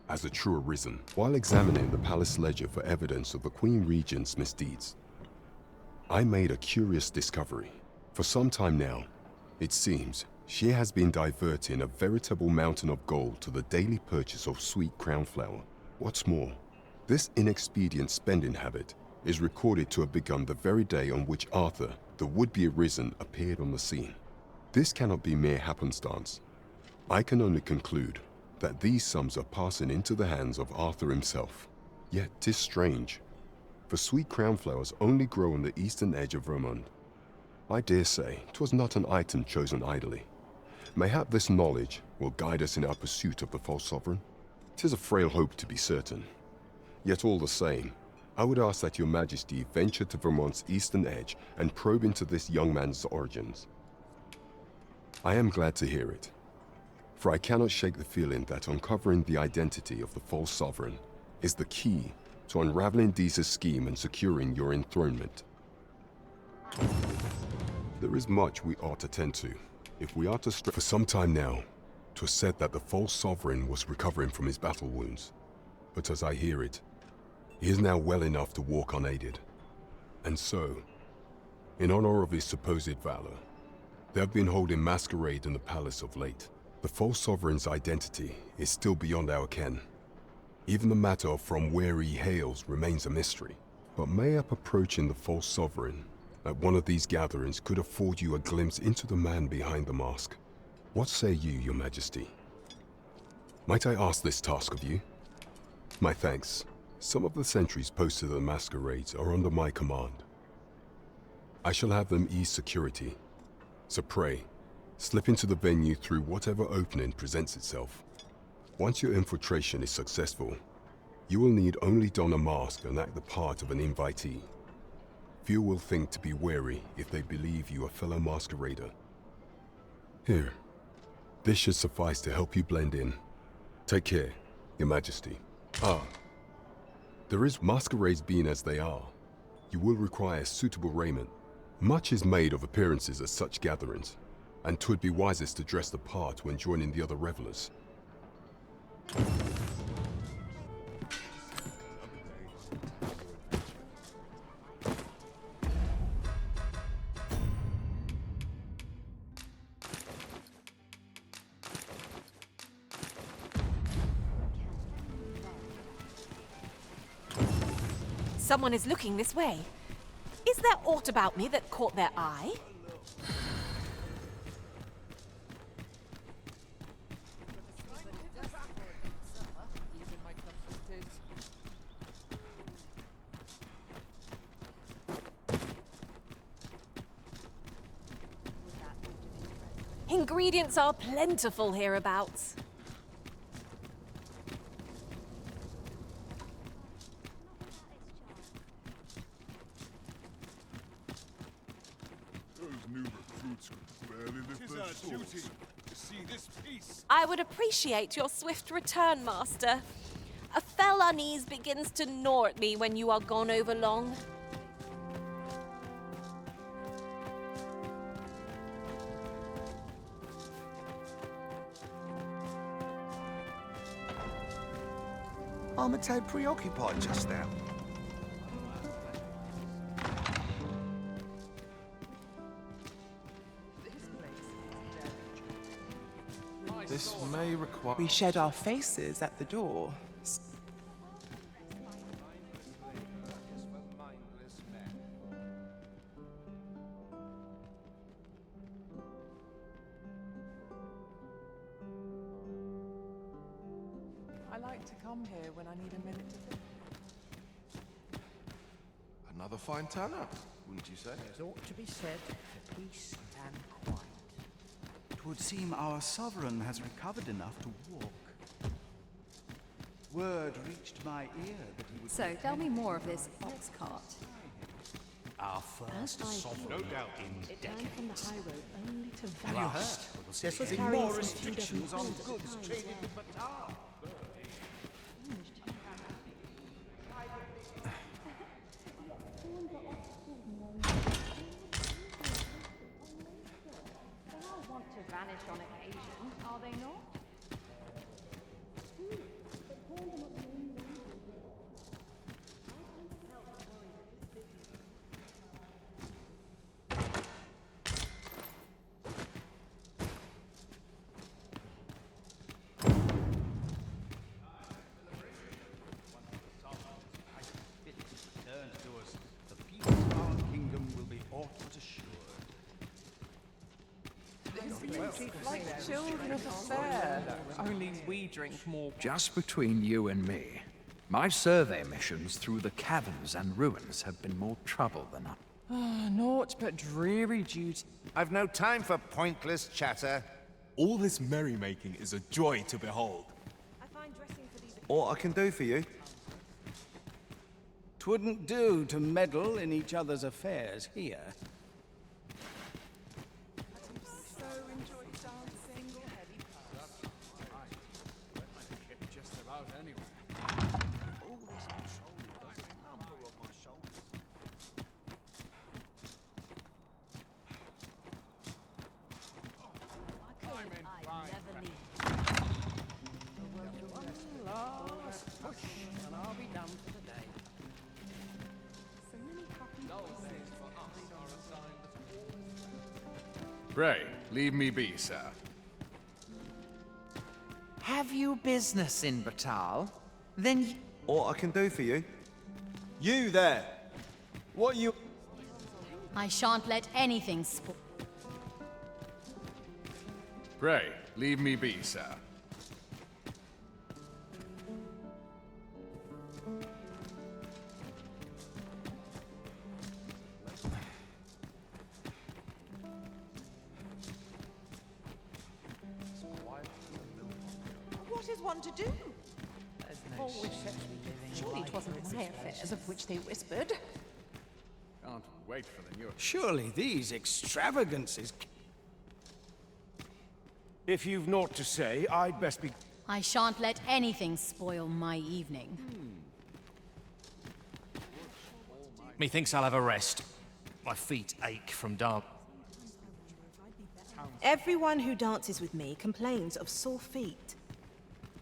as a true arisen, while examining the palace ledger for evidence of the Queen Regent's misdeeds. I made a curious discovery. For some time now, it seems, she has been diverting a veritable mountain of gold to the daily purchase of sweet crown flower. What's more, this inexpedient spending habit is recorded to have begun the very day on which Arthur, the would-be arisen, appeared on the scene. This cannot be mere happenstance. I can only conclude that these sums are passing into the hands of Arthur himself. Yet 'tis strange, for sweet crown flowers only grow on the eastern edge of Vermund. I dare say 'twas not an item chosen idly. Mayhap this knowledge will guide us in our pursuit of the false sovereign. 'Tis a frail hope to be certain. Yet all the same, I would ask that your Majesty venture to Vermont's eastern edge and probe into this young man's origins. I am glad to hear it, for I cannot shake the feeling that uncovering the identity of the false sovereign is the key to unraveling Deeza's scheme and securing your enthronement. There is much we ought to tend to, if we are to for some time now, 'twas said that the false sovereign was recovering from his battle wounds. But as I hear it, he is now well enough to walk unaided. And so, in honor of his supposed valor, they have been holding masquerade in the palace of late. The false sovereign's identity is still beyond our ken. Even the matter of from where he hails remains a mystery. But mayhap approaching the false sovereign at one of these gatherings could afford you a glimpse into the man behind the mask. What say you, your Majesty? Might I ask this task of you? My thanks. Some of the sentries posted at the masquerades are under my command. I shall have them ease security. So pray, slip into the venue through whatever opening presents itself. Once your infiltration is successful, you will need only don a mask and act the part of an invitee. Few will think to be wary if they believe you a fellow masquerader. Here, this should suffice to help you blend in. Take care, your Majesty. There is masquerades being as they are. You will require suitable raiment. Much is made of appearances at such gatherings, and 'twould be wisest to dress the part when joining the other revelers. Someone is looking this way. Is there aught about me that caught their eye? Ingredients are plentiful hereabouts. Those new recruits could barely lift their swords. To see this piece. I would appreciate your swift return, Master. A fell unease begins to gnaw at me when you are gone over long. Armite preoccupied just now. This may require... We shed our faces at the door. I like to come here when I need a minute to think. Another fine turnout, wouldn't you say? There's ought to be said for peace and quiet. It would seem our sovereign has recovered enough to walk. Word reached my ear that he would... So, tell me more of this ox cart. Our first sovereign, no doubt, in decades. From the high road only to Have you heard? There should be carrying more some 2 restrictions on dozen pounds at a goods time, traded so- with Batar. They all want to vanish on occasion, are they not? Returns to us, the peace of our kingdom will be aught but assured. Like children at a fair. Only we drink more. Just between you and me, my survey missions through the caverns and ruins have been more trouble than I. Naught but dreary duty. I've no time for pointless chatter. All this merrymaking is a joy to behold. I find dressing for these... All I can do for you. 'Twouldn't do to meddle in each other's affairs here. So enjoy dancing. Just about anywhere. Last push, and I'll be done for the day. Pray, leave me be, sir. Have you business in Batal? Then All I can do for you. You there! What you... I shan't let anything spoil. Pray, leave me be, sir. What is one to do? Always sets me living. Surely 'twasn't my affairs of which they whispered. Can't wait for the new... Surely these extravagances... If you've naught to say, I'd best be... I shan't let anything spoil my evening. methinks I'll have a rest. My feet ache from dance. Everyone who dances with me complains of sore feet.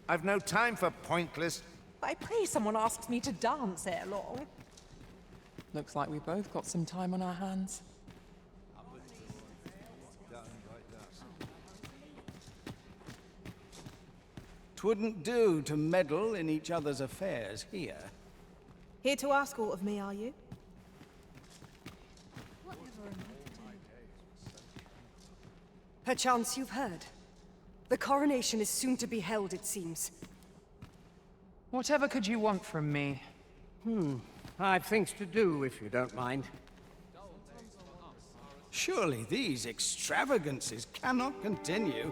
I've no time for pointless... I pray someone asks me to dance ere long. Looks like we both got some time on our hands. Twouldn't do to meddle in each other's affairs here. Here to ask aught of me, are you? Perchance you've heard. The coronation is soon to be held, it seems. Whatever could you want from me? I've things to do, if you don't mind. Surely these extravagances cannot continue.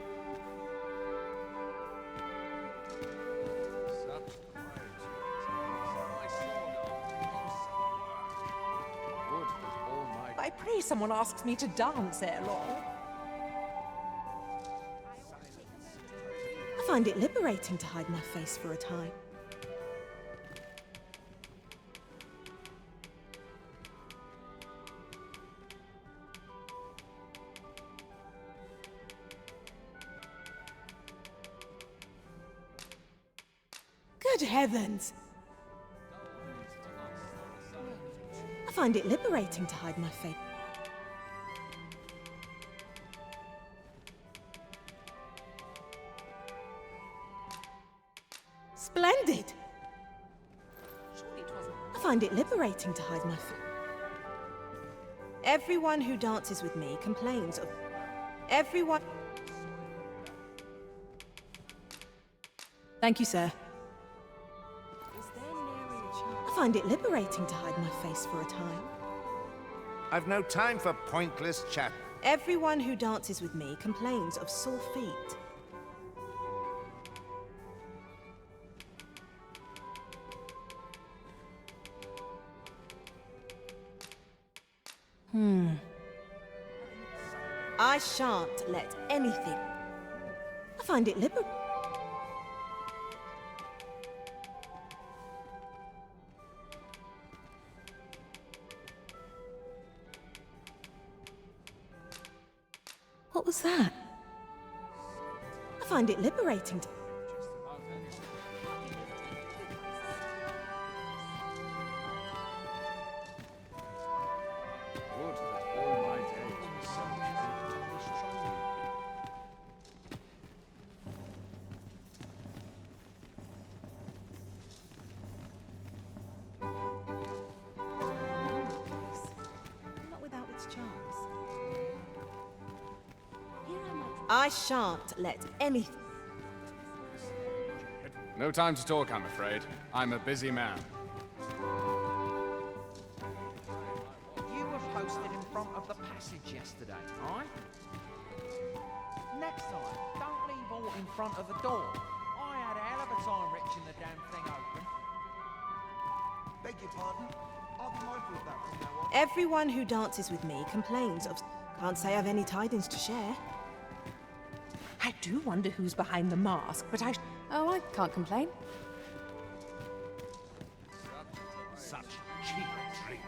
I pray someone asks me to dance ere long. I find it liberating to hide my face for a time. Good heavens! I find it liberating to hide my face. Splendid! I find it liberating to hide my face. Everyone who dances with me complains of... Everyone... Thank you, sir. I find it liberating to hide my face for a time. I've no time for pointless chat. Everyone who dances with me complains of sore feet. I shan't let anything... I find it liberating. was that? I find it liberating to... Would that all my days were so true. Not without its charms. I shan't let anything... No time to talk, I'm afraid. I'm a busy man. You were posted in front of the passage yesterday, right? Next time, don't leave all in front of the door. I had a hell of a time wrenching the damn thing open. Beg your pardon? I'll be mindful of that from now on. Everyone who dances with me complains of... Can't say I've any tidings to share. I do wonder who's behind the mask, but I... Oh, I can't complain. Such cheap drink.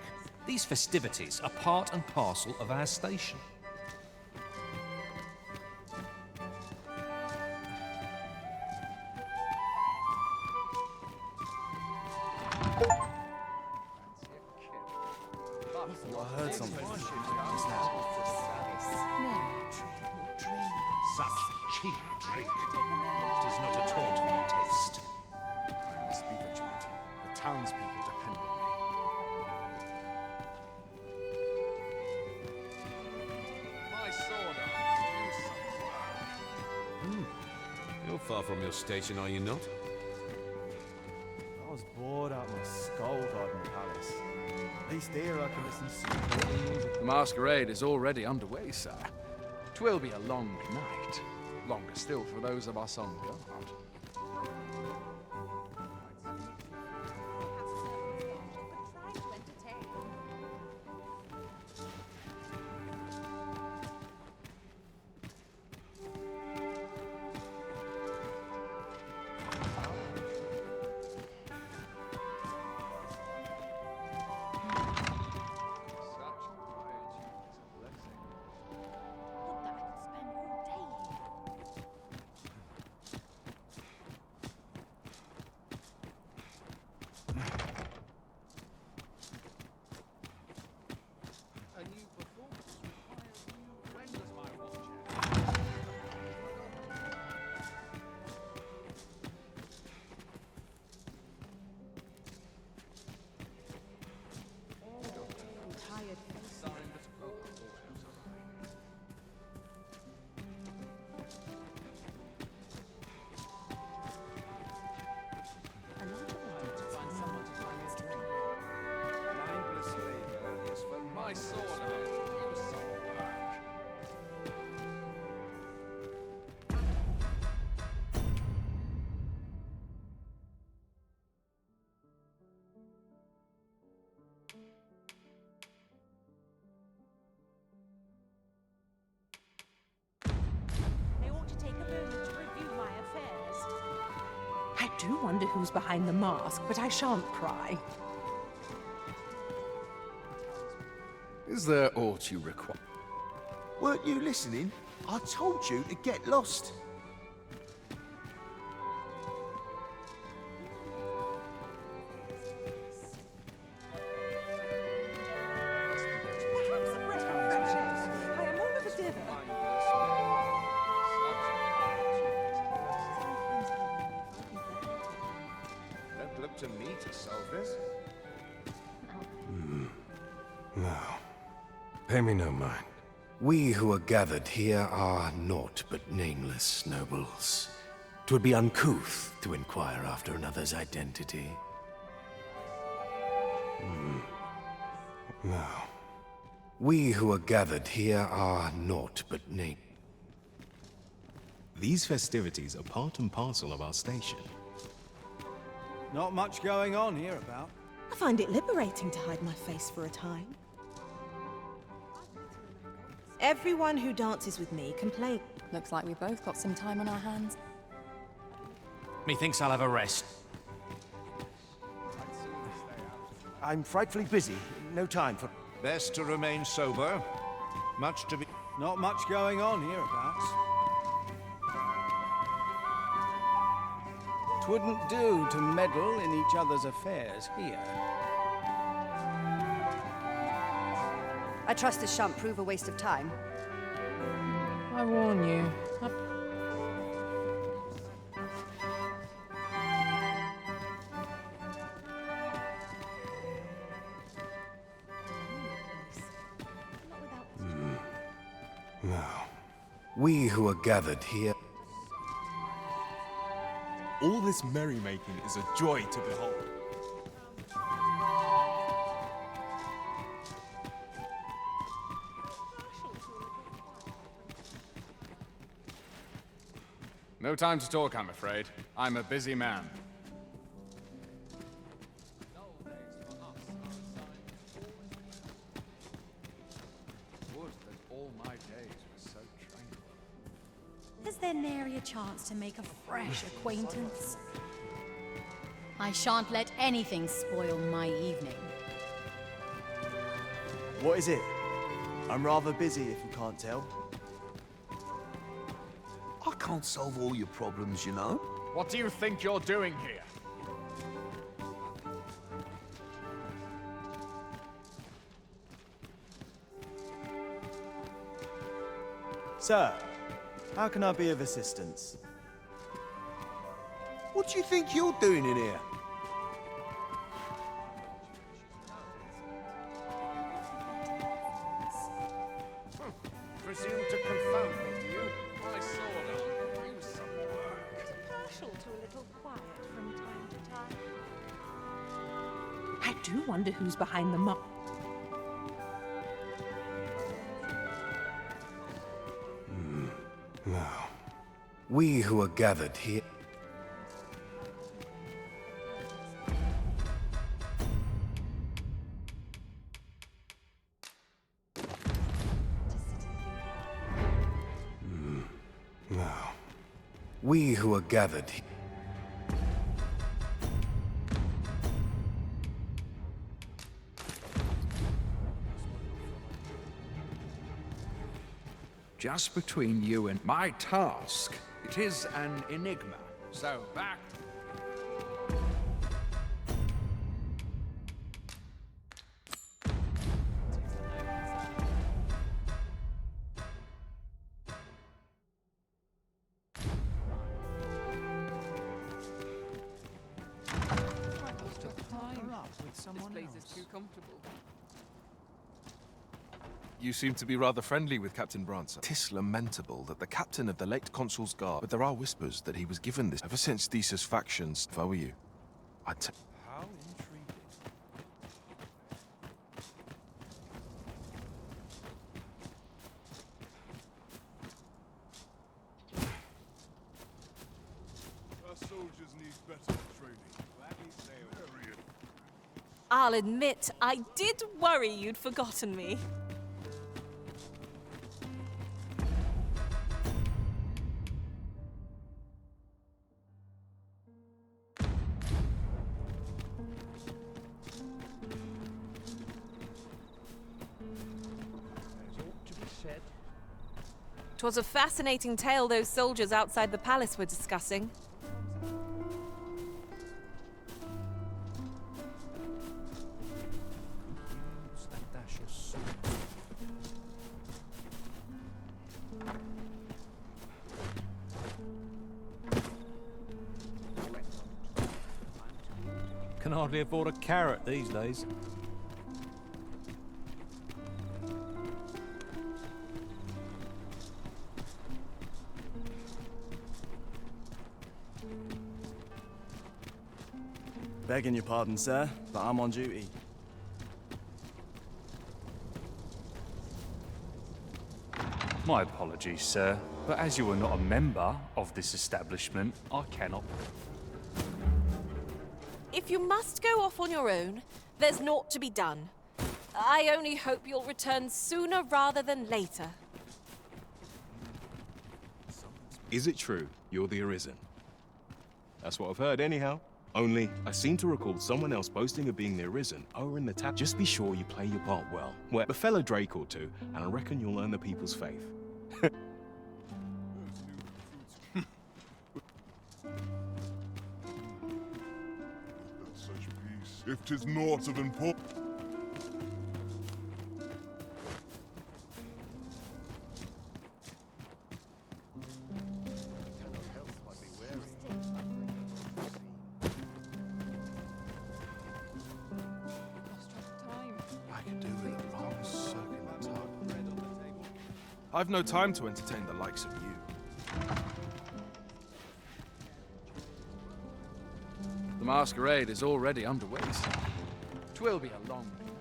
These festivities are part and parcel of our station. I heard something. Such cheap drink. It is not at all to my taste. I must be vigilant. The townspeople depend on me. My sword arm. You're far from your station, are you not? I was bored out my Skull Garden Palace. At least here I can listen to music. The masquerade is already underway, sir. 'Twill be a long night. Longer still for those of us on guard. My sword arm. You so work. They ought to take a moment to review my affairs. I do wonder who's behind the mask, but I shan't pry. Is there aught you require? Weren't you listening? I told you to get lost. Don't look to me to solve this. Now, pay me no mind. We who are gathered here are naught but nameless nobles. 'Twould be uncouth to inquire after another's identity. Now, we who are gathered here are naught but These festivities are part and parcel of our station. Not much going on hereabout. I find it liberating to hide my face for a time. Everyone who dances with me complains. Looks like we both got some time on our hands. Methinks I'll have a rest. I'm frightfully busy. No time for... Best to remain sober. Much to be... Not much going on hereabouts. Twouldn't do to meddle in each other's affairs here. I trust this shan't prove a waste of time. I warn you. Now, we who are gathered here... All this merrymaking is a joy to behold. No time to talk, I'm afraid. I'm a busy man. Would that all my days were so tranquil. Is there nary a chance to make a fresh acquaintance? I shan't let anything spoil my evening. What is it? I'm rather busy if you can't tell. I can't solve all your problems, you know. What do you think you're doing here? Sir, how can I be of assistance? What do you think you're doing in here? Presume to confound me, do you? My sword arm use some work. Partial to a little quiet from time to time. I do wonder who's behind the mask. Now, we who are gathered here... Now, we who are gathered here... Just between you and my task, it is an enigma. So back. This place is too comfortable. You seem to be rather friendly with Captain Branson. 'Tis lamentable that the captain of the late Consul's Guard, but there are whispers that he was given this ever since Theseus' factions. If I were you, I'd How intriguing. Our soldiers need better training. Period. I'll admit, I did worry you'd forgotten me. Said. 'Twas a fascinating tale those soldiers outside the palace were discussing. Can hardly afford a carrot these days. Begging your pardon, sir, but I'm on duty. My apologies, sir, but as you are not a member of this establishment, I cannot. If you must go off on your own, there's naught to be done. I only hope you'll return sooner rather than later. Is it true you're the Arisen? That's what I've heard, anyhow. Only, I seem to recall someone else boasting of being the Arisen over in the tap. Just be sure you play your part well. Well, a fellow Drake or two, and I reckon you'll earn the people's faith. Such peace, if 'tis naught of importance. I could do with a long circular tug. I've no time to entertain the likes of you. The masquerade is already underway, sir. 'Twill be a long night.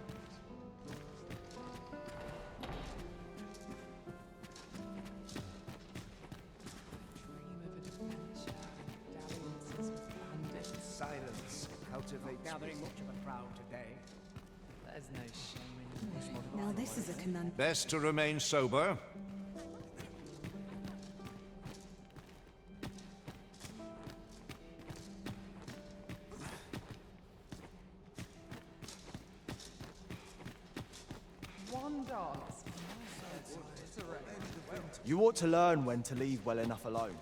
Silence. Cultivate. Gathering much of a crowd today. There's no shame in this. Now this is a conundrum. Best to remain sober. One dance. You ought to learn when to leave well enough alone.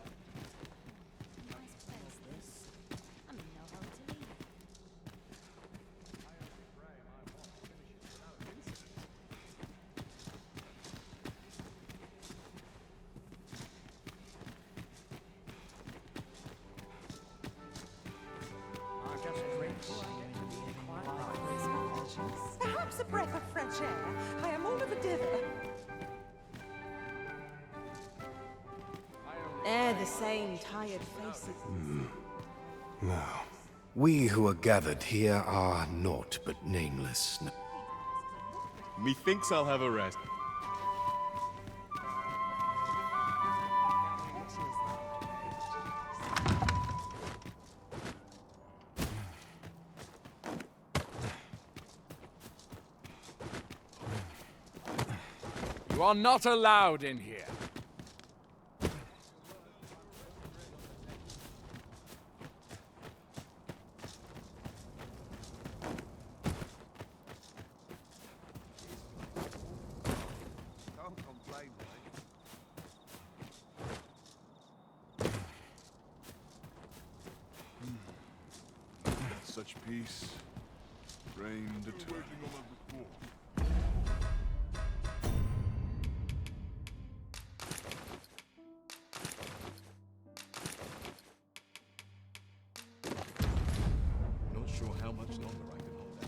Perhaps a breath of fresh air. I am all of a dither. They're the same tired faces. No. We who are gathered here are naught but nameless. Methinks I'll have a rest. You are not allowed in here. Can't complain, mate. Such peace reigned eternal. Not sure how much longer I can hold out.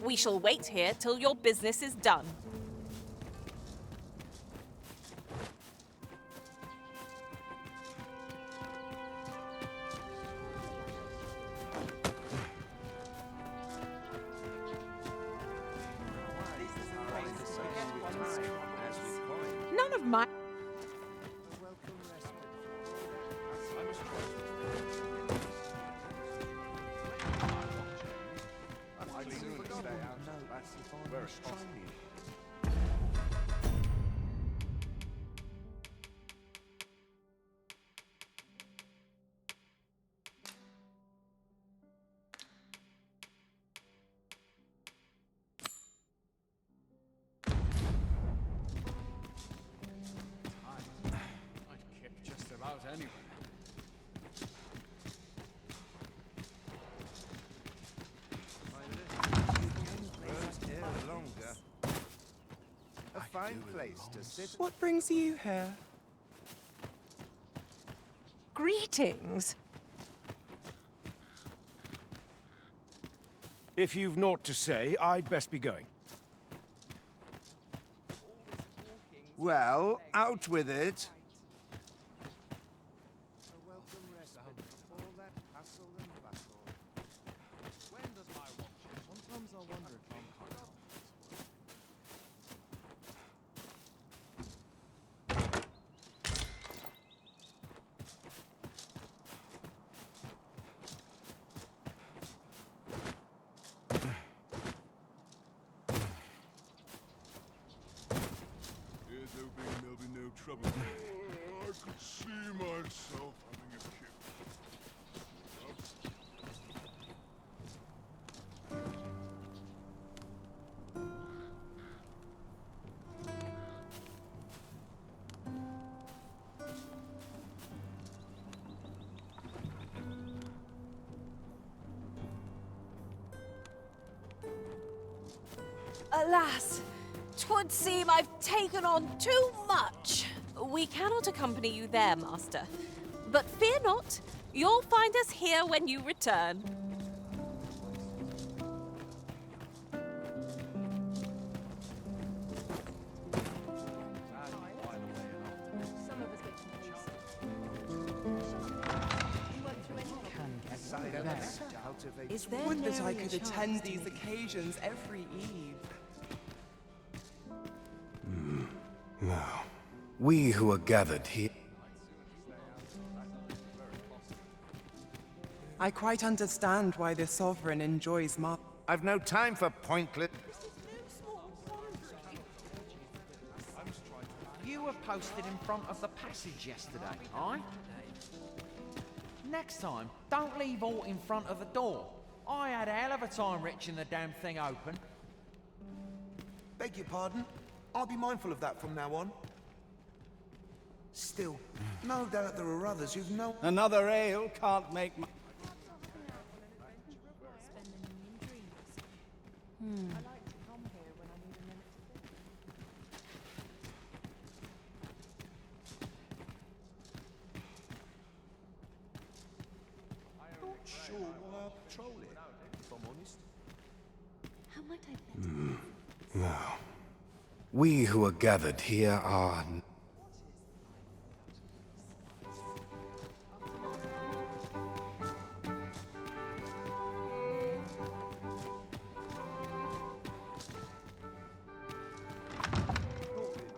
We shall wait here till your business is done. None of my... I'd kip just about anywhere. Here longer. A fine place to sit. What brings you here? Greetings. If you've naught to say, I'd best be going. Well, out with it. Sometimes I wonder if I'm kind of There'll be no trouble. Oh, I could see myself having a kick. Alas, 'twould seem I've taken on too much. We cannot accompany you there, Master. But fear not, you'll find us here when you return. Is there Would that I could attend these occasions every eve. Now, we who are gathered here... I quite understand why the Sovereign enjoys I've no time for pointless... You were posted in front of the passage yesterday, aye? Next time, don't leave aught in front of the door. I had a hell of a time wrenching the damn thing open. Beg your pardon? I'll be mindful of that from now on. Still, no doubt there are others who've no... Another ale can't make my... Sure, well, I'll patrol it, if I'm honest. How might I better? Now, we who are gathered here are...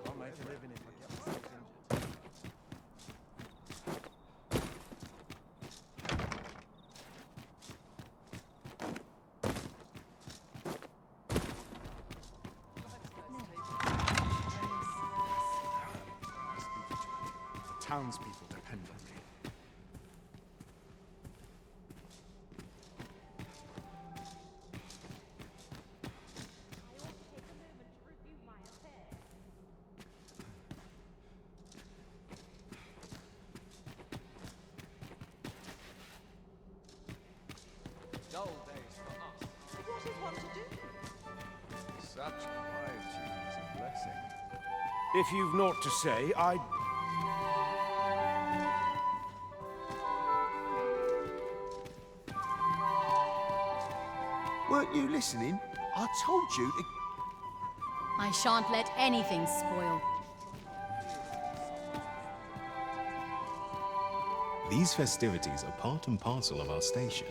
I'll make a living if I get myself injured. The townspeople depend on me. Dull days for us. What is one to do? Such quietude is a blessing. If you've naught to say, Weren't you listening? I told you to... I shan't let anything spoil. These festivities are part and parcel of our station.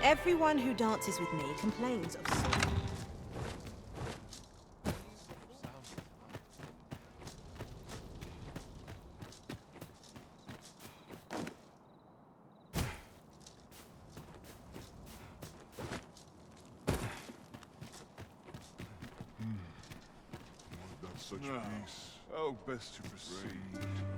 Everyone who dances with me complains of sore. That's such peace. Oh, best to proceed.